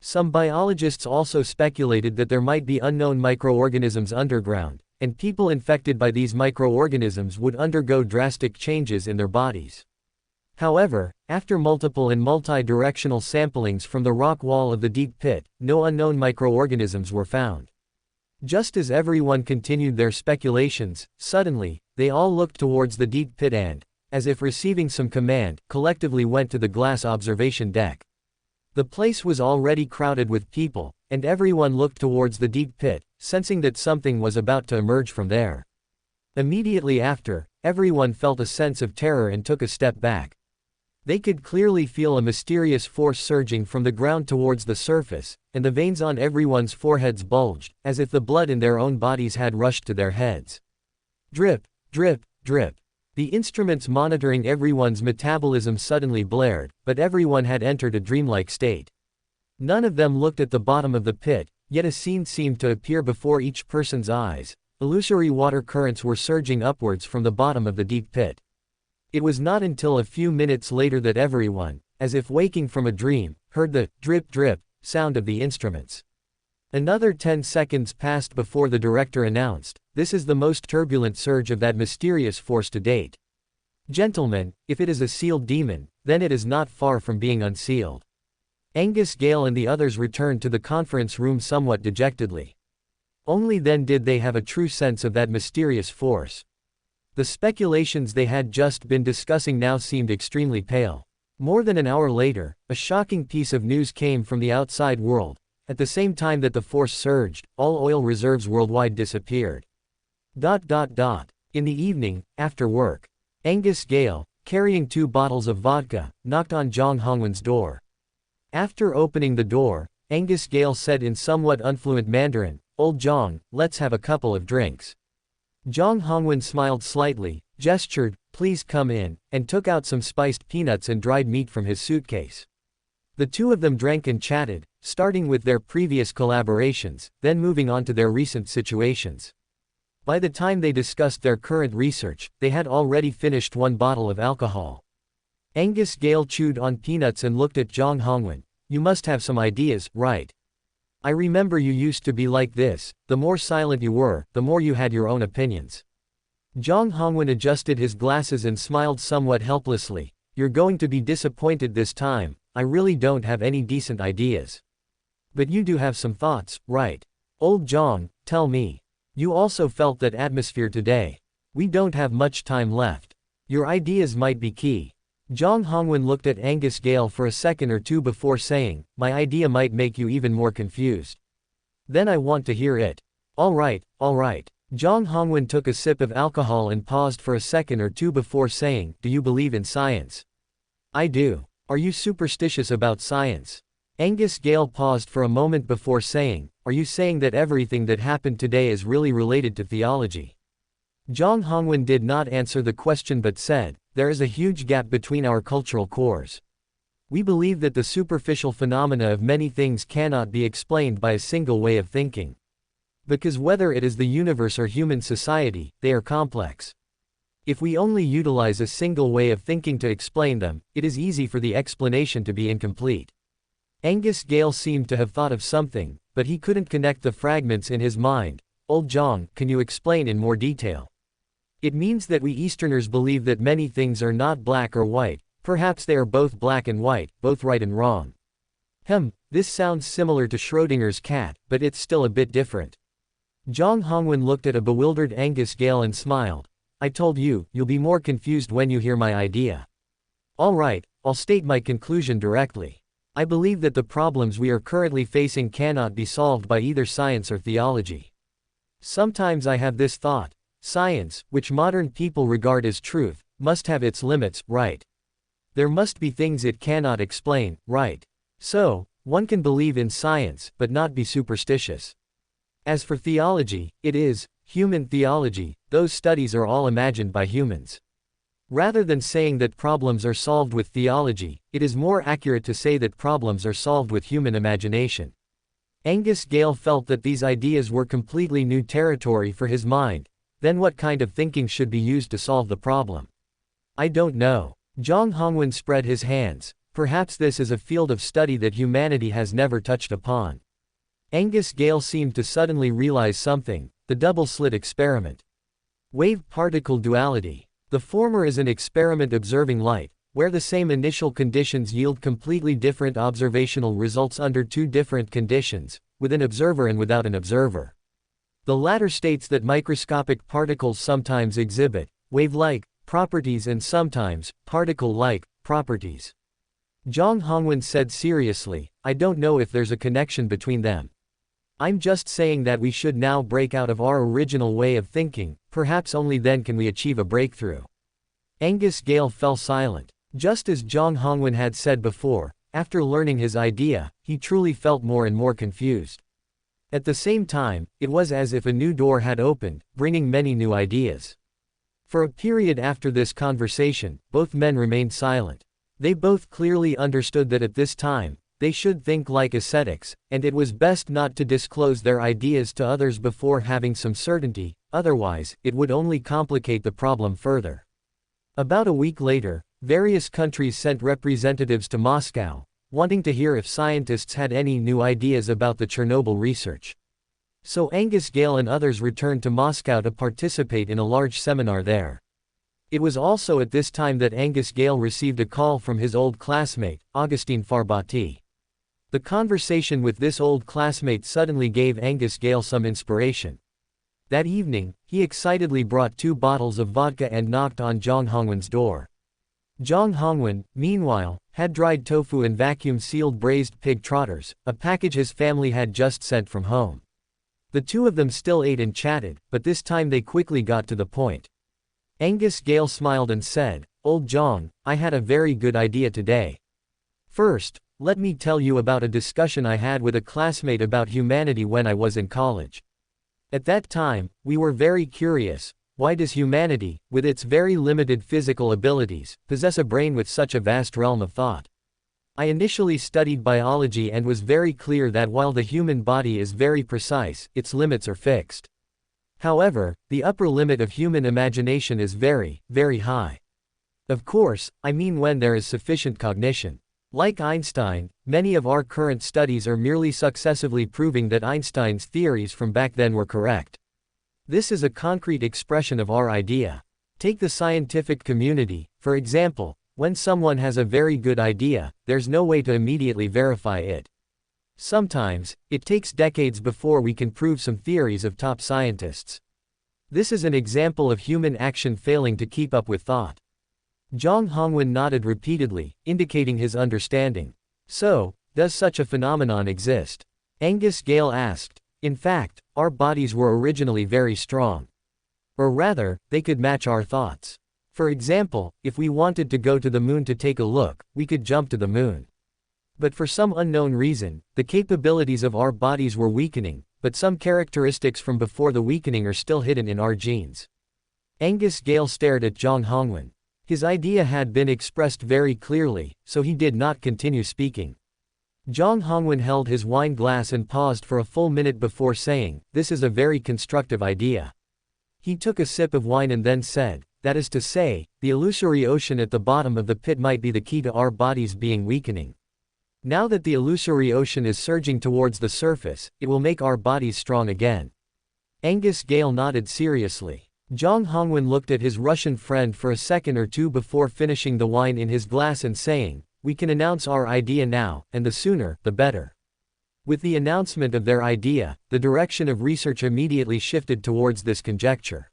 Some biologists also speculated that there might be unknown microorganisms underground, and people infected by these microorganisms would undergo drastic changes in their bodies. However, after multiple and multi-directional samplings from the rock wall of the deep pit, no unknown microorganisms were found. Just as everyone continued their speculations, suddenly, they all looked towards the deep pit and, as if receiving some command, collectively went to the glass observation deck. The place was already crowded with people, and everyone looked towards the deep pit, sensing that something was about to emerge from there. Immediately after, everyone felt a sense of terror and took a step back. They could clearly feel a mysterious force surging from the ground towards the surface, and the veins on everyone's foreheads bulged, as if the blood in their own bodies had rushed to their heads. Drip, drip, drip. The instruments monitoring everyone's metabolism suddenly blared, but everyone had entered a dreamlike state. None of them looked at the bottom of the pit, yet a scene seemed to appear before each person's eyes. Illusory water currents were surging upwards from the bottom of the deep pit. It was not until a few minutes later that everyone, as if waking from a dream, heard the drip drip sound of the instruments. Another 10 seconds passed before the director announced, "This is the most turbulent surge of that mysterious force to date. Gentlemen, if it is a sealed demon, then it is not far from being unsealed." Angus Gale and the others returned to the conference room somewhat dejectedly. Only then did they have a true sense of that mysterious force. The speculations they had just been discussing now seemed extremely pale. More than an hour later, a shocking piece of news came from the outside world. At the same time that the force surged, all oil reserves worldwide disappeared. In the evening, after work, Angus Gale, carrying 2 bottles of vodka, knocked on Zhang Hongwen's door. After opening the door, Angus Gale said in somewhat unfluent Mandarin, "Old Zhang, let's have a couple of drinks." Zhang Hongwen smiled slightly, gestured, "Please come in," and took out some spiced peanuts and dried meat from his suitcase. The two of them drank and chatted, starting with their previous collaborations, then moving on to their recent situations. By the time they discussed their current research, they had already finished one bottle of alcohol. Angus Gale chewed on peanuts and looked at Zhang Hongwen. "You must have some ideas, right? I remember you used to be like this, the more silent you were, the more you had your own opinions." Zhang Hongwen adjusted his glasses and smiled somewhat helplessly. "You're going to be disappointed this time, I really don't have any decent ideas. But you do have some thoughts, right? Old Zhang, tell me. You also felt that atmosphere today. We don't have much time left. Your ideas might be key." Zhang Hongwen looked at Angus Gale for a second or two before saying, "My idea might make you even more confused. Then I want to hear it." All right. Zhang Hongwen took a sip of alcohol and paused for a second or two before saying, "Do you believe in science?" "I do. Are you superstitious about science?" Angus Gale paused for a moment before saying, "Are you saying that everything that happened today is really related to theology?" Zhang Hongwen did not answer the question but said, "There is a huge gap between our cultural cores. We believe that the superficial phenomena of many things cannot be explained by a single way of thinking. Because whether it is the universe or human society, they are complex. If we only utilize a single way of thinking to explain them, it is easy for the explanation to be incomplete." Angus Gale seemed to have thought of something, but he couldn't connect the fragments in his mind. "Old Zhang, can you explain in more detail?" "It means that we Easterners believe that many things are not black or white, perhaps they are both black and white, both right and wrong." This sounds similar to Schrödinger's cat, but it's still a bit different. Zhang Hongwen looked at a bewildered Angus Gale and smiled. "I told you, you'll be more confused when you hear my idea. All right, I'll state my conclusion directly. I believe that the problems we are currently facing cannot be solved by either science or theology. Sometimes I have this thought. Science, which modern people regard as truth, must have its limits, right? There must be things it cannot explain, right? So, one can believe in science, but not be superstitious. As for theology, it is human theology, those studies are all imagined by humans. Rather than saying that problems are solved with theology, it is more accurate to say that problems are solved with human imagination." Angus Gale felt that these ideas were completely new territory for his mind. Then what kind of thinking should be used to solve the problem? "I don't know." Zhang Hongwen spread his hands. "Perhaps this is a field of study that humanity has never touched upon." Angus Gale seemed to suddenly realize something: the double-slit experiment. Wave-particle duality. The former is an experiment observing light, where the same initial conditions yield completely different observational results under two different conditions, with an observer and without an observer. The latter states that microscopic particles sometimes exhibit wave-like properties and sometimes particle-like properties. Zhang Hongwen said seriously, "I don't know if there's a connection between them. I'm just saying that we should now break out of our original way of thinking, perhaps only then can we achieve a breakthrough." Angus Gale fell silent. Just as Zhang Hongwen had said before, after learning his idea, he truly felt more and more confused. At the same time, it was as if a new door had opened, bringing many new ideas. For a period after this conversation, both men remained silent. They both clearly understood that at this time, they should think like ascetics, and it was best not to disclose their ideas to others before having some certainty, otherwise, it would only complicate the problem further. About a week later, various countries sent representatives to Moscow, wanting to hear if scientists had any new ideas about the Chernobyl research. So Angus Gale and others returned to Moscow to participate in a large seminar there. It was also at this time that Angus Gale received a call from his old classmate, Augustine Farbati. The conversation with this old classmate suddenly gave Angus Gale some inspiration. That evening, he excitedly brought 2 bottles of vodka and knocked on Zhang Hongwen's door. Zhang Hongwen, meanwhile, had dried tofu and vacuum-sealed braised pig trotters, a package his family had just sent from home. The two of them still ate and chatted, but this time they quickly got to the point. Angus Gale smiled and said, "Old Zhang, I had a very good idea today. First, Let me tell you about a discussion I had with a classmate about humanity when I was in college. At that time, we were very curious. Why does humanity, with its very limited physical abilities, possess a brain with such a vast realm of thought? I initially studied biology and was very clear that while the human body is very precise, its limits are fixed. However, the upper limit of human imagination is very, very high. Of course, I mean when there is sufficient cognition. Like Einstein, many of our current studies are merely successively proving that Einstein's theories from back then were correct. This is a concrete expression of our idea. Take the scientific community, for example. When someone has a very good idea, there's no way to immediately verify it. Sometimes, it takes decades before we can prove some theories of top scientists. This is an example of human action failing to keep up with thought. Zhang Hongwen nodded repeatedly, indicating his understanding. So, does such a phenomenon exist? Angus Gale asked. In fact, our bodies were originally very strong. Or rather, they could match our thoughts. For example, if we wanted to go to the moon to take a look, we could jump to the moon. But for some unknown reason, the capabilities of our bodies were weakening, but some characteristics from before the weakening are still hidden in our genes. Angus Gale stared at Zhang Hongwen. His idea had been expressed very clearly, so he did not continue speaking. Zhang Hongwen held his wine glass and paused for a full minute before saying, "This is a very constructive idea." He took a sip of wine and then said, "That is to say, the illusory ocean at the bottom of the pit might be the key to our bodies being weakening. Now that the illusory ocean is surging towards the surface, it will make our bodies strong again." Angus Gale nodded seriously. Zhang Hongwen looked at his Russian friend for a second or two before finishing the wine in his glass and saying, "We can announce our idea now, and the sooner, the better." With the announcement of their idea, the direction of research immediately shifted towards this conjecture.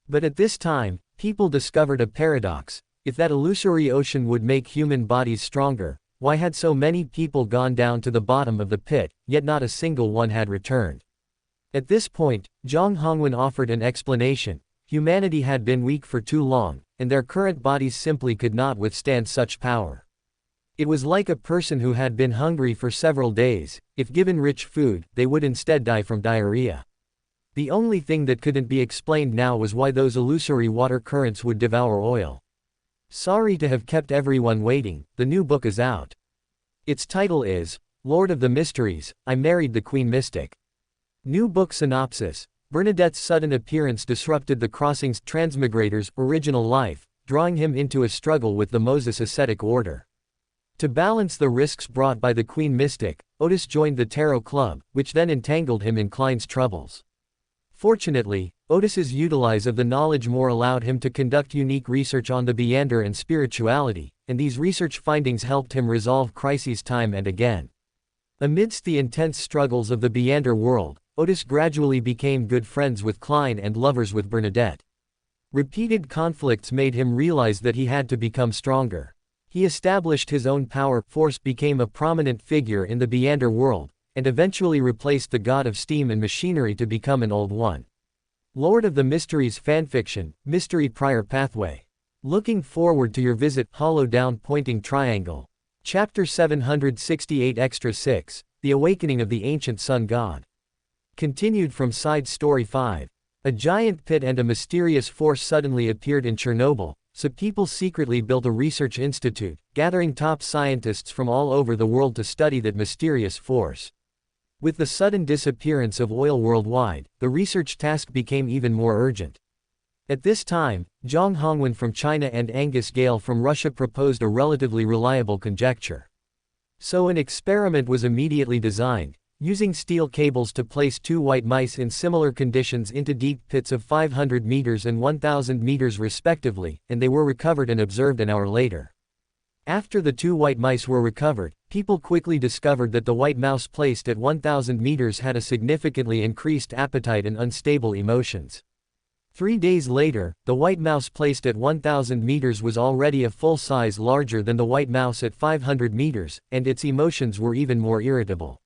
But at this time, people discovered a paradox. If that illusory ocean would make human bodies stronger, why had so many people gone down to the bottom of the pit, yet not a single one had returned? At this point, Zhang Hongwen offered an explanation. Humanity had been weak for too long, and their current bodies simply could not withstand such power. It was like a person who had been hungry for several days. If given rich food, they would instead die from diarrhea. The only thing that couldn't be explained now was why those illusory water currents would devour oil. Sorry to have kept everyone waiting, the new book is out. Its title is, Lord of the Mysteries, I Married the Queen Mystic. New book synopsis. Bernadette's sudden appearance disrupted the Crossing's Transmigrator's original life, drawing him into a struggle with the Moses ascetic order. To balance the risks brought by the Queen Mystic, Otis joined the Tarot Club, which then entangled him in Klein's troubles. Fortunately, Otis's utilize of the knowledge more allowed him to conduct unique research on the Beyonder and spirituality, and these research findings helped him resolve crises time and again. Amidst the intense struggles of the Beyonder world, Otis gradually became good friends with Klein and lovers with Bernadette. Repeated conflicts made him realize that he had to become stronger. He established his own power, Force became a prominent figure in the Beyonder world, and eventually replaced the god of steam and machinery to become an old one. Lord of the Mysteries fanfiction, Mystery Prior Pathway. Looking forward to your visit, Hollow Down Pointing Triangle. Chapter 768 Extra 6, The Awakening of the Ancient Sun God. Continued from Side Story 5. A giant pit and a mysterious force suddenly appeared in Chernobyl, so people secretly built a research institute, gathering top scientists from all over the world to study that mysterious force. With the sudden disappearance of oil worldwide, the research task became even more urgent. At this time, Zhang Hongwen from China and Angus Gale from Russia proposed a relatively reliable conjecture. So an experiment was immediately designed, using steel cables to place two white mice in similar conditions into deep pits of 500 meters and 1,000 meters respectively, and they were recovered and observed an hour later. After the two white mice were recovered, people quickly discovered that the white mouse placed at 1,000 meters had a significantly increased appetite and unstable emotions. 3 days later, the white mouse placed at 1,000 meters was already a full size larger than the white mouse at 500 meters, and its emotions were even more irritable.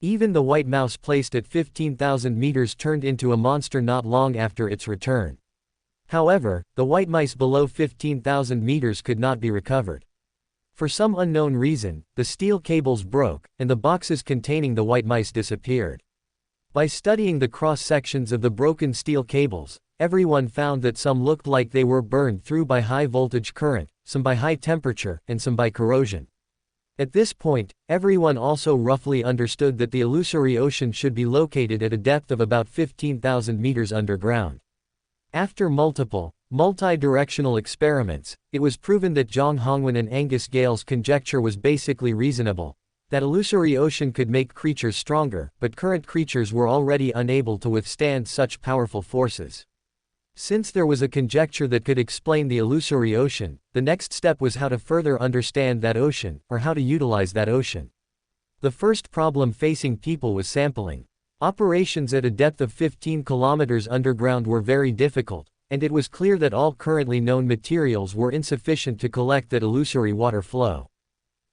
Even the white mouse placed at 15,000 meters turned into a monster not long after its return. However, the white mice below 15,000 meters could not be recovered. For some unknown reason, the steel cables broke, and the boxes containing the white mice disappeared. By studying the cross-sections of the broken steel cables, everyone found that some looked like they were burned through by high-voltage current, some by high temperature, and some by corrosion. At this point, everyone also roughly understood that the illusory ocean should be located at a depth of about 15,000 meters underground. After multi-directional experiments, it was proven that Zhang Hongwen and Angus Gale's conjecture was basically reasonable, that illusory ocean could make creatures stronger, but current creatures were already unable to withstand such powerful forces. Since there was a conjecture that could explain the illusory ocean, the next step was how to further understand that ocean, or how to utilize that ocean. The first problem facing people was sampling. Operations at a depth of 15 kilometers underground were very difficult, and it was clear that all currently known materials were insufficient to collect that illusory water flow.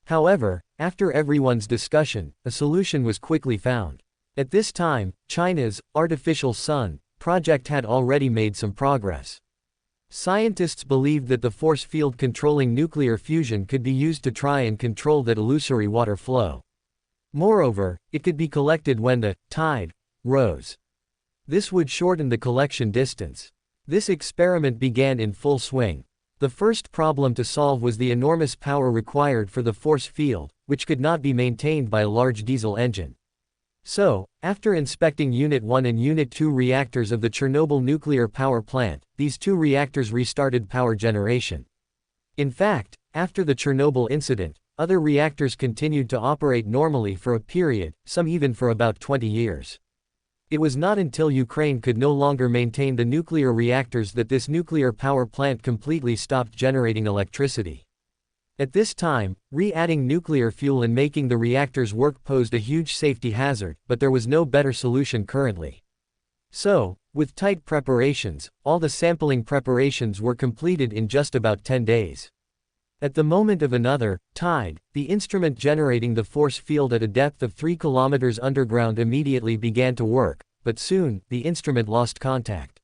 However, after everyone's discussion, a solution was quickly found. At this time, China's artificial sun project had already made some progress. Scientists believed that the force field controlling nuclear fusion could be used to try and control that illusory water flow. Moreover, it could be collected when the tide rose. This would shorten the collection distance. This experiment began in full swing. The first problem to solve was the enormous power required for the force field, which could not be maintained by a large diesel engine. So, after inspecting Unit 1 and Unit 2 reactors of the Chernobyl nuclear power plant, these two reactors restarted power generation. In fact, after the Chernobyl incident, other reactors continued to operate normally for a period, some even for about 20 years. It was not until Ukraine could no longer maintain the nuclear reactors that this nuclear power plant completely stopped generating electricity. At this time, re-adding nuclear fuel and making the reactors work posed a huge safety hazard, but there was no better solution currently. So, with tight preparations, all the sampling preparations were completed in just about 10 days. At the moment of another tide, the instrument generating the force field at a depth of 3 kilometers underground immediately began to work, but soon, the instrument lost contact.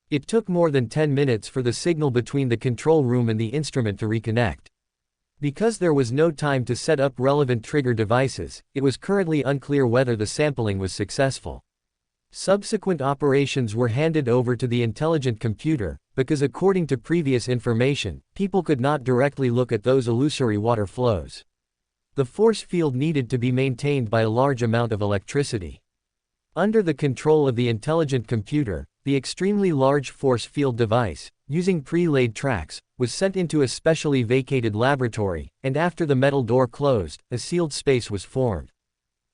It took more than 10 minutes for the signal between the control room and the instrument to reconnect. Because there was no time to set up relevant trigger devices, it was currently unclear whether the sampling was successful. Subsequent operations were handed over to the intelligent computer, because according to previous information, people could not directly look at those illusory water flows. The force field needed to be maintained by a large amount of electricity. Under the control of the intelligent computer, the extremely large force field device, using pre-laid tracks, was sent into a specially vacated laboratory, and after the metal door closed, a sealed space was formed.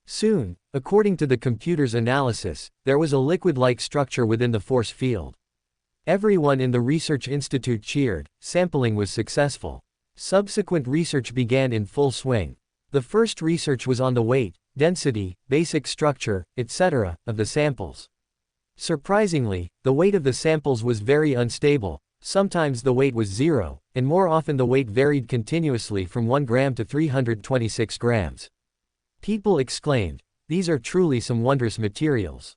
Soon, according to the computer's analysis, there was a liquid-like structure within the force field. Everyone in the research institute cheered. Sampling was successful. Subsequent research began in full swing. The first research was on the weight, density, basic structure, etc., of the samples. Surprisingly, the weight of the samples was very unstable. Sometimes the weight was 0, and more often the weight varied continuously from 1 gram to 326 grams. People exclaimed, "These are truly some wondrous materials."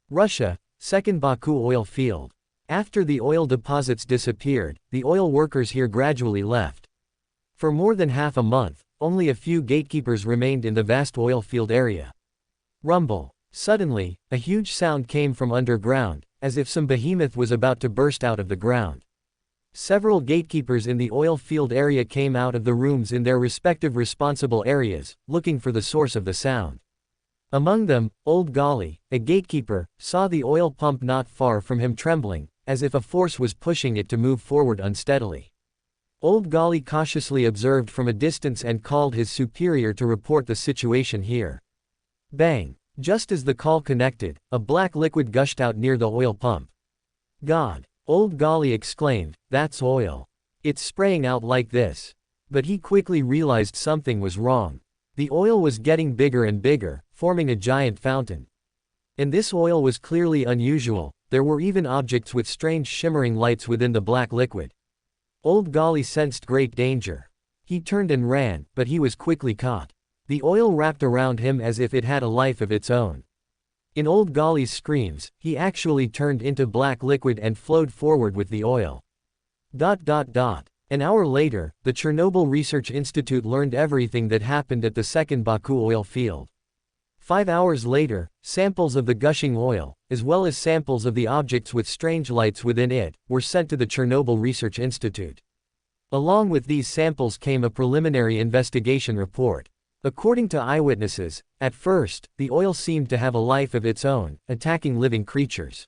Russia, second Baku oil field. After the oil deposits disappeared, the oil workers here gradually left. For more than half a month, only a few gatekeepers remained in the vast oil field area. Rumble. Suddenly, a huge sound came from underground, as if some behemoth was about to burst out of the ground. Several gatekeepers in the oil field area came out of the rooms in their respective responsible areas, looking for the source of the sound. Among them, Old Golly, a gatekeeper, saw the oil pump not far from him trembling, as if a force was pushing it to move forward unsteadily. Old Golly cautiously observed from a distance and called his superior to report the situation here. Bang! Just as the call connected, a black liquid gushed out near the oil pump. God! Old Golly exclaimed, "That's oil. It's spraying out like this." But he quickly realized something was wrong. The oil was getting bigger and bigger, forming a giant fountain. And this oil was clearly unusual. There were even objects with strange shimmering lights within the black liquid. Old Golly sensed great danger. He turned and ran, but he was quickly caught. The oil wrapped around him as if it had a life of its own. In Old Golly's screams, he actually turned into black liquid and flowed forward with the oil. An hour later, the Chernobyl Research Institute learned everything that happened at the second Baku oil field. 5 hours later, samples of the gushing oil, as well as samples of the objects with strange lights within it, were sent to the Chernobyl Research Institute. Along with these samples came a preliminary investigation report. According to eyewitnesses, at first, the oil seemed to have a life of its own, attacking living creatures.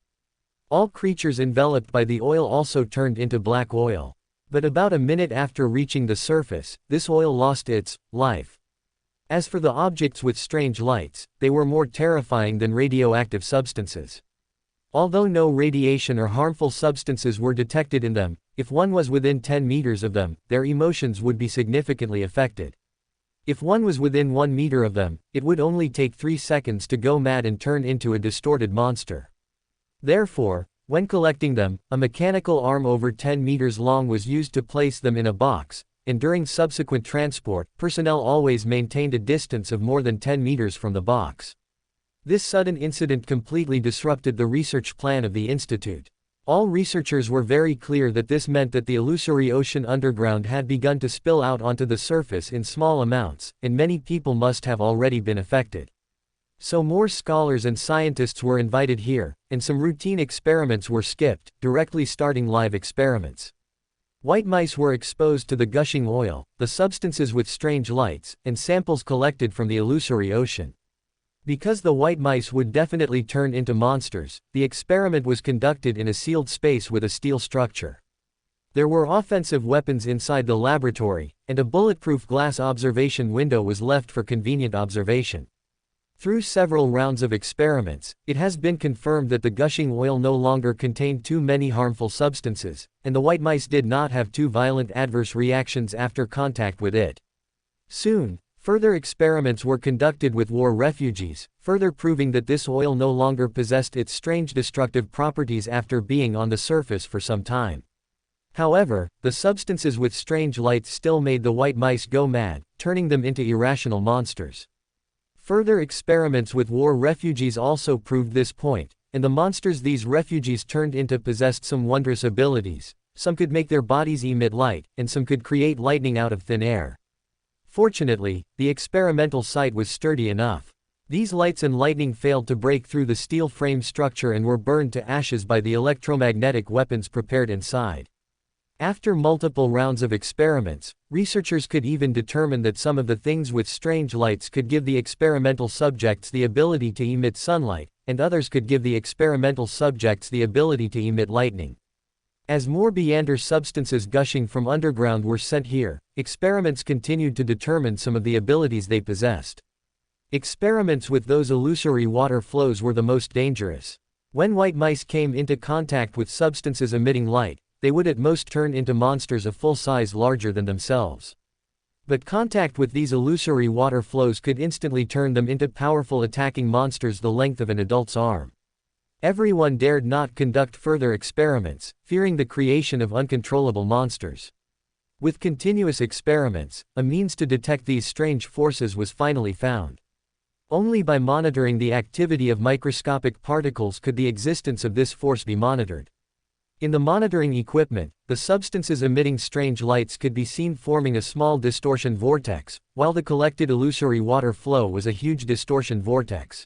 All creatures enveloped by the oil also turned into black oil. But about a minute after reaching the surface, this oil lost its life. As for the objects with strange lights, they were more terrifying than radioactive substances. Although no radiation or harmful substances were detected in them, if one was within 10 meters of them, their emotions would be significantly affected. If one was within 1 meter of them, it would only take 3 seconds to go mad and turn into a distorted monster. Therefore, when collecting them, a mechanical arm over 10 meters long was used to place them in a box, and during subsequent transport, personnel always maintained a distance of more than 10 meters from the box. This sudden incident completely disrupted the research plan of the institute. All researchers were very clear that this meant that the illusory ocean underground had begun to spill out onto the surface in small amounts, and many people must have already been affected. So more scholars and scientists were invited here, and some routine experiments were skipped, directly starting live experiments. White mice were exposed to the gushing oil, the substances with strange lights, and samples collected from the illusory ocean. Because the white mice would definitely turn into monsters, the experiment was conducted in a sealed space with a steel structure. There were offensive weapons inside the laboratory, and a bulletproof glass observation window was left for convenient observation. Through several rounds of experiments, it has been confirmed that the gushing oil no longer contained too many harmful substances, and the white mice did not have too violent adverse reactions after contact with it. Soon, further experiments were conducted with war refugees, further proving that this oil no longer possessed its strange destructive properties after being on the surface for some time. However, the substances with strange lights still made the white mice go mad, turning them into irrational monsters. Further experiments with war refugees also proved this point, and the monsters these refugees turned into possessed some wondrous abilities. Some could make their bodies emit light, and some could create lightning out of thin air. Fortunately, the experimental site was sturdy enough. These lights and lightning failed to break through the steel frame structure and were burned to ashes by the electromagnetic weapons prepared inside. After multiple rounds of experiments, researchers could even determine that some of the things with strange lights could give the experimental subjects the ability to emit sunlight, and others could give the experimental subjects the ability to emit lightning. As more Beyonder substances gushing from underground were sent here, experiments continued to determine some of the abilities they possessed. Experiments with those illusory water flows were the most dangerous. When white mice came into contact with substances emitting light, they would at most turn into monsters of full size larger than themselves. But contact with these illusory water flows could instantly turn them into powerful attacking monsters the length of an adult's arm. Everyone dared not conduct further experiments, fearing the creation of uncontrollable monsters. With continuous experiments, a means to detect these strange forces was finally found. Only by monitoring the activity of microscopic particles could the existence of this force be monitored. In the monitoring equipment, the substances emitting strange lights could be seen forming a small distortion vortex, while the collected illusory water flow was a huge distortion vortex.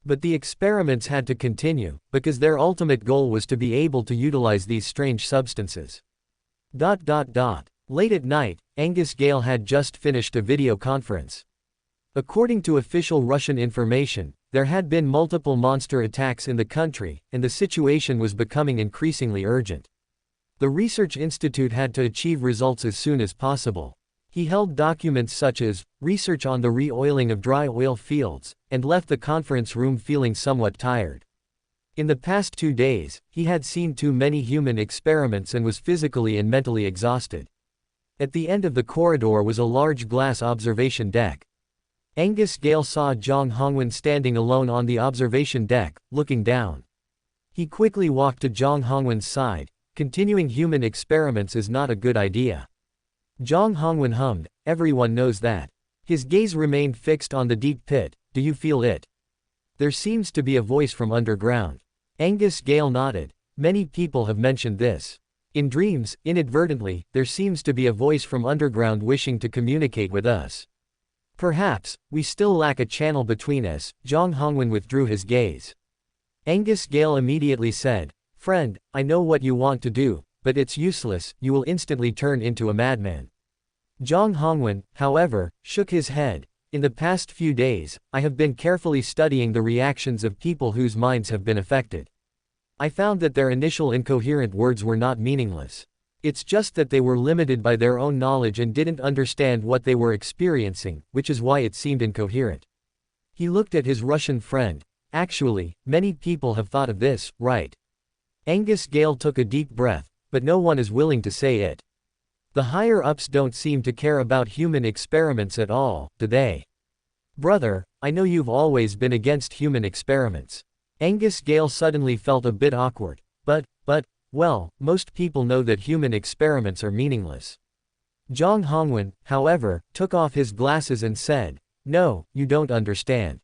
But the experiments had to continue, because their ultimate goal was to be able to utilize these strange substances. Late at night, Angus Gale had just finished a video conference. According to official Russian information, there had been multiple monster attacks in the country, and the situation was becoming increasingly urgent. The research institute had to achieve results as soon as possible. He held documents such as research on the re-oiling of dry oil fields, and left the conference room feeling somewhat tired. In the past 2 days, he had seen too many human experiments and was physically and mentally exhausted. At the end of the corridor was a large glass observation deck. Angus Gale saw Zhang Hongwen standing alone on the observation deck, looking down. He quickly walked to Zhang Hongwen's side. Continuing human experiments is not a good idea. Zhang Hongwen hummed, "Everyone knows that." His gaze remained fixed on the deep pit. "Do you feel it?" There seems to be a voice from underground. Angus Gale nodded. "Many people have mentioned this. In dreams, inadvertently, there seems to be a voice from underground wishing to communicate with us. Perhaps, we still lack a channel between us. Zhang Hongwen withdrew his gaze. Angus Gale immediately said, "Friend, I know what you want to do, but it's useless, you will instantly turn into a madman." Zhang Hongwen, however, shook his head. "In the past few days, I have been carefully studying the reactions of people whose minds have been affected. I found that their initial incoherent words were not meaningless. It's just that they were limited by their own knowledge and didn't understand what they were experiencing, which is why it seemed incoherent." He looked at his Russian friend. "Actually, many people have thought of this, right?" Angus Gale took a deep breath, but no one is willing to say it. The higher-ups don't seem to care about human experiments at all, do they? Brother, I know you've always been against human experiments. Angus Gale suddenly felt a bit awkward. Well, most people know that human experiments are meaningless. Zhang Hongwen, however, took off his glasses and said, "No, you don't understand.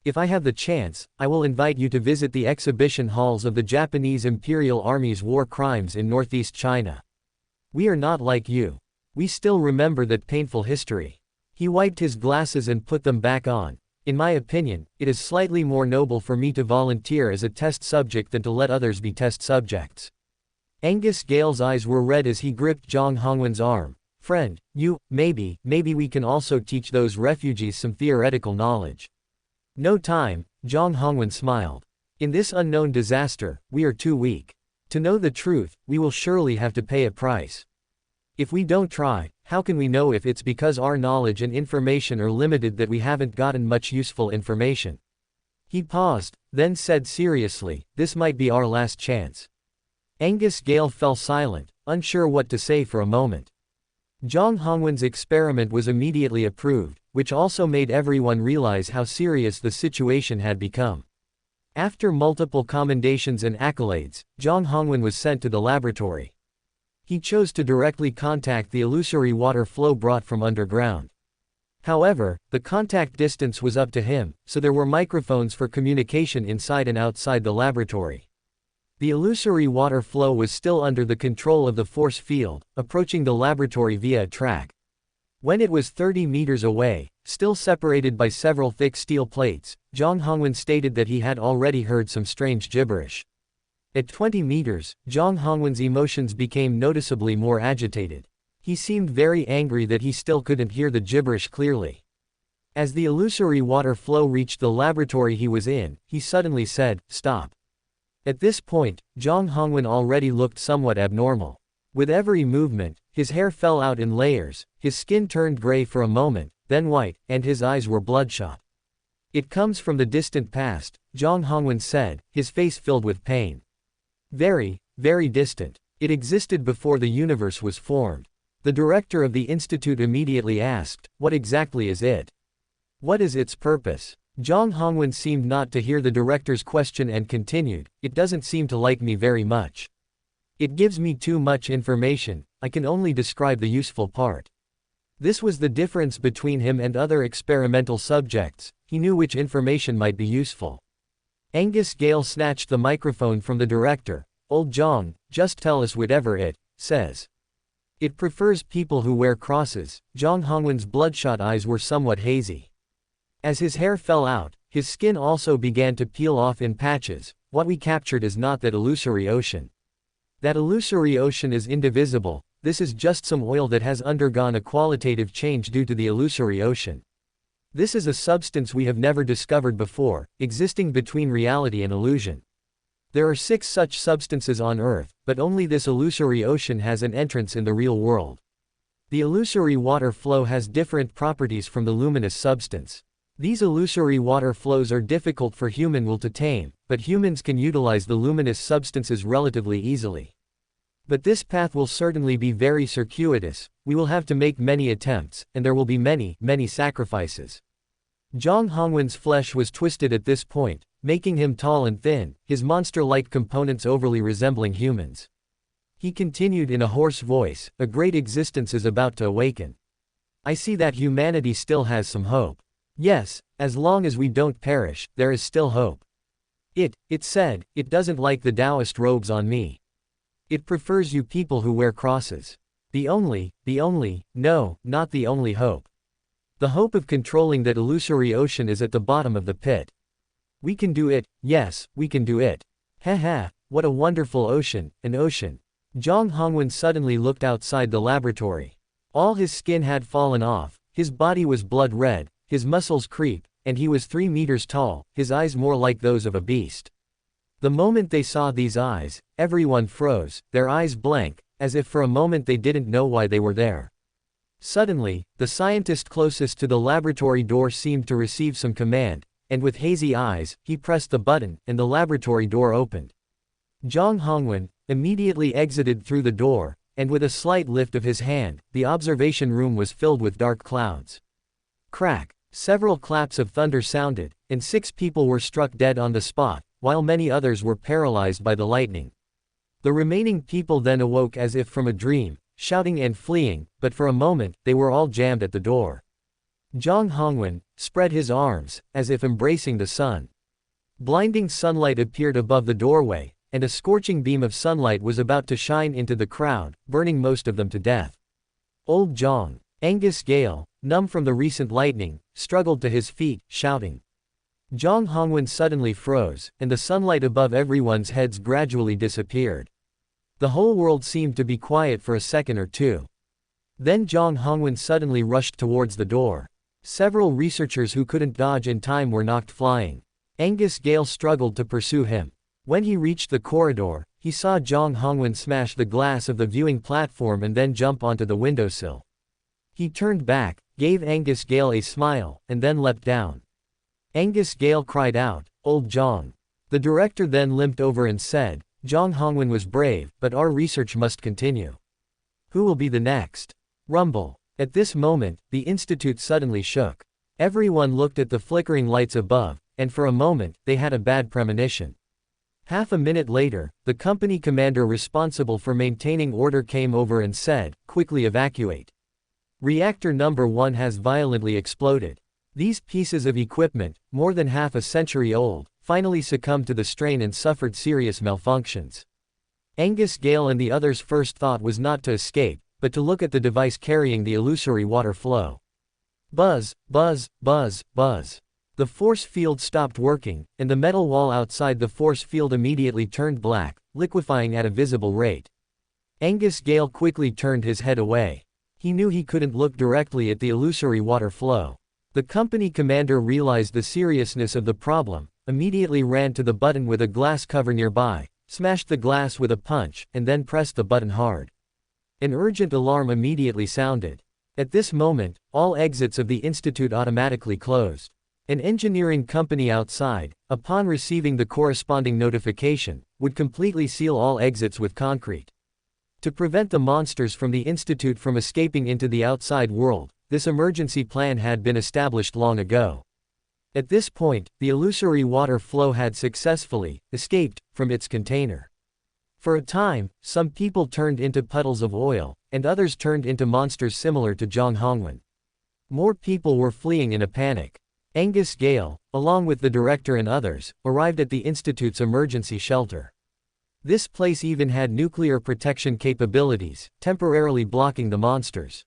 If I have the chance, I will invite you to visit the exhibition halls of the Japanese Imperial Army's war crimes in northeast China. We are not like you. We still remember that painful history." He wiped his glasses and put them back on. "In my opinion, it is slightly more noble for me to volunteer as a test subject than to let others be test subjects." Angus Gale's eyes were red as he gripped Zhang Hongwen's arm. "Friend, maybe we can also teach those refugees some theoretical knowledge." "No time," Zhang Hongwen smiled. "In this unknown disaster, we are too weak. To know the truth, we will surely have to pay a price. If we don't try, how can we know if it's because our knowledge and information are limited that we haven't gotten much useful information?" He paused, then said seriously, "This might be our last chance." Angus Gale fell silent, unsure what to say for a moment. Zhang Hongwen's experiment was immediately approved, which also made everyone realize how serious the situation had become. After multiple commendations and accolades, Zhang Hongwen was sent to the laboratory. He chose to directly contact the illusory water flow brought from underground. However, the contact distance was up to him, so there were microphones for communication inside and outside the laboratory. The illusory water flow was still under the control of the force field, approaching the laboratory via a track. When it was 30 meters away, still separated by several thick steel plates, Zhang Hongwen stated that he had already heard some strange gibberish. At 20 meters, Zhang Hongwen's emotions became noticeably more agitated. He seemed very angry that he still couldn't hear the gibberish clearly. As the illusory water flow reached the laboratory he was in, he suddenly said, "Stop." At this point, Zhang Hongwen already looked somewhat abnormal. With every movement, his hair fell out in layers, his skin turned gray for a moment, then white, and his eyes were bloodshot. "It comes from the distant past," Zhang Hongwen said, his face filled with pain. "Very, very distant. It existed before the universe was formed." The director of the institute immediately asked, "What exactly is it? What is its purpose?" Zhang Hongwen seemed not to hear the director's question and continued, "It doesn't seem to like me very much. It gives me too much information, I can only describe the useful part." This was the difference between him and other experimental subjects, he knew which information might be useful. Angus Gale snatched the microphone from the director. "Old Zhang, just tell us whatever it says." "It prefers people who wear crosses." Zhang Hongwen's bloodshot eyes were somewhat hazy. As his hair fell out, his skin also began to peel off in patches. "What we captured is not that illusory ocean. That illusory ocean is indivisible, this is just some oil that has undergone a qualitative change due to the illusory ocean. This is a substance we have never discovered before, existing between reality and illusion. There are 6 such substances on Earth, but only this illusory ocean has an entrance in the real world. The illusory water flow has different properties from the luminous substance. These illusory water flows are difficult for human will to tame, but humans can utilize the luminous substances relatively easily. But this path will certainly be very circuitous, we will have to make many attempts, and there will be many sacrifices." Zhang Hongwen's flesh was twisted at this point, making him tall and thin, his monster-like components overly resembling humans. He continued in a hoarse voice, "A great existence is about to awaken. I see that humanity still has some hope. Yes, as long as we don't perish, there is still hope. It said, it doesn't like the Taoist robes on me." It prefers you people who wear crosses. No, not the only hope. The hope of controlling that illusory ocean is at the bottom of the pit. We can do it, yes, we can do it. Heh, what a wonderful ocean, an ocean. Zhang Hongwen suddenly looked outside the laboratory. All his skin had fallen off, his body was blood red, his muscles creep, and he was 3 meters tall, his eyes more like those of a beast. The moment they saw these eyes, everyone froze, their eyes blank, as if for a moment they didn't know why they were there. Suddenly, the scientist closest to the laboratory door seemed to receive some command, and with hazy eyes, he pressed the button, and the laboratory door opened. Zhang Hongwen immediately exited through the door, and with a slight lift of his hand, the observation room was filled with dark clouds. Crack! Several claps of thunder sounded, and 6 people were struck dead on the spot, while many others were paralyzed by the lightning. The remaining people then awoke as if from a dream, shouting and fleeing, but for a moment, they were all jammed at the door. Zhang Hongwen spread his arms, as if embracing the sun. Blinding sunlight appeared above the doorway, and a scorching beam of sunlight was about to shine into the crowd, burning most of them to death. Old Zhang, Angus Gale, numb from the recent lightning, struggled to his feet, shouting. Zhang Hongwen suddenly froze, and the sunlight above everyone's heads gradually disappeared. The whole world seemed to be quiet for a second or two. Then Zhang Hongwen suddenly rushed towards the door. Several researchers who couldn't dodge in time were knocked flying. Angus Gale struggled to pursue him. When he reached the corridor, he saw Zhang Hongwen smash the glass of the viewing platform and then jump onto the windowsill. He turned back, gave Angus Gale a smile, and then leapt down. Angus Gale cried out, "Old Zhang." The director then limped over and said, "Zhang Hongwen was brave, but our research must continue. Who will be the next?" Rumble. At this moment, the institute suddenly shook. Everyone looked at the flickering lights above, and for a moment, they had a bad premonition. Half a minute later, the company commander responsible for maintaining order came over and said, "Quickly evacuate. Reactor number 1 has violently exploded." These pieces of equipment, more than half a century old, finally succumbed to the strain and suffered serious malfunctions. Angus Gale and the others' first thought was not to escape, but to look at the device carrying the illusory water flow. Buzz, buzz, buzz, buzz. The force field stopped working, and the metal wall outside the force field immediately turned black, liquefying at a visible rate. Angus Gale quickly turned his head away. He knew he couldn't look directly at the illusory water flow. The company commander realized the seriousness of the problem, immediately ran to the button with a glass cover nearby, smashed the glass with a punch, and then pressed the button hard. An urgent alarm immediately sounded. At this moment, all exits of the institute automatically closed. An engineering company outside, upon receiving the corresponding notification, would completely seal all exits with concrete. To prevent the monsters from the institute from escaping into the outside world, this emergency plan had been established long ago. At this point, the illusory water flow had successfully escaped from its container. For a time, some people turned into puddles of oil, and others turned into monsters similar to Zhang Hongwen. More people were fleeing in a panic. Angus Gale, along with the director and others, arrived at the institute's emergency shelter. This place even had nuclear protection capabilities, temporarily blocking the monsters.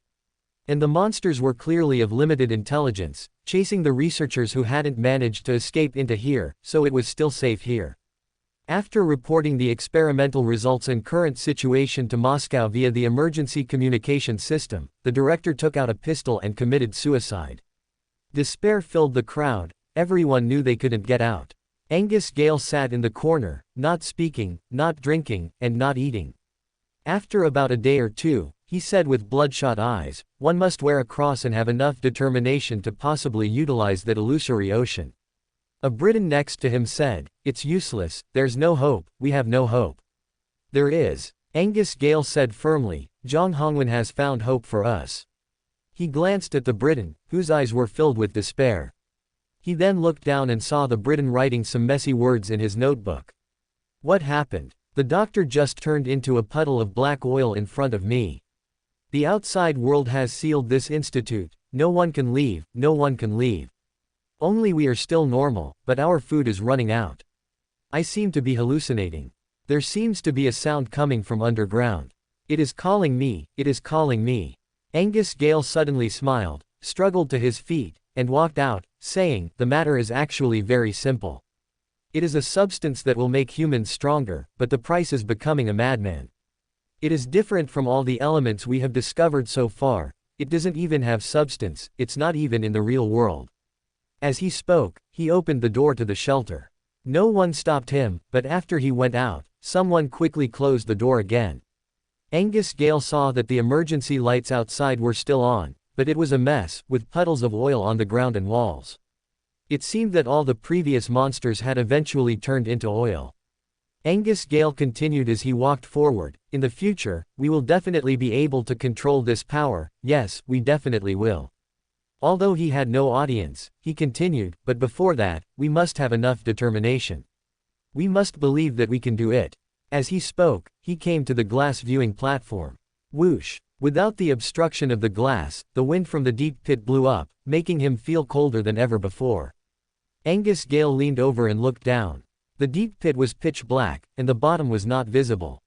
And the monsters were clearly of limited intelligence, chasing the researchers who hadn't managed to escape into here, so it was still safe here. After reporting the experimental results and current situation to Moscow via the emergency communication system, the director took out a pistol and committed suicide. Despair filled the crowd, everyone knew they couldn't get out. Angus Gale sat in the corner, not speaking, not drinking, and not eating. After about a day or two, he said with bloodshot eyes, "One must wear a cross and have enough determination to possibly utilize that illusory ocean." A Briton next to him said, "It's useless, there's no hope, we have no hope." "There is," Angus Gale said firmly, "Zhang Hongwen has found hope for us." He glanced at the Briton, whose eyes were filled with despair. He then looked down and saw the Briton writing some messy words in his notebook. "What happened? The doctor just turned into a puddle of black oil in front of me. The outside world has sealed this institute, no one can leave, no one can leave. Only we are still normal, but our food is running out. I seem to be hallucinating. There seems to be a sound coming from underground. It is calling me, it is calling me. Angus Gale suddenly smiled, struggled to his feet, and walked out, saying, the matter is actually very simple. It is a substance that will make humans stronger, but the price is becoming a madman. It is different from all the elements we have discovered so far. It doesn't even have substance, it's not even in the real world. As he spoke, he opened the door to the shelter. No one stopped him, but after he went out, someone quickly closed the door again. Angus Gale saw that the emergency lights outside were still on, but it was a mess, with puddles of oil on the ground and walls. It seemed that all the previous monsters had eventually turned into oil. Angus Gale continued as he walked forward, in the future, we will definitely be able to control this power, yes, we definitely will. Although he had no audience, he continued, but before that, we must have enough determination. We must believe that we can do it. As he spoke, he came to the glass viewing platform. Whoosh! Without the obstruction of the glass, the wind from the deep pit blew up, making him feel colder than ever before. Angus Gale leaned over and looked down. The deep pit was pitch black, and the bottom was not visible.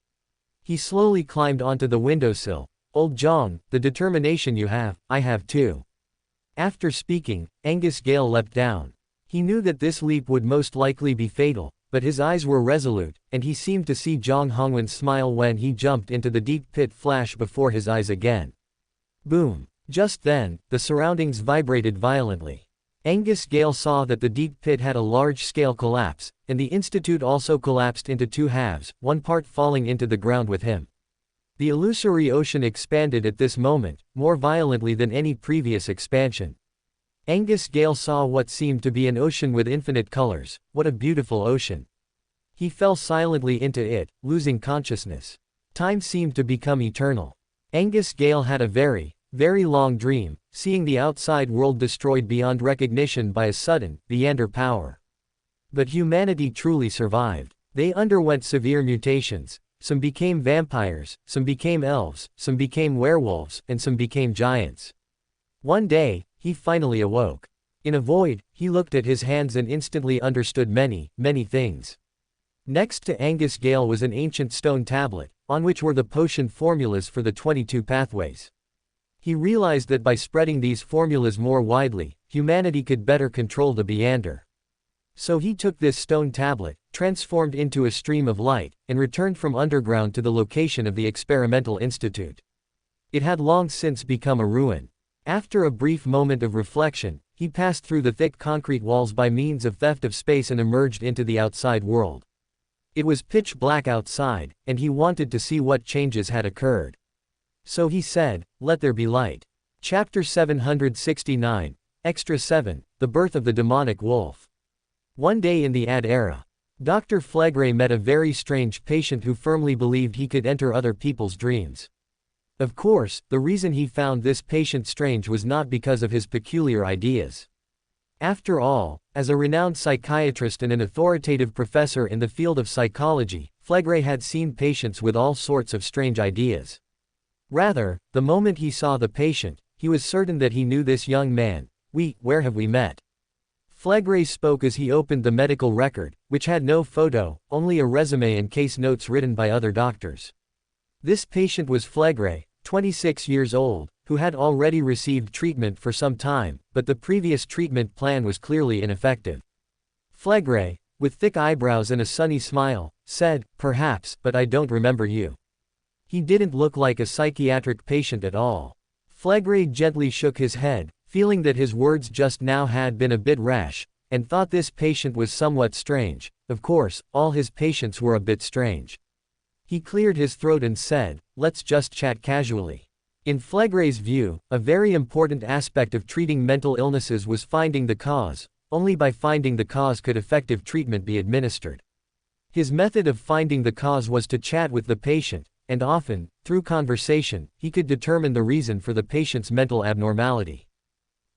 He slowly climbed onto the windowsill. Old Jong, the determination you have, I have too. After speaking, Angus Gale leapt down. He knew that this leap would most likely be fatal, but his eyes were resolute, and he seemed to see Jong Hongwen's smile when he jumped into the deep pit flash before his eyes again. Boom! Just then, the surroundings vibrated violently. Angus Gale saw that the deep pit had a large-scale collapse, and the institute also collapsed into two halves, one part falling into the ground with him. The illusory ocean expanded at this moment, more violently than any previous expansion. Angus Gale saw what seemed to be an ocean with infinite colors. What a beautiful ocean. He fell silently into it, losing consciousness. Time seemed to become eternal. Angus Gale had a very long dream, seeing the outside world destroyed beyond recognition by a sudden, beyonder power. But humanity truly survived. They underwent severe mutations. Some became vampires, some became elves, some became werewolves, and some became giants. One day, he finally awoke. In a void, he looked at his hands and instantly understood many things. Next to Angus Gale was an ancient stone tablet, on which were the potion formulas for the 22 pathways. He realized that by spreading these formulas more widely, humanity could better control the beyonder. So he took this stone tablet, transformed into a stream of light, and returned from underground to the location of the experimental institute. It had long since become a ruin. After a brief moment of reflection, he passed through the thick concrete walls by means of theft of space and emerged into the outside world. It was pitch black outside, and he wanted to see what changes had occurred. So he said, "Let there be light." Chapter 769, Extra 7, The Birth of the Demonic Wolf. One day in the Ad era, Dr. Flegre met a very strange patient who firmly believed he could enter other people's dreams. Of course, the reason he found this patient strange was not because of his peculiar ideas. After all, as a renowned psychiatrist and an authoritative professor in the field of psychology, Flegre had seen patients with all sorts of strange ideas. Rather, the moment he saw the patient, he was certain that he knew this young man. Where have we met? Flegre spoke as he opened the medical record, which had no photo, only a resume and case notes written by other doctors. This patient was Flegre, 26 years old, who had already received treatment for some time, but the previous treatment plan was clearly ineffective. Flegre, with thick eyebrows and a sunny smile, said, "Perhaps, but I don't remember you." He didn't look like a psychiatric patient at all. Flegre gently shook his head, feeling that his words just now had been a bit rash, and thought this patient was somewhat strange. Of course, all his patients were a bit strange. He cleared his throat and said, "Let's just chat casually." In Flegre's view, a very important aspect of treating mental illnesses was finding the cause. Only by finding the cause could effective treatment be administered. His method of finding the cause was to chat with the patient, and often, through conversation, he could determine the reason for the patient's mental abnormality.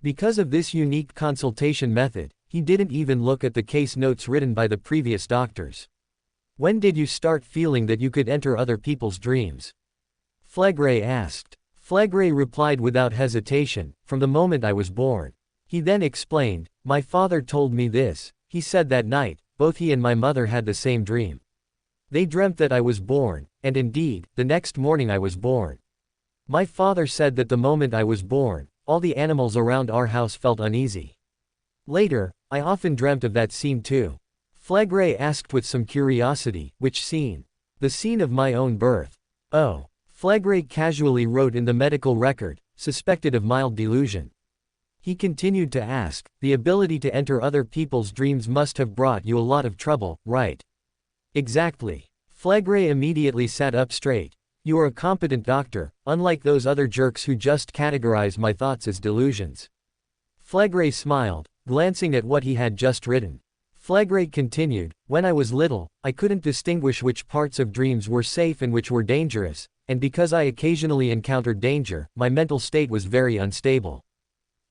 Because of this unique consultation method, he didn't even look at the case notes written by the previous doctors. "When did you start feeling that you could enter other people's dreams?" Flegre asked. Flegre replied without hesitation, "From the moment I was born." He then explained, "My father told me this. He said that night, both he and my mother had the same dream. They dreamt that I was born, and indeed, the next morning I was born. My father said that the moment I was born, all the animals around our house felt uneasy. Later, I often dreamt of that scene too. Flegre asked with some curiosity, which scene? The scene of my own birth. Oh. Flegre casually wrote in the medical record, suspected of mild delusion. He continued to ask, the ability to enter other people's dreams must have brought you a lot of trouble, right? Exactly. Flegre immediately sat up straight. You are a competent doctor, unlike those other jerks who just categorize my thoughts as delusions. Flegre smiled, glancing at what he had just written. Flegre continued, when I was little, I couldn't distinguish which parts of dreams were safe and which were dangerous, and because I occasionally encountered danger, my mental state was very unstable.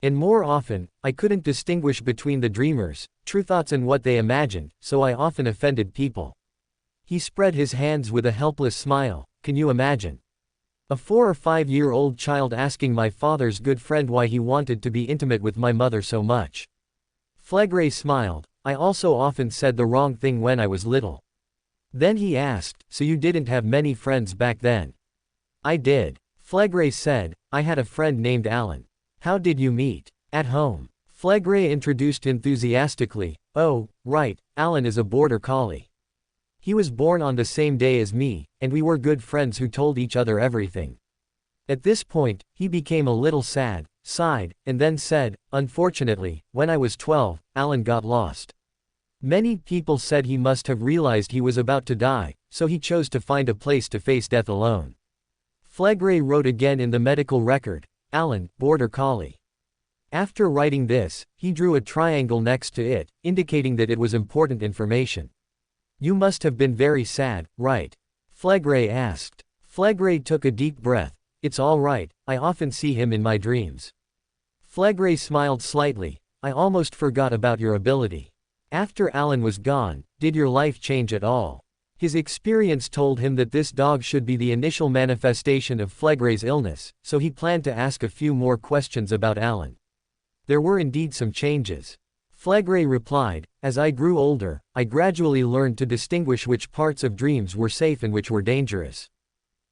And more often, I couldn't distinguish between the dreamers' true thoughts and what they imagined, so I often offended people. He spread his hands with a helpless smile. Can you imagine? A 4 or 5-year-old child asking my father's good friend why he wanted to be intimate with my mother so much. Flegre smiled. I also often said the wrong thing when I was little. Then he asked, so you didn't have many friends back then? I did. Flegre said, I had a friend named Alan. How did you meet? At home. Flegre introduced enthusiastically, oh, right, Alan is a border collie. He was born on the same day as me, and we were good friends who told each other everything. At this point, he became a little sad, sighed, and then said, unfortunately, when I was 12, Alan got lost. Many people said he must have realized he was about to die, so he chose to find a place to face death alone. Flegre wrote again in the medical record, Alan, border collie. After writing this, he drew a triangle next to it, indicating that it was important information. You must have been very sad, right? Flegre asked. Flegre took a deep breath. It's all right, I often see him in my dreams. Flegre smiled slightly. I almost forgot about your ability. After Alan was gone, did your life change at all? His experience told him that this dog should be the initial manifestation of Flegre's illness, so he planned to ask a few more questions about Alan. There were indeed some changes. Flegre replied, as I grew older, I gradually learned to distinguish which parts of dreams were safe and which were dangerous.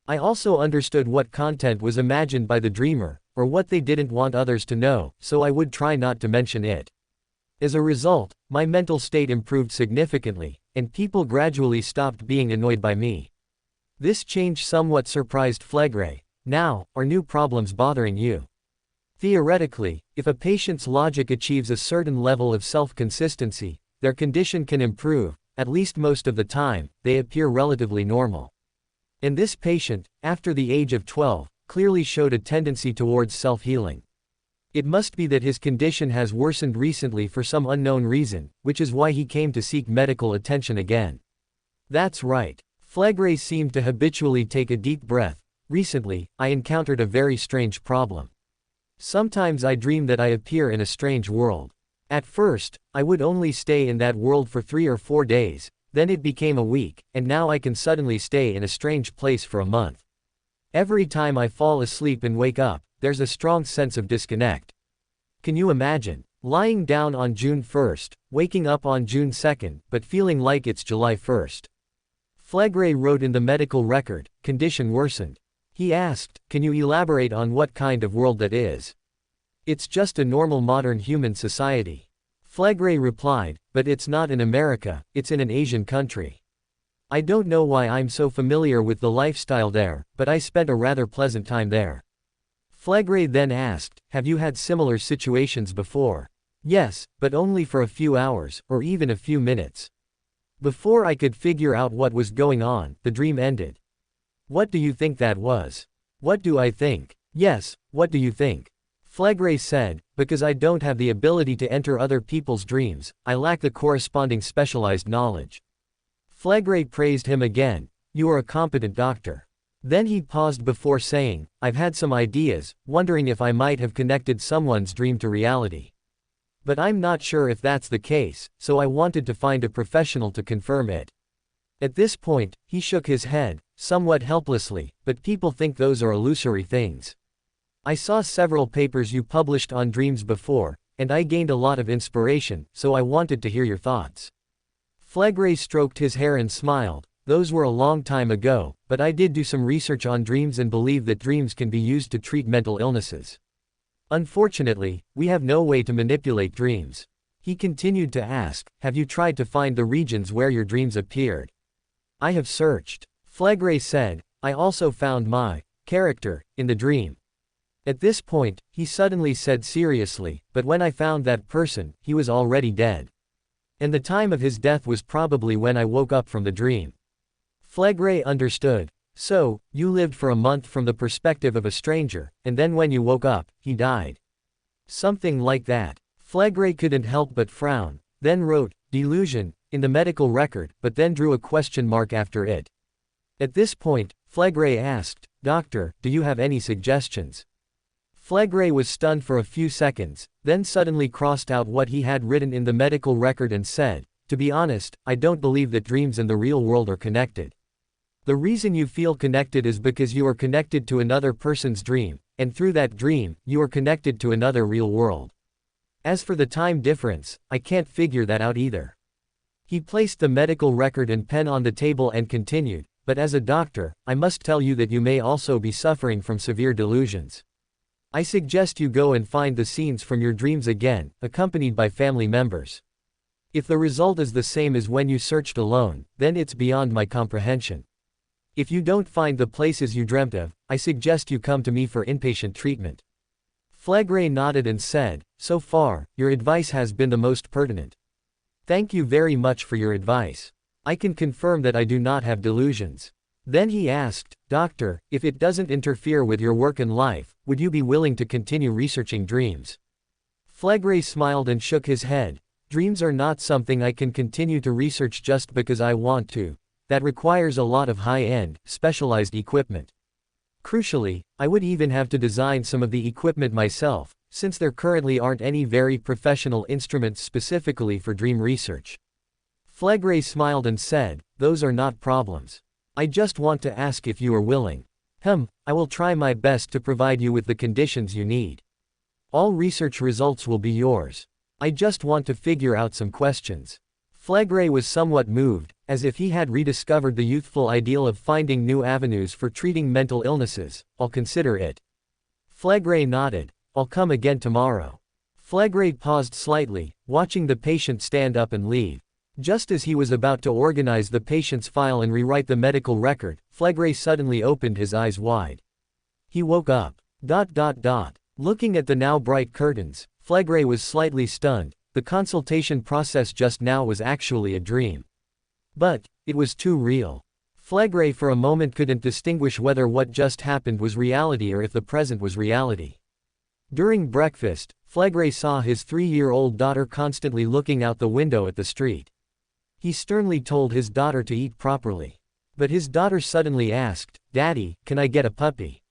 I also understood what content was imagined by the dreamer, or what they didn't want others to know, so I would try not to mention it. As a result, my mental state improved significantly, and people gradually stopped being annoyed by me. This change somewhat surprised Flegre. Now, are new problems bothering you? Theoretically, if a patient's logic achieves a certain level of self-consistency, their condition can improve. At least most of the time, they appear relatively normal. And this patient, after the age of 12, clearly showed a tendency towards self-healing. It must be that his condition has worsened recently for some unknown reason, which is why he came to seek medical attention again. That's right. Flegre seemed to habitually take a deep breath. Recently, I encountered a very strange problem. Sometimes I dream that I appear in a strange world. At first, I would only stay in that world for 3 or 4 days, then it became a week, and now I can suddenly stay in a strange place for a month. Every time I fall asleep and wake up, there's a strong sense of disconnect. Can you imagine? Lying down on June 1st, waking up on June 2nd, but feeling like it's July 1st. Flegre wrote in the medical record, condition worsened. He asked, can you elaborate on what kind of world that is? It's just a normal modern human society. Flegre replied, but it's not in America, it's in an Asian country. I don't know why I'm so familiar with the lifestyle there, but I spent a rather pleasant time there. Flegre then asked, have you had similar situations before? Yes, but only for a few hours, or even a few minutes. Before I could figure out what was going on, the dream ended. What do you think that was? What do I think? Yes, what do you think? Flegre said, because I don't have the ability to enter other people's dreams, I lack the corresponding specialized knowledge. Flegre praised him again. You are a competent doctor. Then he paused before saying, I've had some ideas, wondering if I might have connected someone's dream to reality. But I'm not sure if that's the case, so I wanted to find a professional to confirm it. At this point, he shook his head, somewhat helplessly, but people think those are illusory things. I saw several papers you published on dreams before, and I gained a lot of inspiration, so I wanted to hear your thoughts. Flegre stroked his hair and smiled. Those were a long time ago, but I did do some research on dreams and believe that dreams can be used to treat mental illnesses. Unfortunately, we have no way to manipulate dreams. He continued to ask, have you tried to find the regions where your dreams appeared? I have searched. Flegre said, I also found my character in the dream. At this point, he suddenly said seriously, but when I found that person, he was already dead. And the time of his death was probably when I woke up from the dream. Flegre understood. So, you lived for a month from the perspective of a stranger, and then when you woke up, he died. Something like that. Flegre couldn't help but frown, then wrote, delusion, in the medical record, but then drew a question mark after it. At this point, Flegre asked, Doctor, do you have any suggestions? Flegre was stunned for a few seconds, then suddenly crossed out what he had written in the medical record and said, to be honest, I don't believe that dreams and the real world are connected. The reason you feel connected is because you are connected to another person's dream, and through that dream, you are connected to another real world. As for the time difference, I can't figure that out either. He placed the medical record and pen on the table and continued, but as a doctor, I must tell you that you may also be suffering from severe delusions. I suggest you go and find the scenes from your dreams again, accompanied by family members. If the result is the same as when you searched alone, then it's beyond my comprehension. If you don't find the places you dreamt of, I suggest you come to me for inpatient treatment. Flegre nodded and said, so far, your advice has been the most pertinent. Thank you very much for your advice. I can confirm that I do not have delusions. Then he asked, Doctor, if it doesn't interfere with your work and life, would you be willing to continue researching dreams? Flegre smiled and shook his head. Dreams are not something I can continue to research just because I want to. That requires a lot of high-end, specialized equipment. Crucially, I would even have to design some of the equipment myself, since there currently aren't any very professional instruments specifically for dream research. Flegre smiled and said, those are not problems. I just want to ask if you are willing. I will try my best to provide you with the conditions you need. All research results will be yours. I just want to figure out some questions. Flegre was somewhat moved, as if he had rediscovered the youthful ideal of finding new avenues for treating mental illnesses. I'll consider it. Flegre nodded. I'll come again tomorrow. Flegre paused slightly, watching the patient stand up and leave. Just as he was about to organize the patient's file and rewrite the medical record, Flegre suddenly opened his eyes wide. He woke up. Looking at the now bright curtains, Flegre was slightly stunned. The consultation process just now was actually a dream. But it was too real. Flegre for a moment couldn't distinguish whether what just happened was reality or if the present was reality. During breakfast, Flegre saw his 3-year-old daughter constantly looking out the window at the street. He sternly told his daughter to eat properly. But his daughter suddenly asked, Daddy, can I get a puppy?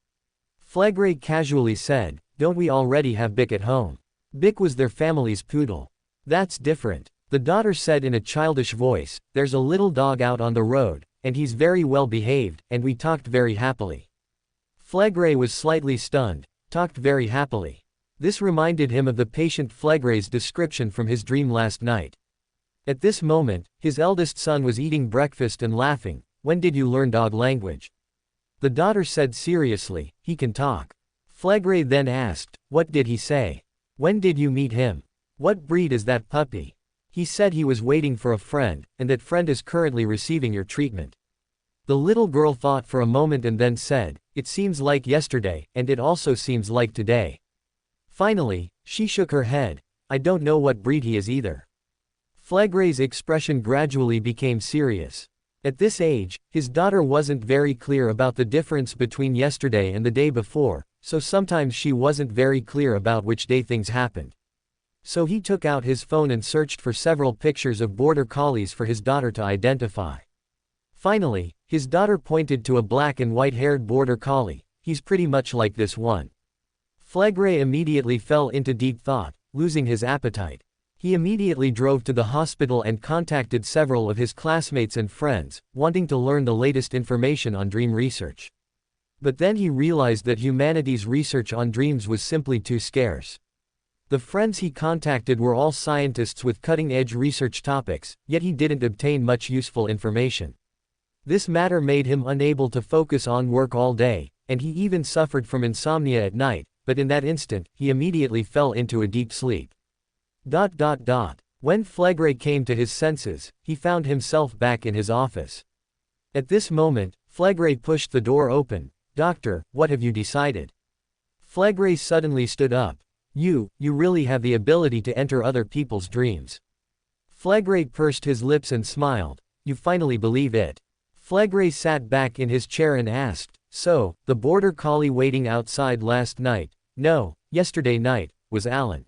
Flegre casually said, don't we already have Bic at home? Bic was their family's poodle. That's different. The daughter said in a childish voice, there's a little dog out on the road, and he's very well behaved, and we talked very happily. Flegre was slightly stunned. Talked very happily. This reminded him of the patient Flegre's description from his dream last night. At this moment, his eldest son was eating breakfast and laughing. When did you learn dog language? The daughter said seriously, he can talk. Flegre then asked, what did he say? When did you meet him? What breed is that puppy? He said he was waiting for a friend, and that friend is currently receiving your treatment. The little girl thought for a moment and then said, it seems like yesterday, and it also seems like today. Finally, she shook her head. I don't know what breed he is either. Flegre's expression gradually became serious. At this age, his daughter wasn't very clear about the difference between yesterday and the day before, so sometimes she wasn't very clear about which day things happened. So he took out his phone and searched for several pictures of border collies for his daughter to identify. Finally, his daughter pointed to a black and white-haired border collie. He's pretty much like this one. Flegre immediately fell into deep thought, losing his appetite. He immediately drove to the hospital and contacted several of his classmates and friends, wanting to learn the latest information on dream research. But then he realized that humanity's research on dreams was simply too scarce. The friends he contacted were all scientists with cutting-edge research topics, yet he didn't obtain much useful information. This matter made him unable to focus on work all day, and he even suffered from insomnia at night, but in that instant, he immediately fell into a deep sleep. When Flegre came to his senses, he found himself back in his office. At this moment, Flegre pushed the door open. "Doctor, what have you decided?" Flegre suddenly stood up. You really have the ability to enter other people's dreams." Flegre pursed his lips and smiled. "You finally believe it." Flegre sat back in his chair and asked, "So, the border collie waiting outside last night, no, yesterday night, was Alan?"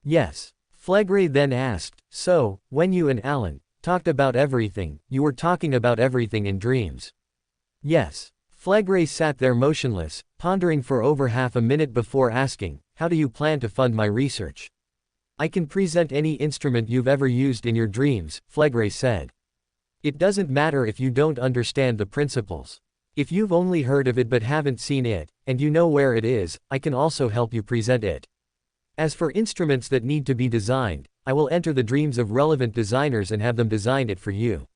"Yes." Flegre then asked, "So, when you and Alan talked about everything, you were talking about everything in dreams?" "Yes." Flegre sat there motionless, pondering for over half a minute before asking, "How do you plan to fund my research?" "I can present any instrument you've ever used in your dreams," Flegre said. "It doesn't matter if you don't understand the principles. If you've only heard of it but haven't seen it, and you know where it is, I can also help you present it. As for instruments that need to be designed, I will enter the dreams of relevant designers and have them design it for you.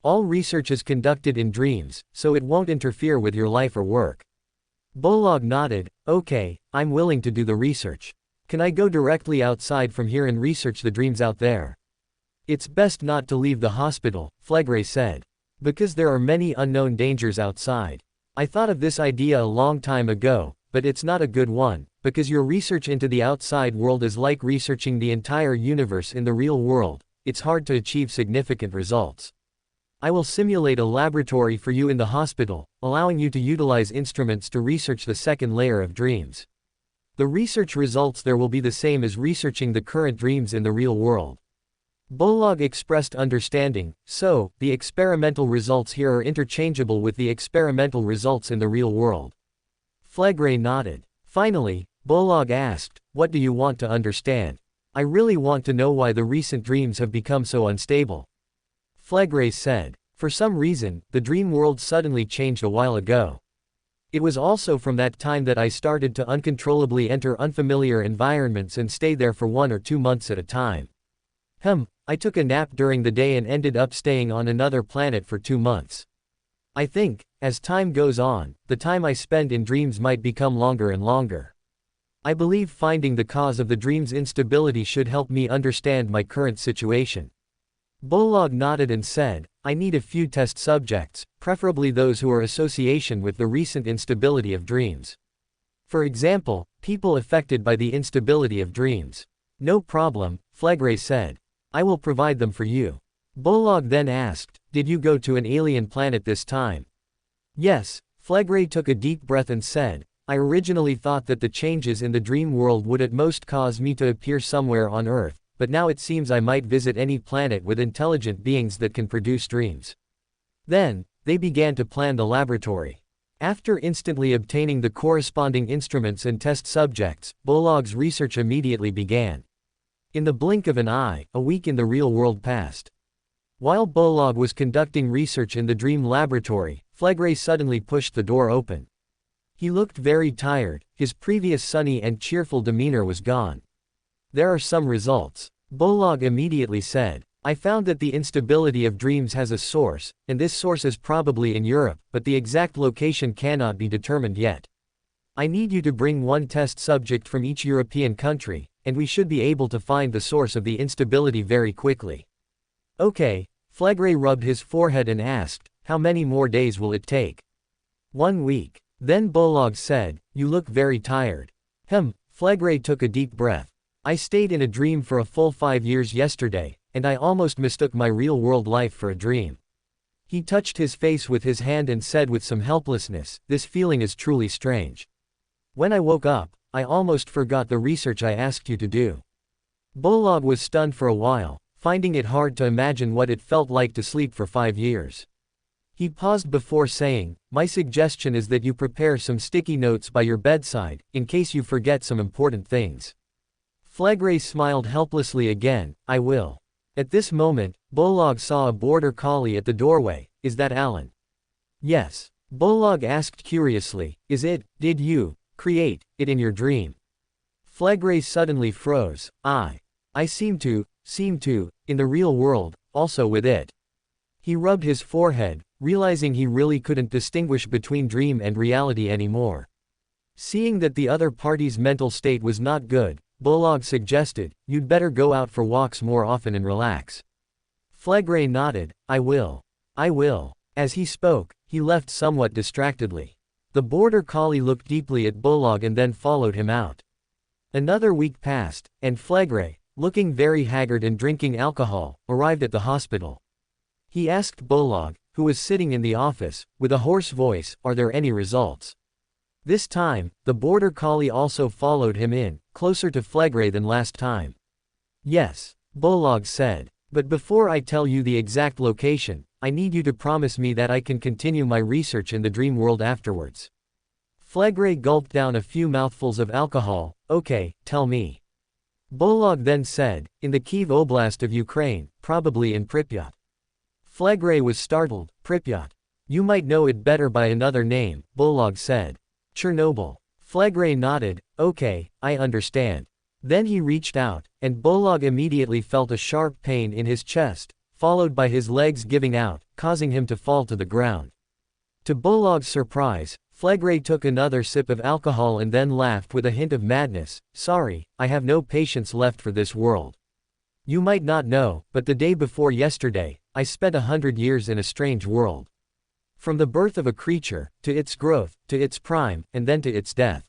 All research is conducted in dreams, so it won't interfere with your life or work." Bolog nodded. "Okay, I'm willing to do the research. Can I go directly outside from here and research the dreams out there?" "It's best not to leave the hospital," Flegre said. "Because there are many unknown dangers outside. I thought of this idea a long time ago, but it's not a good one, because your research into the outside world is like researching the entire universe in the real world. It's hard to achieve significant results. I will simulate a laboratory for you in the hospital, allowing you to utilize instruments to research the second layer of dreams. The research results there will be the same as researching the current dreams in the real world." Bolog expressed understanding. "So, the experimental results here are interchangeable with the experimental results in the real world?" Flegre nodded. Finally, Bolog asked, "What do you want to understand? I really want to know why the recent dreams have become so unstable." Flegre said, "For some reason, the dream world suddenly changed a while ago. It was also from that time that I started to uncontrollably enter unfamiliar environments and stay there for 1 or 2 months at a time. I took a nap during the day and ended up staying on another planet for 2 months. I think, as time goes on, the time I spend in dreams might become longer and longer. I believe finding the cause of the dream's instability should help me understand my current situation." Bolog nodded and said, "I need a few test subjects, preferably those who are association with the recent instability of dreams. For example, people affected by the instability of dreams." "No problem," Flegre said. "I will provide them for you." Bolog then asked, "Did you go to an alien planet this time?" "Yes." Flegre took a deep breath and said, "I originally thought that the changes in the dream world would at most cause me to appear somewhere on Earth, but now it seems I might visit any planet with intelligent beings that can produce dreams." Then, they began to plan the laboratory. After instantly obtaining the corresponding instruments and test subjects, Bolog's research immediately began. In the blink of an eye, a week in the real world passed. While Bolog was conducting research in the dream laboratory, Flegre suddenly pushed the door open. He looked very tired, his previous sunny and cheerful demeanor was gone. "There are some results," Bolog immediately said. "I found that the instability of dreams has a source, and this source is probably in Europe, but the exact location cannot be determined yet. I need you to bring 1 test subject from each European country, and we should be able to find the source of the instability very quickly." "Okay." Flegre rubbed his forehead and asked, "How many more days will it take?" 1 week. Then Bolog said, "You look very tired." Flegre took a deep breath. "I stayed in a dream for a full 5 years yesterday, and I almost mistook my real-world life for a dream." He touched his face with his hand and said with some helplessness, "This feeling is truly strange. When I woke up, I almost forgot the research I asked you to do." Bolog was stunned for a while, finding it hard to imagine what it felt like to sleep for 5 years. He paused before saying, "My suggestion is that you prepare some sticky notes by your bedside, in case you forget some important things." Flegre smiled helplessly again. "I will." At this moment, Bolog saw a border collie at the doorway. "Is that Alan?" "Yes." Bolog asked curiously, Did you create it in your dream?" Flegre suddenly froze. I seem to, in the real world, also with it." He rubbed his forehead. realizing he really couldn't distinguish between dream and reality anymore. Seeing that the other party's mental state was not good, Bolog suggested, "You'd better go out for walks more often and relax." Flegre nodded, I will. As he spoke, he left somewhat distractedly. The border collie looked deeply at Bolog and then followed him out. Another week passed, and Flegre, looking very haggard and drinking alcohol, arrived at the hospital. He asked Bolog, who was sitting in the office, with a hoarse voice, "Are there any results?" This time, the border collie also followed him in, closer to Flegre than last time. "Yes," Bolog said. "But before I tell you the exact location, I need you to promise me that I can continue my research in the dream world afterwards." Flegre gulped down a few mouthfuls of alcohol. "Okay, tell me." Bolog then said, "In the Kiev Oblast of Ukraine, probably in Pripyat." Flegre was startled. "Pripyat? You might know it better by another name," Bolog said. "Chernobyl." Flegre nodded. "Okay, I understand." Then he reached out, and Bolog immediately felt a sharp pain in his chest, followed by his legs giving out, causing him to fall to the ground. To Bolog's surprise, Flegre took another sip of alcohol and then laughed with a hint of madness. "Sorry, I have no patience left for this world. You might not know, but the day before yesterday, I spent 100 years in a strange world. From the birth of a creature, to its growth, to its prime, and then to its death.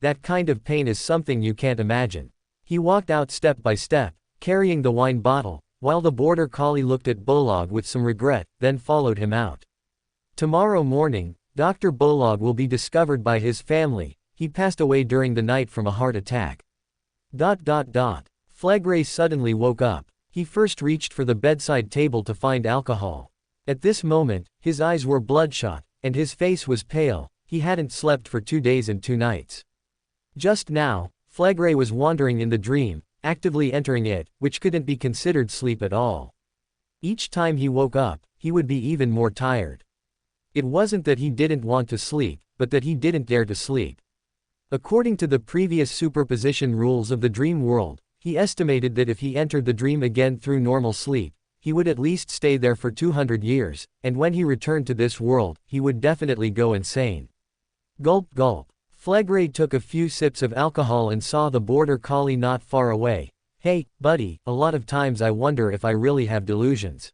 That kind of pain is something you can't imagine." He walked out step by step, carrying the wine bottle, while the border collie looked at Bolog with some regret, then followed him out. Tomorrow morning, Dr. Bolog will be discovered by his family. He passed away during the night from a heart attack. Flegre suddenly woke up. He first reached for the bedside table to find alcohol. At this moment, his eyes were bloodshot, and his face was pale. He hadn't slept for 2 days and 2 nights. Just now, Flegre was wandering in the dream, actively entering it, which couldn't be considered sleep at all. Each time he woke up, he would be even more tired. It wasn't that he didn't want to sleep, but that he didn't dare to sleep. According to the previous superposition rules of the dream world, he estimated that if he entered the dream again through normal sleep, he would at least stay there for 200 years, and when he returned to this world, he would definitely go insane. Gulp gulp. Flegre took a few sips of alcohol and saw the border collie not far away. "Hey, buddy, a lot of times I wonder if I really have delusions.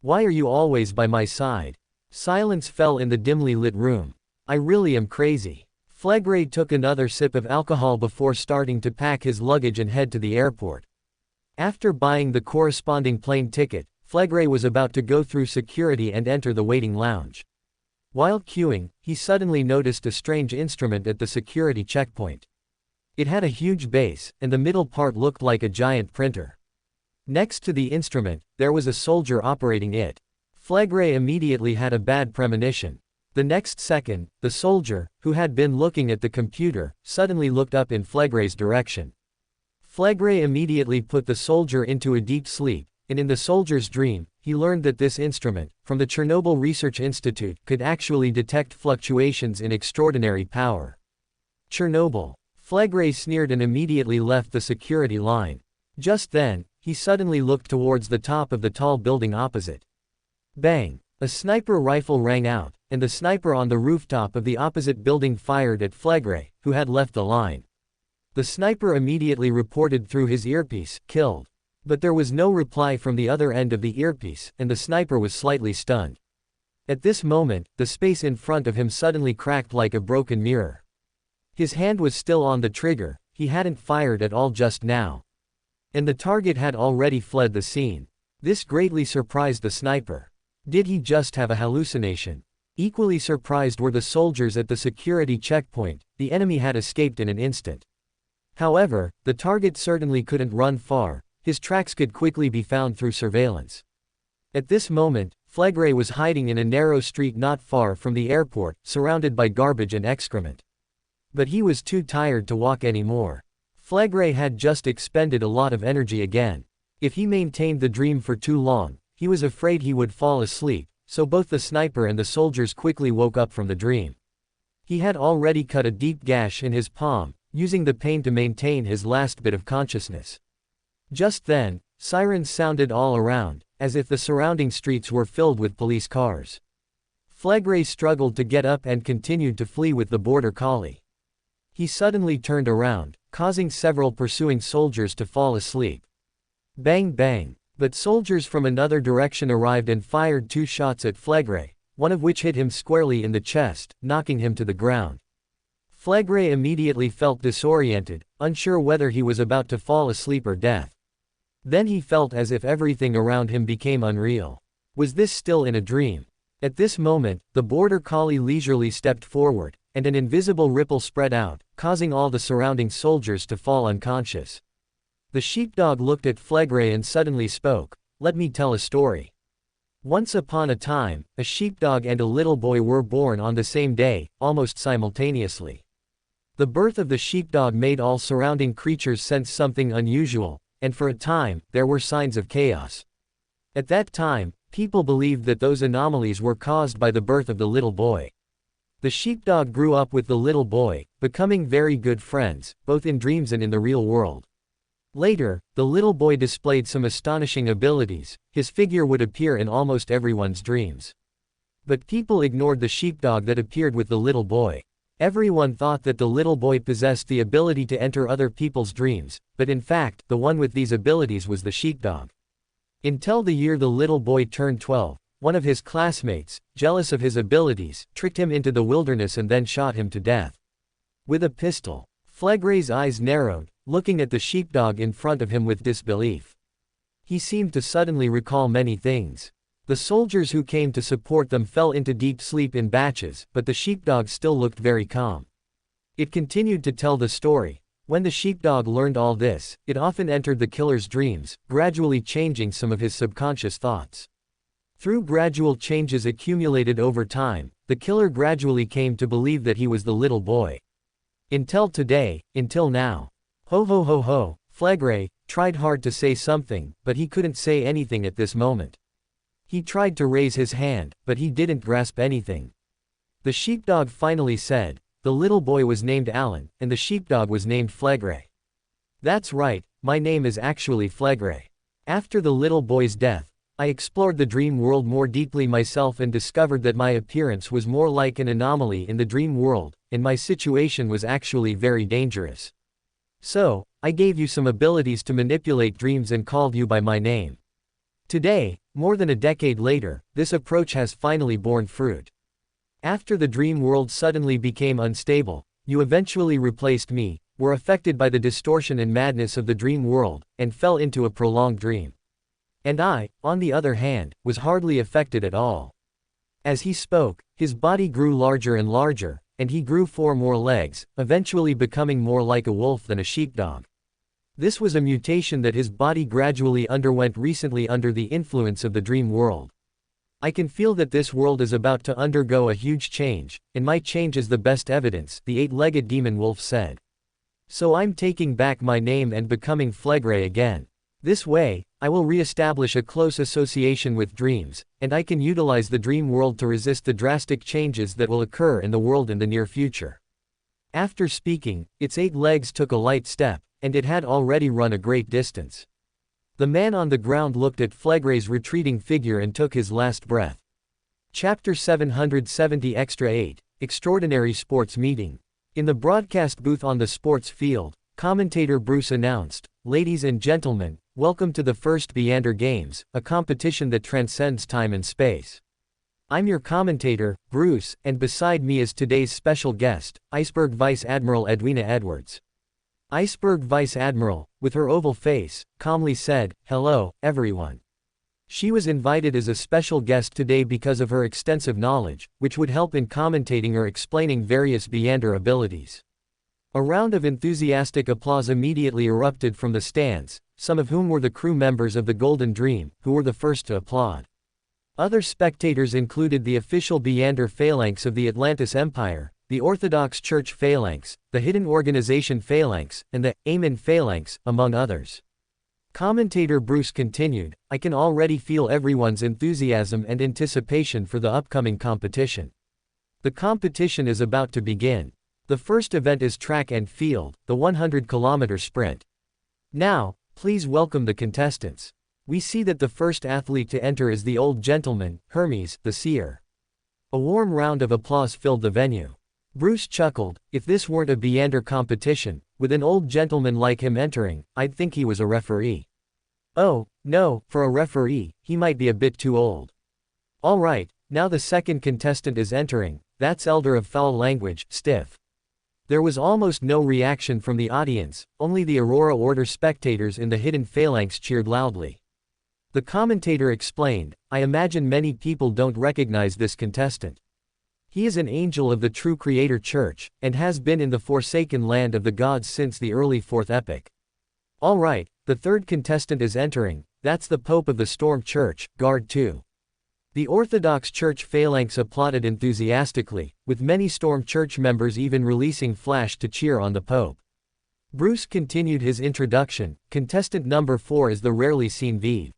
Why are you always by my side?" Silence fell in the dimly lit room. "I really am crazy." Flegre took another sip of alcohol before starting to pack his luggage and head to the airport. After buying the corresponding plane ticket, Flegre was about to go through security and enter the waiting lounge. While queuing, he suddenly noticed a strange instrument at the security checkpoint. It had a huge base, and the middle part looked like a giant printer. Next to the instrument, there was a soldier operating it. Flegre immediately had a bad premonition. The next second, the soldier, who had been looking at the computer, suddenly looked up in Flegre's direction. Flegre immediately put the soldier into a deep sleep, and in the soldier's dream, he learned that this instrument, from the Chernobyl Research Institute, could actually detect fluctuations in extraordinary power. Chernobyl. Flegre sneered and immediately left the security line. Just then, he suddenly looked towards the top of the tall building opposite. Bang! A sniper rifle rang out, and the sniper on the rooftop of the opposite building fired at Flegre, who had left the line. The sniper immediately reported through his earpiece, "Killed." But there was no reply from the other end of the earpiece, and the sniper was slightly stunned. At this moment, the space in front of him suddenly cracked like a broken mirror. His hand was still on the trigger, he hadn't fired at all just now. And the target had already fled the scene. This greatly surprised the sniper. Did he just have a hallucination? Equally surprised were the soldiers at the security checkpoint. The enemy had escaped in an instant. However, the target certainly couldn't run far. His tracks could quickly be found through surveillance. At this moment, Flegre was hiding in a narrow street not far from the airport, surrounded by garbage and excrement. But he was too tired to walk anymore. Flegre had just expended a lot of energy again. If he maintained the dream for too long, he was afraid he would fall asleep, so both the sniper and the soldiers quickly woke up from the dream. He had already cut a deep gash in his palm, using the pain to maintain his last bit of consciousness. Just then, sirens sounded all around, as if the surrounding streets were filled with police cars. Flegre struggled to get up and continued to flee with the border collie. He suddenly turned around, causing several pursuing soldiers to fall asleep. Bang bang! But soldiers from another direction arrived and fired 2 shots at Flegre, one of which hit him squarely in the chest, knocking him to the ground. Flegre immediately felt disoriented, unsure whether he was about to fall asleep or death. Then he felt as if everything around him became unreal. Was this still in a dream? At this moment, the border collie leisurely stepped forward, and an invisible ripple spread out, causing all the surrounding soldiers to fall unconscious. The sheepdog looked at Flegre and suddenly spoke, "Let me tell a story. Once upon a time, a sheepdog and a little boy were born on the same day, almost simultaneously. The birth of the sheepdog made all surrounding creatures sense something unusual, and for a time, there were signs of chaos. At that time, people believed that those anomalies were caused by the birth of the little boy. The sheepdog grew up with the little boy, becoming very good friends, both in dreams and in the real world. Later, the little boy displayed some astonishing abilities. His figure would appear in almost everyone's dreams. But people ignored the sheepdog that appeared with the little boy. Everyone thought that the little boy possessed the ability to enter other people's dreams, but in fact, the one with these abilities was the sheepdog. Until the year the little boy turned 12, one of his classmates, jealous of his abilities, tricked him into the wilderness and then shot him to death with a pistol. Flegre's eyes narrowed, looking at the sheepdog in front of him with disbelief. He seemed to suddenly recall many things. The soldiers who came to support them fell into deep sleep in batches, but the sheepdog still looked very calm. It continued to tell the story. When the sheepdog learned all this, it often entered the killer's dreams, gradually changing some of his subconscious thoughts. Through gradual changes accumulated over time, the killer gradually came to believe that he was the little boy. Until today, until now. Ho ho ho ho, Flegre tried hard to say something, but he couldn't say anything at this moment. He tried to raise his hand, but he didn't grasp anything. The sheepdog finally said, "The little boy was named Alan, and the sheepdog was named Flegre." "That's right, my name is actually Flegre. After the little boy's death, I explored the dream world more deeply myself and discovered that my appearance was more like an anomaly in the dream world, and my situation was actually very dangerous. So, I gave you some abilities to manipulate dreams and called you by my name. Today, more than a decade later, this approach has finally borne fruit. After the dream world suddenly became unstable, you eventually replaced me, were affected by the distortion and madness of the dream world, and fell into a prolonged dream. And I, on the other hand, was hardly affected at all." As he spoke, his body grew larger and larger, and he grew 4 more legs, eventually becoming more like a wolf than a sheepdog. This was a mutation that his body gradually underwent recently under the influence of the dream world. "I can feel that this world is about to undergo a huge change, and my change is the best evidence," the 8-legged demon wolf said. "So I'm taking back my name and becoming Flegre again. This way, I will re-establish a close association with dreams, and I can utilize the dream world to resist the drastic changes that will occur in the world in the near future." After speaking, its 8 legs took a light step, and it had already run a great distance. The man on the ground looked at Flegre's retreating figure and took his last breath. Chapter 770 Extra 8, Extraordinary Sports Meeting. In the broadcast booth on the sports field, commentator Bruce announced, "Ladies and gentlemen, welcome to the first Beander Games, a competition that transcends time and space. I'm your commentator, Bruce, and beside me is today's special guest, Iceberg Vice Admiral Edwina Edwards." Iceberg Vice Admiral, with her oval face, calmly said, "Hello, everyone." She was invited as a special guest today because of her extensive knowledge, which would help in commentating or explaining various Beander abilities. A round of enthusiastic applause immediately erupted from the stands, some of whom were the crew members of the Golden Dream, who were the first to applaud. Other spectators included the official Beander phalanx of the Atlantis Empire, the Orthodox Church phalanx, the Hidden Organization phalanx, and the Amen phalanx, among others. Commentator Bruce continued, "I can already feel everyone's enthusiasm and anticipation for the upcoming competition. The competition is about to begin. The first event is track and field, the 100-kilometer sprint. Now, please welcome the contestants." We see that the first athlete to enter is the old gentleman, Hermes, the seer. A warm round of applause filled the venue. Bruce chuckled. If this weren't a Beander competition, with an old gentleman like him entering, I'd think he was a referee. Oh, no, for a referee, he might be a bit too old. All right, now the second contestant is entering, that's Elder of Foul Language, Stiff. There was almost no reaction from the audience, only the Aurora Order spectators in the hidden phalanx cheered loudly. The commentator explained, I imagine many people don't recognize this contestant. He is an angel of the true Creator Church, and has been in the forsaken land of the gods since the early 4th epoch. All right, the third contestant is entering, that's the Pope of the Storm Church, Guard 2. The Orthodox Church phalanx applauded enthusiastically, with many Storm Church members even releasing flash to cheer on the Pope. Bruce continued his introduction. Contestant number 4 is the rarely seen Vive.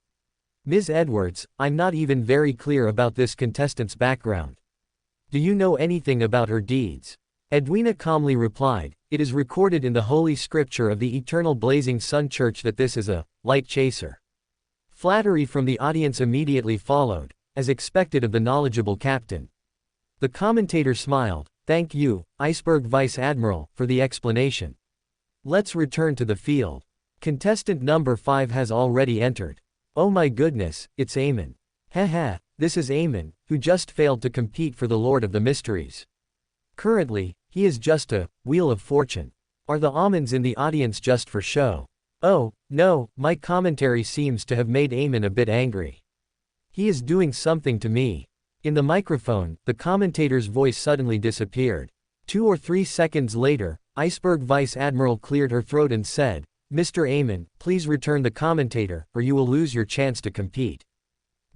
Ms. Edwards, I'm not even very clear about this contestant's background. Do you know anything about her deeds? Edwina calmly replied, it is recorded in the Holy Scripture of the Eternal Blazing Sun Church that this is a light chaser. Flattery from the audience immediately followed, as expected of the knowledgeable captain. The commentator smiled, thank you, Iceberg Vice Admiral, for the explanation. Let's return to the field. Contestant number 5 has already entered. Oh my goodness, it's Aemon. Haha, this is Aemon, who just failed to compete for the Lord of the Mysteries. Currently, he is just a Wheel of Fortune. Are the almonds in the audience just for show? Oh, no, my commentary seems to have made Aemon a bit angry. He is doing something to me. In the microphone, the commentator's voice suddenly disappeared. 2 or 3 seconds later, Iceberg Vice Admiral cleared her throat and said, Mr. Aemon, please return the commentator, or you will lose your chance to compete.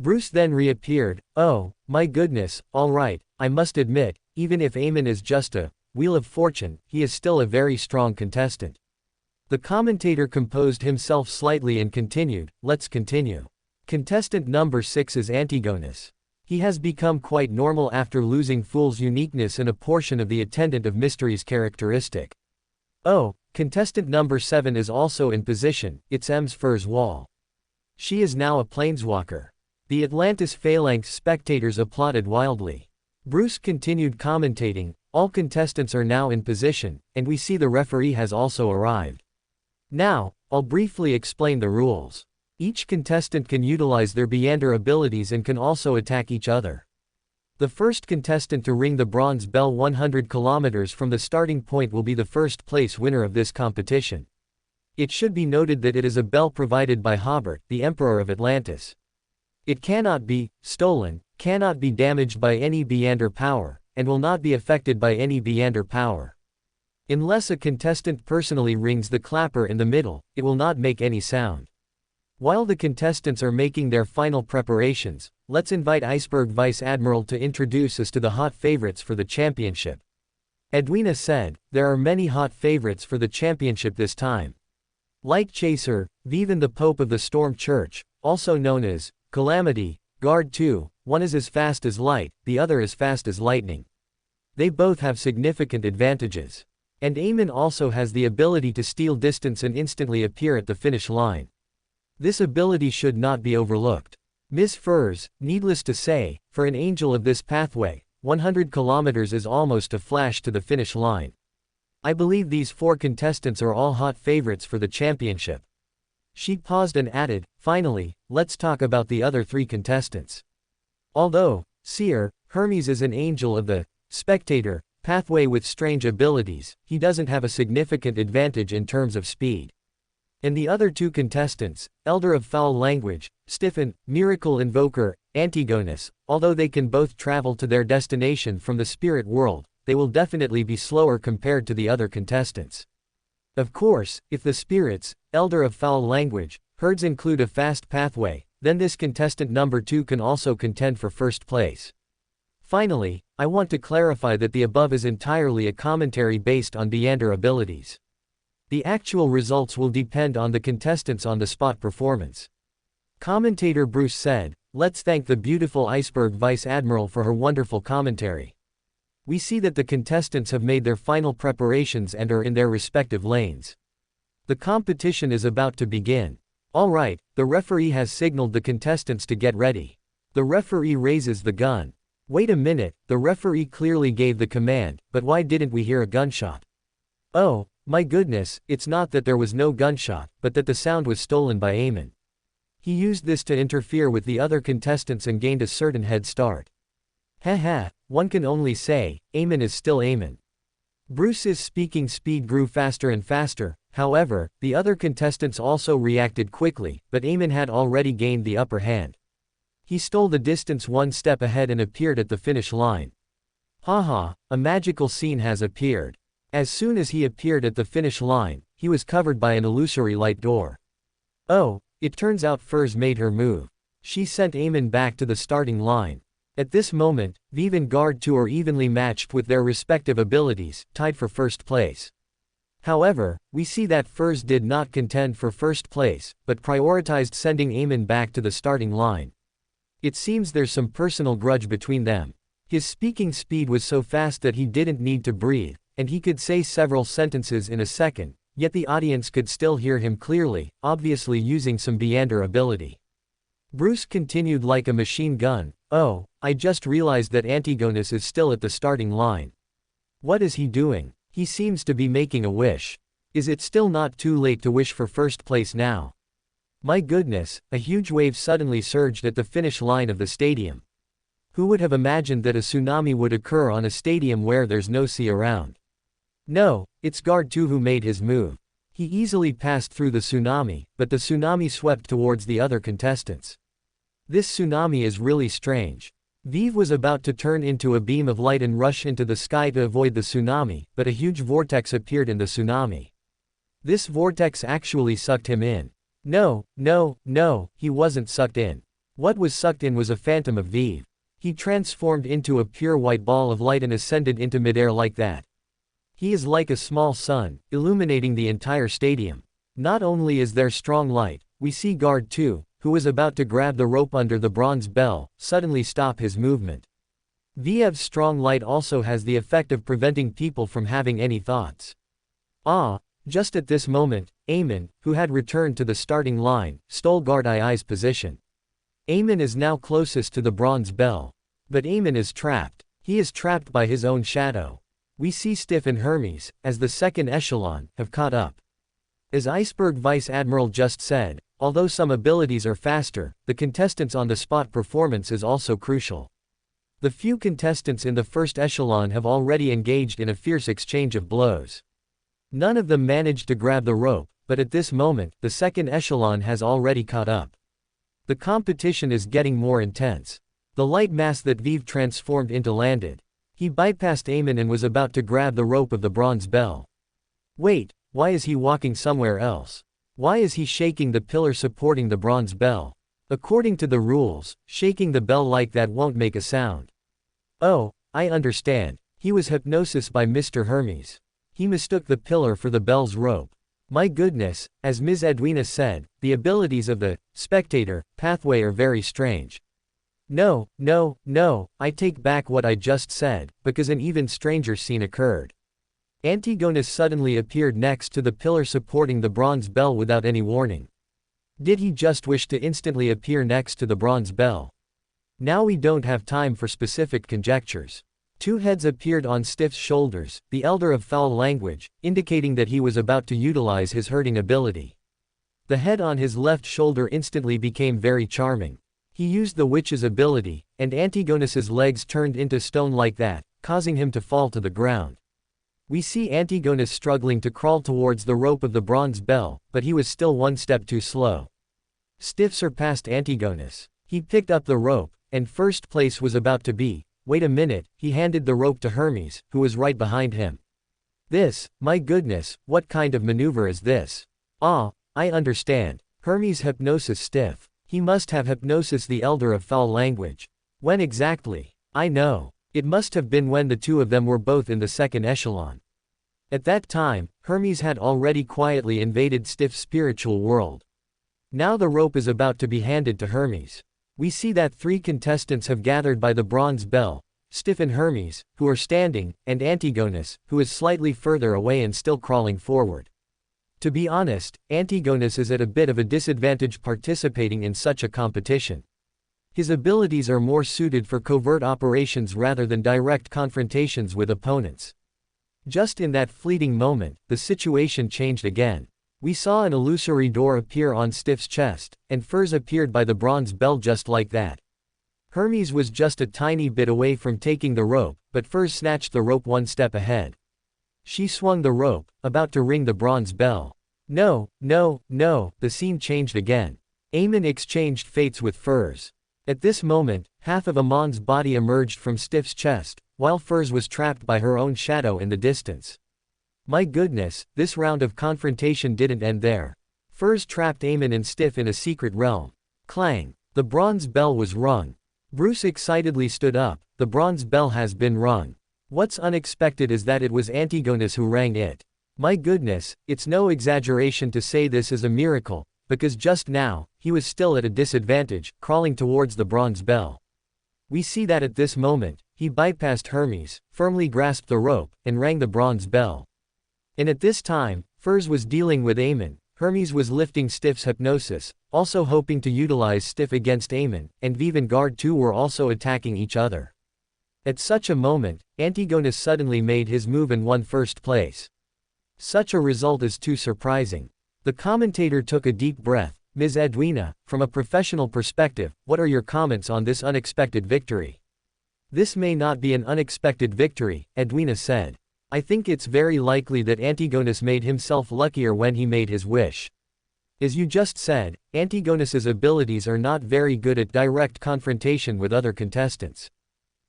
Bruce then reappeared. Oh, my goodness, all right, I must admit, even if Aemon is just a Wheel of Fortune, he is still a very strong contestant. The commentator composed himself slightly and continued, let's continue. Contestant number 6 is Antigonus. He has become quite normal after losing Fool's uniqueness and a portion of the Attendant of Mysteries characteristic. Oh, contestant number 7 is also in position, it's Ems Furs Wall. She is now a planeswalker. The Atlantis phalanx spectators applauded wildly. Bruce continued commentating, all contestants are now in position, and we see the referee has also arrived. Now, I'll briefly explain the rules. Each contestant can utilize their Beander abilities and can also attack each other. The first contestant to ring the bronze bell 100 kilometers from the starting point will be the first place winner of this competition. It should be noted that it is a bell provided by Hobert, the Emperor of Atlantis. It cannot be stolen, cannot be damaged by any Beander power, and will not be affected by any Beander power. Unless a contestant personally rings the clapper in the middle, it will not make any sound. While the contestants are making their final preparations, let's invite Iceberg Vice Admiral to introduce us to the hot favorites for the championship. Edwina said, there are many hot favorites for the championship this time. Light Chaser, Vivan the Pope of the Storm Church, also known as Calamity, Guard 2, one is as fast as light, the other as fast as lightning. They both have significant advantages. And Aemon also has the ability to steal distance and instantly appear at the finish line. This ability should not be overlooked. Ms. Furs, needless to say, for an angel of this pathway, 100 kilometers is almost a flash to the finish line. I believe these 4 contestants are all hot favorites for the championship. She paused and added, finally, let's talk about the other 3 contestants. Although, Seer, Hermes is an angel of the spectator pathway with strange abilities, he doesn't have a significant advantage in terms of speed. And the other 2 contestants, Elder of Foul Language, Stiffen, Miracle Invoker, Antigonus, although they can both travel to their destination from the spirit world, they will definitely be slower compared to the other contestants. Of course, if the spirits, Elder of Foul Language, herds include a fast pathway, then this contestant number 2 can also contend for first place. Finally, I want to clarify that the above is entirely a commentary based on Beander abilities. The actual results will depend on the contestants' on-the-spot performance. Commentator Bruce said, let's thank the beautiful Iceberg Vice Admiral for her wonderful commentary. We see that the contestants have made their final preparations and are in their respective lanes. The competition is about to begin. Alright, the referee has signaled the contestants to get ready. The referee raises the gun. Wait a minute, the referee clearly gave the command, but why didn't we hear a gunshot? Oh, my goodness, it's not that there was no gunshot, but that the sound was stolen by Eamon. He used this to interfere with the other contestants and gained a certain head start. Haha, one can only say, Eamon is still Eamon. Bruce's speaking speed grew faster and faster, however, the other contestants also reacted quickly, but Eamon had already gained the upper hand. He stole the distance one step ahead and appeared at the finish line. Haha, a magical scene has appeared. As soon as he appeared at the finish line, he was covered by an illusory light door. Oh, it turns out Furs made her move. She sent Eamon back to the starting line. At this moment, Vive and Guard 2 are evenly matched with their respective abilities, tied for first place. However, we see that Furs did not contend for first place, but prioritized sending Eamon back to the starting line. It seems there's some personal grudge between them. His speaking speed was so fast that he didn't need to breathe, and he could say several sentences in a second, yet the audience could still hear him clearly, obviously using some Beander ability. Bruce continued like a machine gun. Oh, I just realized that Antigonus is still at the starting line. What is he doing? He seems to be making a wish. Is it still not too late to wish for first place now? My goodness, a huge wave suddenly surged at the finish line of the stadium. Who would have imagined that a tsunami would occur on a stadium where there's no sea around? No, it's Guard 2 who made his move. He easily passed through the tsunami, but the tsunami swept towards the other contestants. This tsunami is really strange. Vive was about to turn into a beam of light and rush into the sky to avoid the tsunami, but a huge vortex appeared in the tsunami. This vortex actually sucked him in. No, he wasn't sucked in. What was sucked in was a phantom of Vive. He transformed into a pure white ball of light and ascended into midair like that. He is like a small sun, illuminating the entire stadium. Not only is there strong light, we see Guard 2, who was about to grab the rope under the bronze bell, suddenly stop his movement. Vive's strong light also has the effect of preventing people from having any thoughts. Just at this moment, Eamon, who had returned to the starting line, stole Guard II's position. Eamon is now closest to the bronze bell. But Eamon is trapped. He is trapped by his own shadow. We see Stiff and Hermes, as the second echelon, have caught up. As Iceberg Vice Admiral just said, although some abilities are faster, the contestants' on-the-spot performance is also crucial. The few contestants in the first echelon have already engaged in a fierce exchange of blows. None of them managed to grab the rope, but at this moment, the second echelon has already caught up. The competition is getting more intense. The light mass that Vive transformed into landed. He bypassed Eamon and was about to grab the rope of the bronze bell. Wait, why is he walking somewhere else? Why is he shaking the pillar supporting the bronze bell? According to the rules, shaking the bell like that won't make a sound. Oh, I understand. He was hypnosis by Mr. Hermes. He mistook the pillar for the bell's rope. My goodness, as Ms. Edwina said, the abilities of the spectator pathway are very strange. No, I take back what I just said, because an even stranger scene occurred. Antigonus suddenly appeared next to the pillar supporting the bronze bell without any warning. Did he just wish to instantly appear next to the bronze bell? Now we don't have time for specific conjectures. Two heads appeared on Stiff's shoulders, the Elder of Foul Language, indicating that he was about to utilize his hurting ability. The head on his left shoulder instantly became very charming. He used the witch's ability, and Antigonus's legs turned into stone like that, causing him to fall to the ground. We see Antigonus struggling to crawl towards the rope of the bronze bell, but he was still one step too slow. Stiff surpassed Antigonus. He picked up the rope, and first place was about to be. Wait a minute, he handed the rope to Hermes, who was right behind him. My goodness, what kind of maneuver is this? I understand. Hermes hypnosis Stiff. He must have hypnosis the Elder of Foul Language. When exactly? I know. It must have been when the two of them were both in the second echelon. At that time, Hermes had already quietly invaded Stiff's spiritual world. Now the rope is about to be handed to Hermes. We see that three contestants have gathered by the bronze bell, Stiff and Hermes, who are standing, and Antigonus, who is slightly further away and still crawling forward. To be honest, Antigonus is at a bit of a disadvantage participating in such a competition. His abilities are more suited for covert operations rather than direct confrontations with opponents. Just in that fleeting moment, the situation changed again. We saw an illusory door appear on Stiff's chest, and Furs appeared by the bronze bell just like that. Hermes was just a tiny bit away from taking the rope, but Furs snatched the rope one step ahead. She swung the rope, about to ring the bronze bell. No, no, no, the scene changed again. Aemon exchanged fates with Furs. At this moment, half of Amon's body emerged from Stiff's chest, while Furs was trapped by her own shadow in the distance. My goodness, this round of confrontation didn't end there. Furs trapped Aemon and Stiff in a secret realm. Clang! The bronze bell was rung. Bruce excitedly stood up. The bronze bell has been rung. What's unexpected is that it was Antigonus who rang it. My goodness, it's no exaggeration to say this is a miracle, because just now, he was still at a disadvantage, crawling towards the bronze bell. We see that at this moment, he bypassed Hermes, firmly grasped the rope, and rang the bronze bell. And at this time, Furs was dealing with Aemon. Hermes was lifting Stiff's hypnosis, also hoping to utilize Stiff against Aemon, and Viv and Guard too were also attacking each other. At such a moment, Antigonus suddenly made his move and won first place. Such a result is too surprising. The commentator took a deep breath. Ms. Edwina, from a professional perspective, what are your comments on this unexpected victory? This may not be an unexpected victory, Edwina said. I think it's very likely that Antigonus made himself luckier when he made his wish. As you just said, Antigonus's abilities are not very good at direct confrontation with other contestants.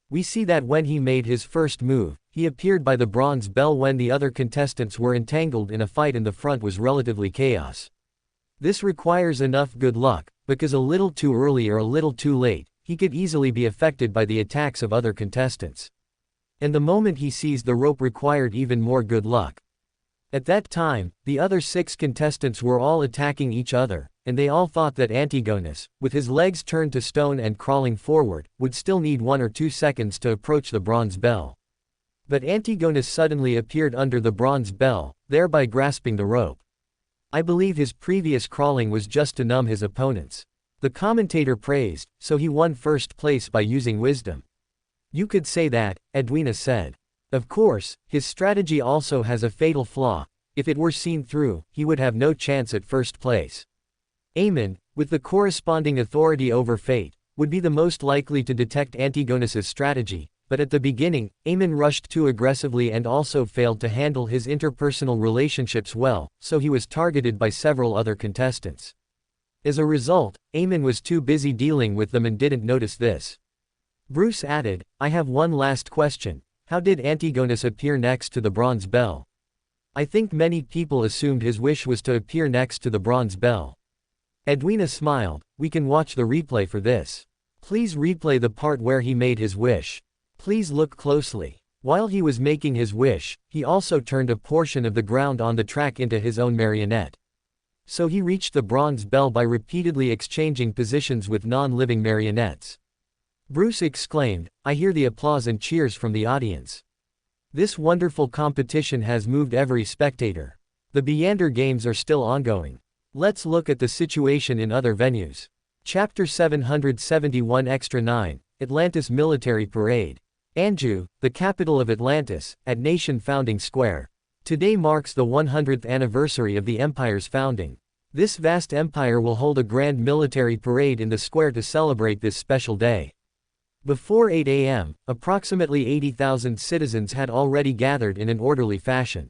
We see that when he made his first move, he appeared by the bronze bell when the other contestants were entangled in a fight and the front was relatively chaos. This requires enough good luck, because a little too early or a little too late, he could easily be affected by the attacks of other contestants. And the moment he seized the rope required even more good luck. At that time, the other 6 contestants were all attacking each other, and they all thought that Antigonus, with his legs turned to stone and crawling forward, would still need 1 or 2 seconds to approach the bronze bell. But Antigonus suddenly appeared under the bronze bell, thereby grasping the rope. I believe his previous crawling was just to numb his opponents. The commentator praised, so he won first place by using wisdom. You could say that, Edwina said. Of course, his strategy also has a fatal flaw. If it were seen through, he would have no chance at first place. Aemon, with the corresponding authority over fate, would be the most likely to detect Antigonus's strategy, but at the beginning, Aemon rushed too aggressively and also failed to handle his interpersonal relationships well, so he was targeted by several other contestants. As a result, Aemon was too busy dealing with them and didn't notice this. Bruce added, I have one last question. How did Antigonus appear next to the bronze bell? I think many people assumed his wish was to appear next to the bronze bell. Edwina smiled, we can watch the replay for this. Please replay the part where he made his wish. Please look closely. While he was making his wish, he also turned a portion of the ground on the track into his own marionette. So he reached the bronze bell by repeatedly exchanging positions with non-living marionettes. Bruce exclaimed, I hear the applause and cheers from the audience. This wonderful competition has moved every spectator. The Beyander Games are still ongoing. Let's look at the situation in other venues. Chapter 771 Extra 9, Atlantis Military Parade. Anju, the capital of Atlantis, at Nation Founding Square. Today marks the 100th anniversary of the empire's founding. This vast empire will hold a grand military parade in the square to celebrate this special day. Before 8 a.m., approximately 80,000 citizens had already gathered in an orderly fashion.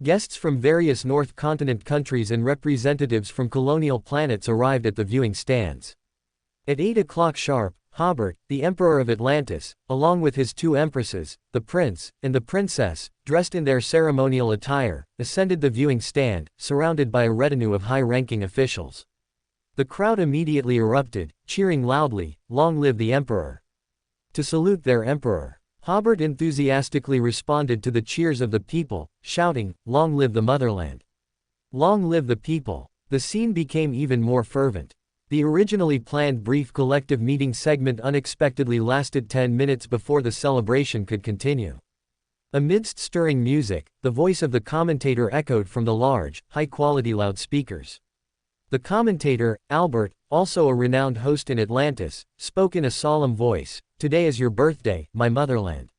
Guests from various North Continent countries and representatives from colonial planets arrived at the viewing stands. At 8 o'clock sharp, Hobert, the Emperor of Atlantis, along with his 2 empresses, the Prince, and the Princess, dressed in their ceremonial attire, ascended the viewing stand, surrounded by a retinue of high-ranking officials. The crowd immediately erupted, cheering loudly, "Long live the Emperor!" To salute their Emperor, Hobert enthusiastically responded to the cheers of the people, shouting, "Long live the motherland! Long live the people!" The scene became even more fervent. The originally planned brief collective meeting segment unexpectedly lasted 10 minutes before the celebration could continue. Amidst stirring music, the voice of the commentator echoed from the large, high-quality loudspeakers. The commentator, Albert, also a renowned host in Atlantis, spoke in a solemn voice, "Today is your birthday, my motherland.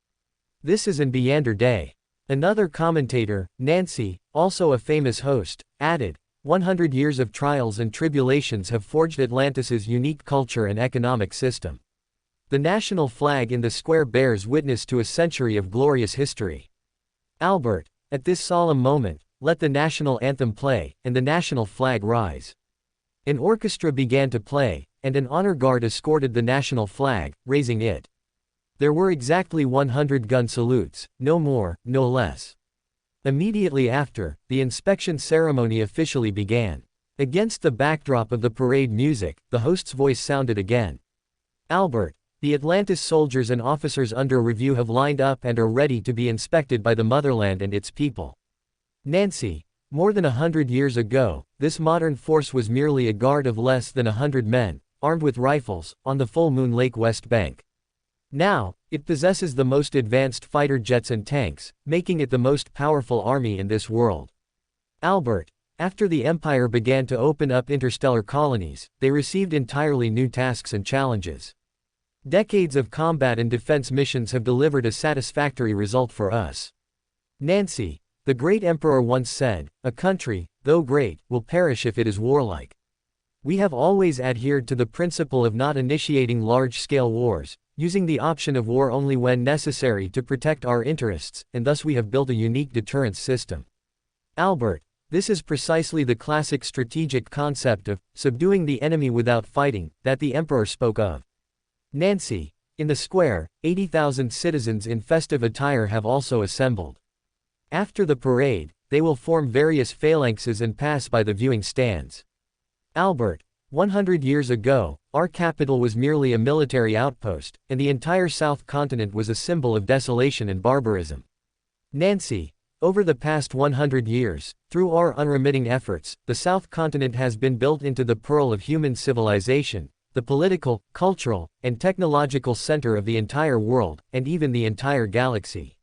This is an Beander Day." Another commentator, Nancy, also a famous host, added, 100 years of trials and tribulations have forged Atlantis's unique culture and economic system. The national flag in the square bears witness to a century of glorious history. Albert, at this solemn moment, let the national anthem play, and the national flag rise. An orchestra began to play, and an honor guard escorted the national flag, raising it. There were exactly 100 gun salutes, no more, no less. Immediately after, the inspection ceremony officially began. Against the backdrop of the parade music, the host's voice sounded again. Albert, the Atlantis soldiers and officers under review have lined up and are ready to be inspected by the motherland and its people. Nancy, more than 100 years ago, this modern force was merely a guard of less than 100 men, armed with rifles, on the Full Moon Lake West Bank. Now, it possesses the most advanced fighter jets and tanks, making it the most powerful army in this world. Albert, after the Empire began to open up interstellar colonies, they received entirely new tasks and challenges. Decades of combat and defense missions have delivered a satisfactory result for us. Nancy, the great emperor once said, "A country, though great, will perish if it is warlike." We have always adhered to the principle of not initiating large-scale wars, using the option of war only when necessary to protect our interests, and thus we have built a unique deterrence system. Albert, this is precisely the classic strategic concept of subduing the enemy without fighting that the emperor spoke of. Nancy, in the square, 80,000 citizens in festive attire have also assembled. After the parade, they will form various phalanxes and pass by the viewing stands. Albert, 100 years ago, our capital was merely a military outpost, and the entire South Continent was a symbol of desolation and barbarism. Nancy, over the past 100 years, through our unremitting efforts, the South Continent has been built into the pearl of human civilization, the political, cultural, and technological center of the entire world, and even the entire galaxy.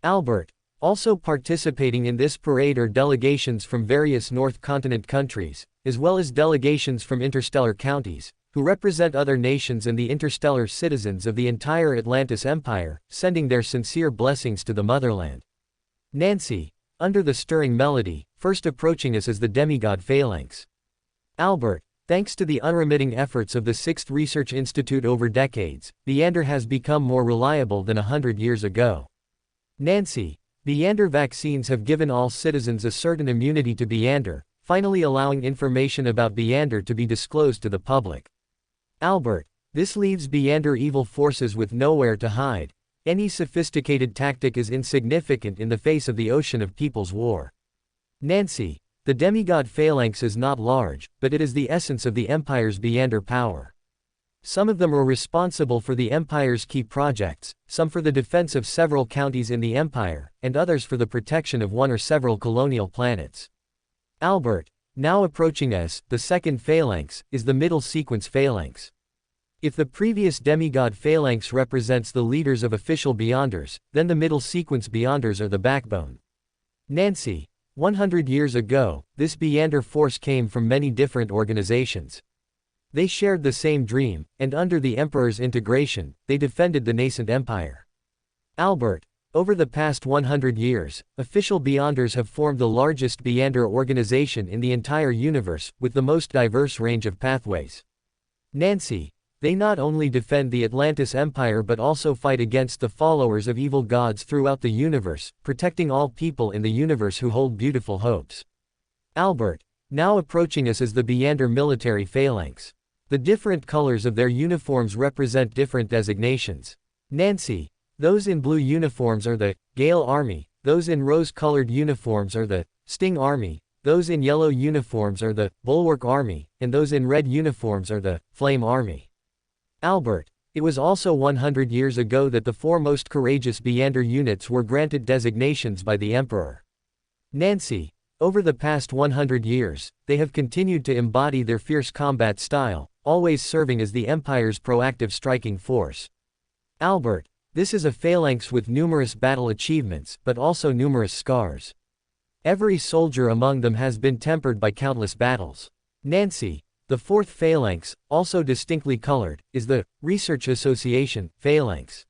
Albert, also participating in this parade are delegations from various North Continent countries, as well as delegations from interstellar counties, who represent other nations and the interstellar citizens of the entire Atlantis Empire, sending their sincere blessings to the motherland. Nancy, under the stirring melody, first approaching us as the demigod Phalanx. Albert, thanks to the unremitting efforts of the Sixth Research Institute over decades, Beander has become more reliable than 100 years ago. Nancy, Beander vaccines have given all citizens a certain immunity to Beander, finally allowing information about Beander to be disclosed to the public. Albert, this leaves Beander evil forces with nowhere to hide. Any sophisticated tactic is insignificant in the face of the ocean of people's war. Nancy, the demigod Phalanx is not large, but it is the essence of the Empire's Beander power. Some of them are responsible for the Empire's key projects, some for the defense of several counties in the Empire, and others for the protection of one or several colonial planets. Albert, now approaching us, the second Phalanx, is the Middle Sequence Phalanx. If the previous demigod Phalanx represents the leaders of official Beyonders, then the Middle Sequence Beyonders are the backbone. Nancy, 100 years ago, this Beander force came from many different organizations. They shared the same dream, and under the Emperor's integration, they defended the nascent empire. Albert, over the past 100 years, official Beyonders have formed the largest Beander organization in the entire universe, with the most diverse range of pathways. Nancy, they not only defend the Atlantis Empire but also fight against the followers of evil gods throughout the universe, protecting all people in the universe who hold beautiful hopes. Albert, now approaching us is the Beander military Phalanx. The different colors of their uniforms represent different designations. Nancy, those in blue uniforms are the Gale Army, those in rose-colored uniforms are the Sting Army, those in yellow uniforms are the Bulwark Army, and those in red uniforms are the Flame Army. Albert, it was also 100 years ago that the four most courageous Beander units were granted designations by the Emperor. Nancy, over the past 100 years, they have continued to embody their fierce combat style, always serving as the Empire's proactive striking force. Albert, This is a phalanx with numerous battle achievements, but also numerous scars. Every soldier among them has been tempered by countless battles. Nancy, the fourth phalanx, also distinctly colored, is the Research Association phalanx.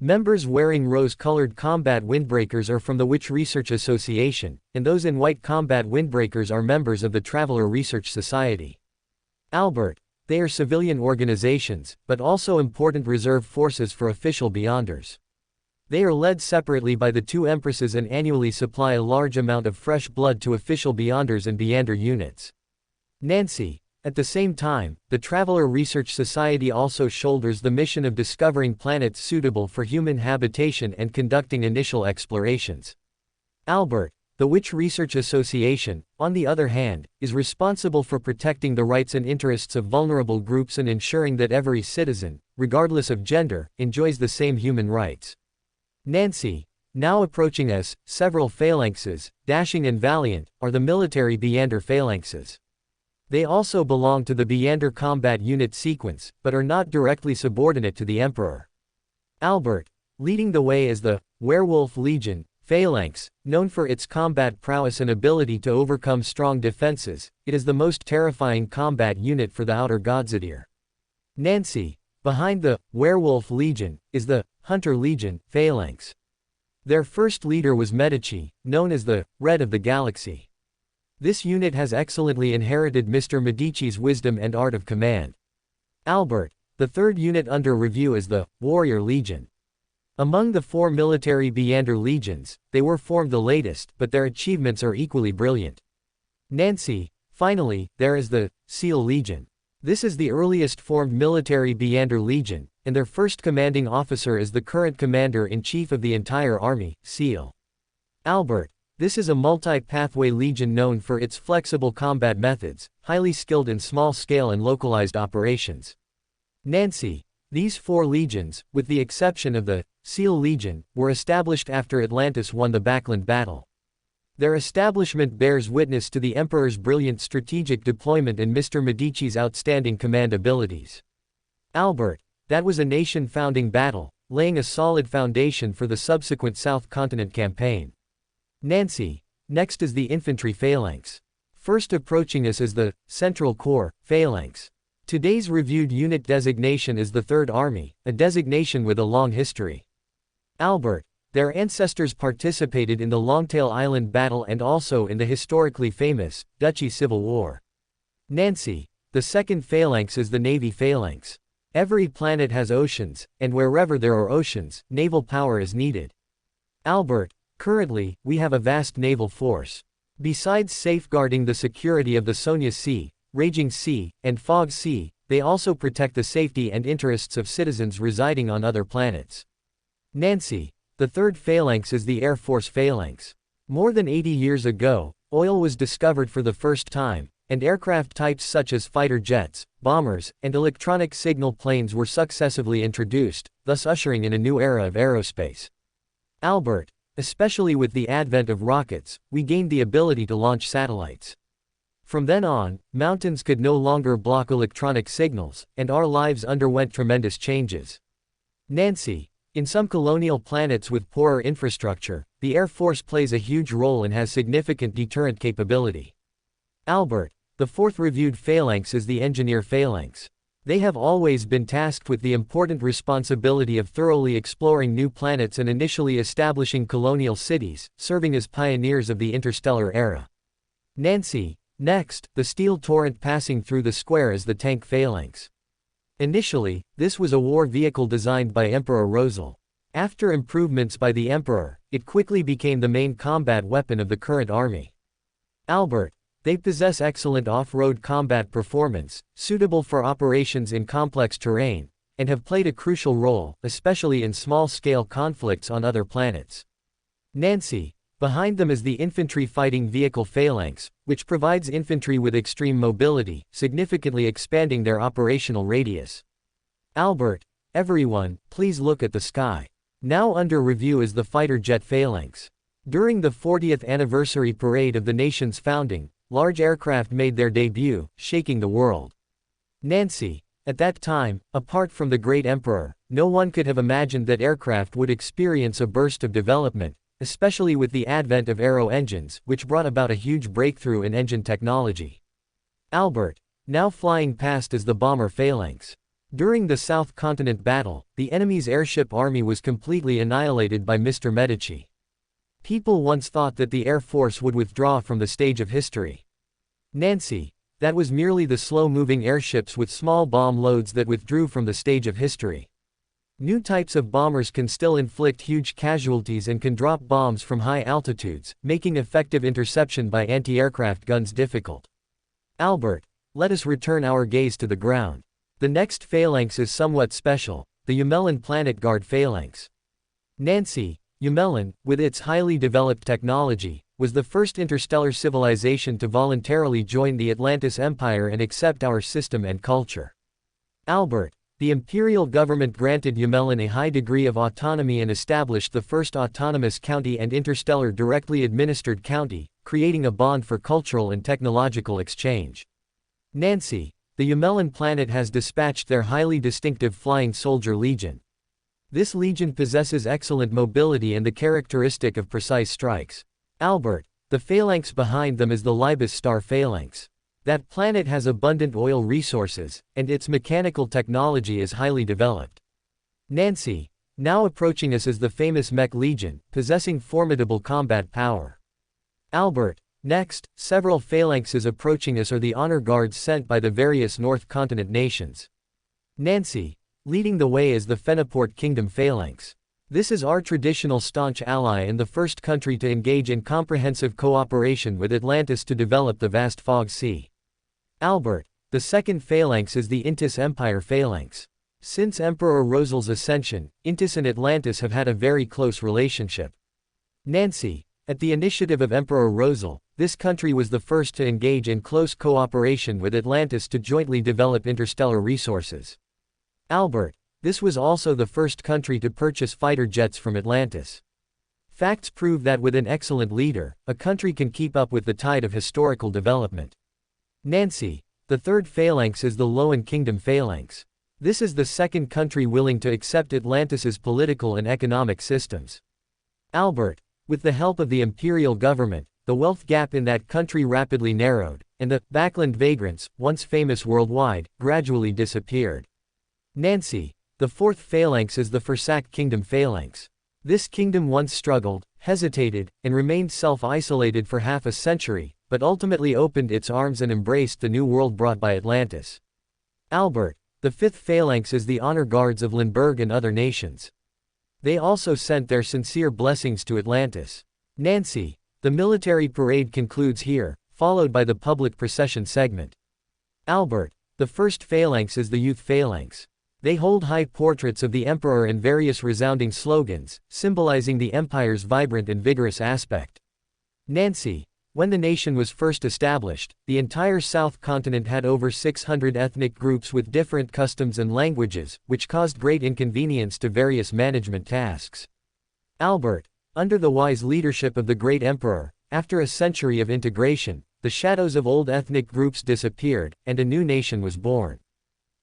Members wearing rose-colored combat windbreakers are from the Witch Research Association, and those in white combat windbreakers are members of the Traveler Research Society. Albert, they are civilian organizations, but also important reserve forces for official Beyonders. They are led separately by the two Empresses and annually supply a large amount of fresh blood to official Beyonders and Beyonder units. Nancy, at the same time, the Traveler Research Society also shoulders the mission of discovering planets suitable for human habitation and conducting initial explorations. Albert, the Witch Research Association, on the other hand, is responsible for protecting the rights and interests of vulnerable groups and ensuring that every citizen, regardless of gender, enjoys the same human rights. Nancy, now approaching us, several phalanxes, Dashing and Valiant, are the military Beyonder phalanxes. They also belong to the Beyonder combat unit sequence, but are not directly subordinate to the Emperor. Albert, leading the way is the Werewolf Legion phalanx, known for its combat prowess and ability to overcome strong defenses. It is the most terrifying combat unit for the Outer Godsadir. Nancy, behind the Werewolf Legion, is the Hunter Legion phalanx. Their first leader was Medici, known as the Red of the Galaxy. This unit has excellently inherited Mr. Medici's wisdom and art of command. Albert, the third unit under review is the Warrior Legion. Among the four military Beyonder legions, they were formed the latest, but their achievements are equally brilliant. Nancy, finally, there is the Seal Legion. This is the earliest formed military Beyonder legion, and their first commanding officer is the current commander-in-chief of the entire army, Seal. Albert, this is a multi-pathway legion known for its flexible combat methods, highly skilled in small-scale and localized operations. Nancy, these four legions, with the exception of the Seal Legion, were established after Atlantis won the Backland battle. Their establishment bears witness to the Emperor's brilliant strategic deployment and Mr. Medici's outstanding command abilities. Albert, that was a nation-founding battle, laying a solid foundation for the subsequent South Continent campaign. Nancy, next is the Infantry Phalanx. First approaching us is the Central Corps Phalanx. Today's reviewed unit designation is the Third Army, a designation with a long history. Albert, their ancestors participated in the Longtail Island battle and also in the historically famous Duchy Civil War. Nancy, the second phalanx is the Navy Phalanx. Every planet has oceans, and wherever there are oceans, naval power is needed. Albert, currently, we have a vast naval force. Besides safeguarding the security of the Sonia Sea, Raging Sea, and Fog Sea, they also protect the safety and interests of citizens residing on other planets. Nancy, the third phalanx is the Air Force Phalanx. More than 80 years ago, oil was discovered for the first time, and aircraft types such as fighter jets, bombers, and electronic signal planes were successively introduced, thus ushering in a new era of aerospace. Albert, especially with the advent of rockets, we gained the ability to launch satellites. From then on, mountains could no longer block electronic signals, and our lives underwent tremendous changes. Nancy, in some colonial planets with poorer infrastructure, the Air Force plays a huge role and has significant deterrent capability. Albert, the fourth reviewed phalanx is the Engineer Phalanx. They have always been tasked with the important responsibility of thoroughly exploring new planets and initially establishing colonial cities, serving as pioneers of the interstellar era. Nancy, next, the steel torrent passing through the square is the Tank Phalanx. Initially, this was a war vehicle designed by Emperor Rosal. After improvements by the Emperor, it quickly became the main combat weapon of the current army. Albert, they possess excellent off-road combat performance, suitable for operations in complex terrain, and have played a crucial role, especially in small-scale conflicts on other planets. Nancy, behind them is the Infantry Fighting Vehicle Phalanx, which provides infantry with extreme mobility, significantly expanding their operational radius. Albert, everyone, please look at the sky. Now under review is the Fighter Jet Phalanx. During the 40th anniversary parade of the nation's founding, large aircraft made their debut, shaking the world. Nancy, At that time, apart from the great emperor, no one could have imagined that aircraft would experience a burst of development, especially with the advent of aero engines, which brought about a huge breakthrough in engine technology. Albert, now flying past as the bomber Phalanx. During the South Continent battle, the enemy's airship army was completely annihilated by Mr. Medici. People once thought that the Air Force would withdraw from the stage of history. Nancy, that was merely the slow-moving airships with small bomb loads that withdrew from the stage of history. New types of bombers can still inflict huge casualties and can drop bombs from high altitudes, making effective interception by anti-aircraft guns difficult. Albert, let us return our gaze to the ground. The next Phalanx is somewhat special, the Eumelin Planet Guard Phalanx. Nancy, Eumelin, with its highly developed technology, was the first interstellar civilization to voluntarily join the Atlantis Empire and accept our system and culture. Albert, the imperial government granted Eumelin a high degree of autonomy and established the first autonomous county and interstellar directly administered county, creating a bond for cultural and technological exchange. Nancy, the Eumelin planet has dispatched their highly distinctive Flying Soldier Legion. This legion possesses excellent mobility and the characteristic of precise strikes. Albert, the phalanx behind them is the Libus star phalanx. That planet has abundant oil resources, and its mechanical technology is highly developed. Nancy, now approaching us is the famous Mech Legion, possessing formidable combat power. Albert, next, several phalanxes approaching us are the honor guards sent by the various North Continent nations. Nancy, leading the way is the Fenaport Kingdom Phalanx. This is our traditional staunch ally and the first country to engage in comprehensive cooperation with Atlantis to develop the vast Fog Sea. Albert, the second phalanx is the Intis Empire Phalanx. Since Emperor Rosel's ascension, Intis and Atlantis have had a very close relationship. Nancy, at the initiative of Emperor Rosel, this country was the first to engage in close cooperation with Atlantis to jointly develop interstellar resources. Albert, this was also the first country to purchase fighter jets from Atlantis. Facts prove that with an excellent leader, a country can keep up with the tide of historical development. Nancy, the third phalanx is the Loan Kingdom Phalanx. This is the second country willing to accept Atlantis's political and economic systems. Albert, with the help of the imperial government, the wealth gap in that country rapidly narrowed, and the Backland vagrants, once famous worldwide, gradually disappeared. Nancy, the fourth phalanx is the Fursak Kingdom Phalanx. This kingdom once struggled, hesitated, and remained self-isolated for half a century, but ultimately opened its arms and embraced the new world brought by Atlantis. Albert, the fifth phalanx is the honor guards of Lindbergh and other nations. They also sent their sincere blessings to Atlantis. Nancy, the military parade concludes here, followed by the public procession segment. Albert, the first phalanx is the youth phalanx. They hold high portraits of the emperor and various resounding slogans, symbolizing the empire's vibrant and vigorous aspect. Nancy, when the nation was first established, the entire South Continent had over 600 ethnic groups with different customs and languages, which caused great inconvenience to various management tasks. Albert, under the wise leadership of the great emperor, after a century of integration, the shadows of old ethnic groups disappeared, and a new nation was born.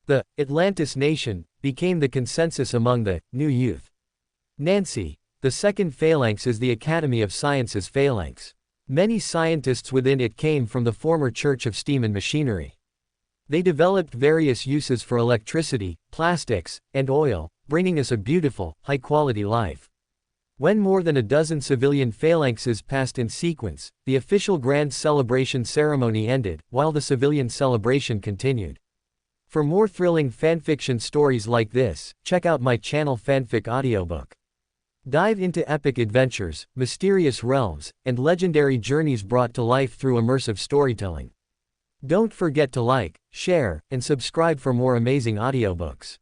The Atlantis nation became the consensus among the new youth. Nancy, the second phalanx is the Academy of Sciences Phalanx. Many scientists within it came from the former Church of Steam and Machinery. They developed various uses for electricity, plastics, and oil, bringing us a beautiful, high-quality life. When more than a dozen civilian phalanxes passed in sequence, the official grand celebration ceremony ended, while the civilian celebration continued. For more thrilling fanfiction stories like this, check out my channel Fanfic Audiobook. Dive into epic adventures, mysterious realms, and legendary journeys brought to life through immersive storytelling. Don't forget to like, share, and subscribe for more amazing audiobooks.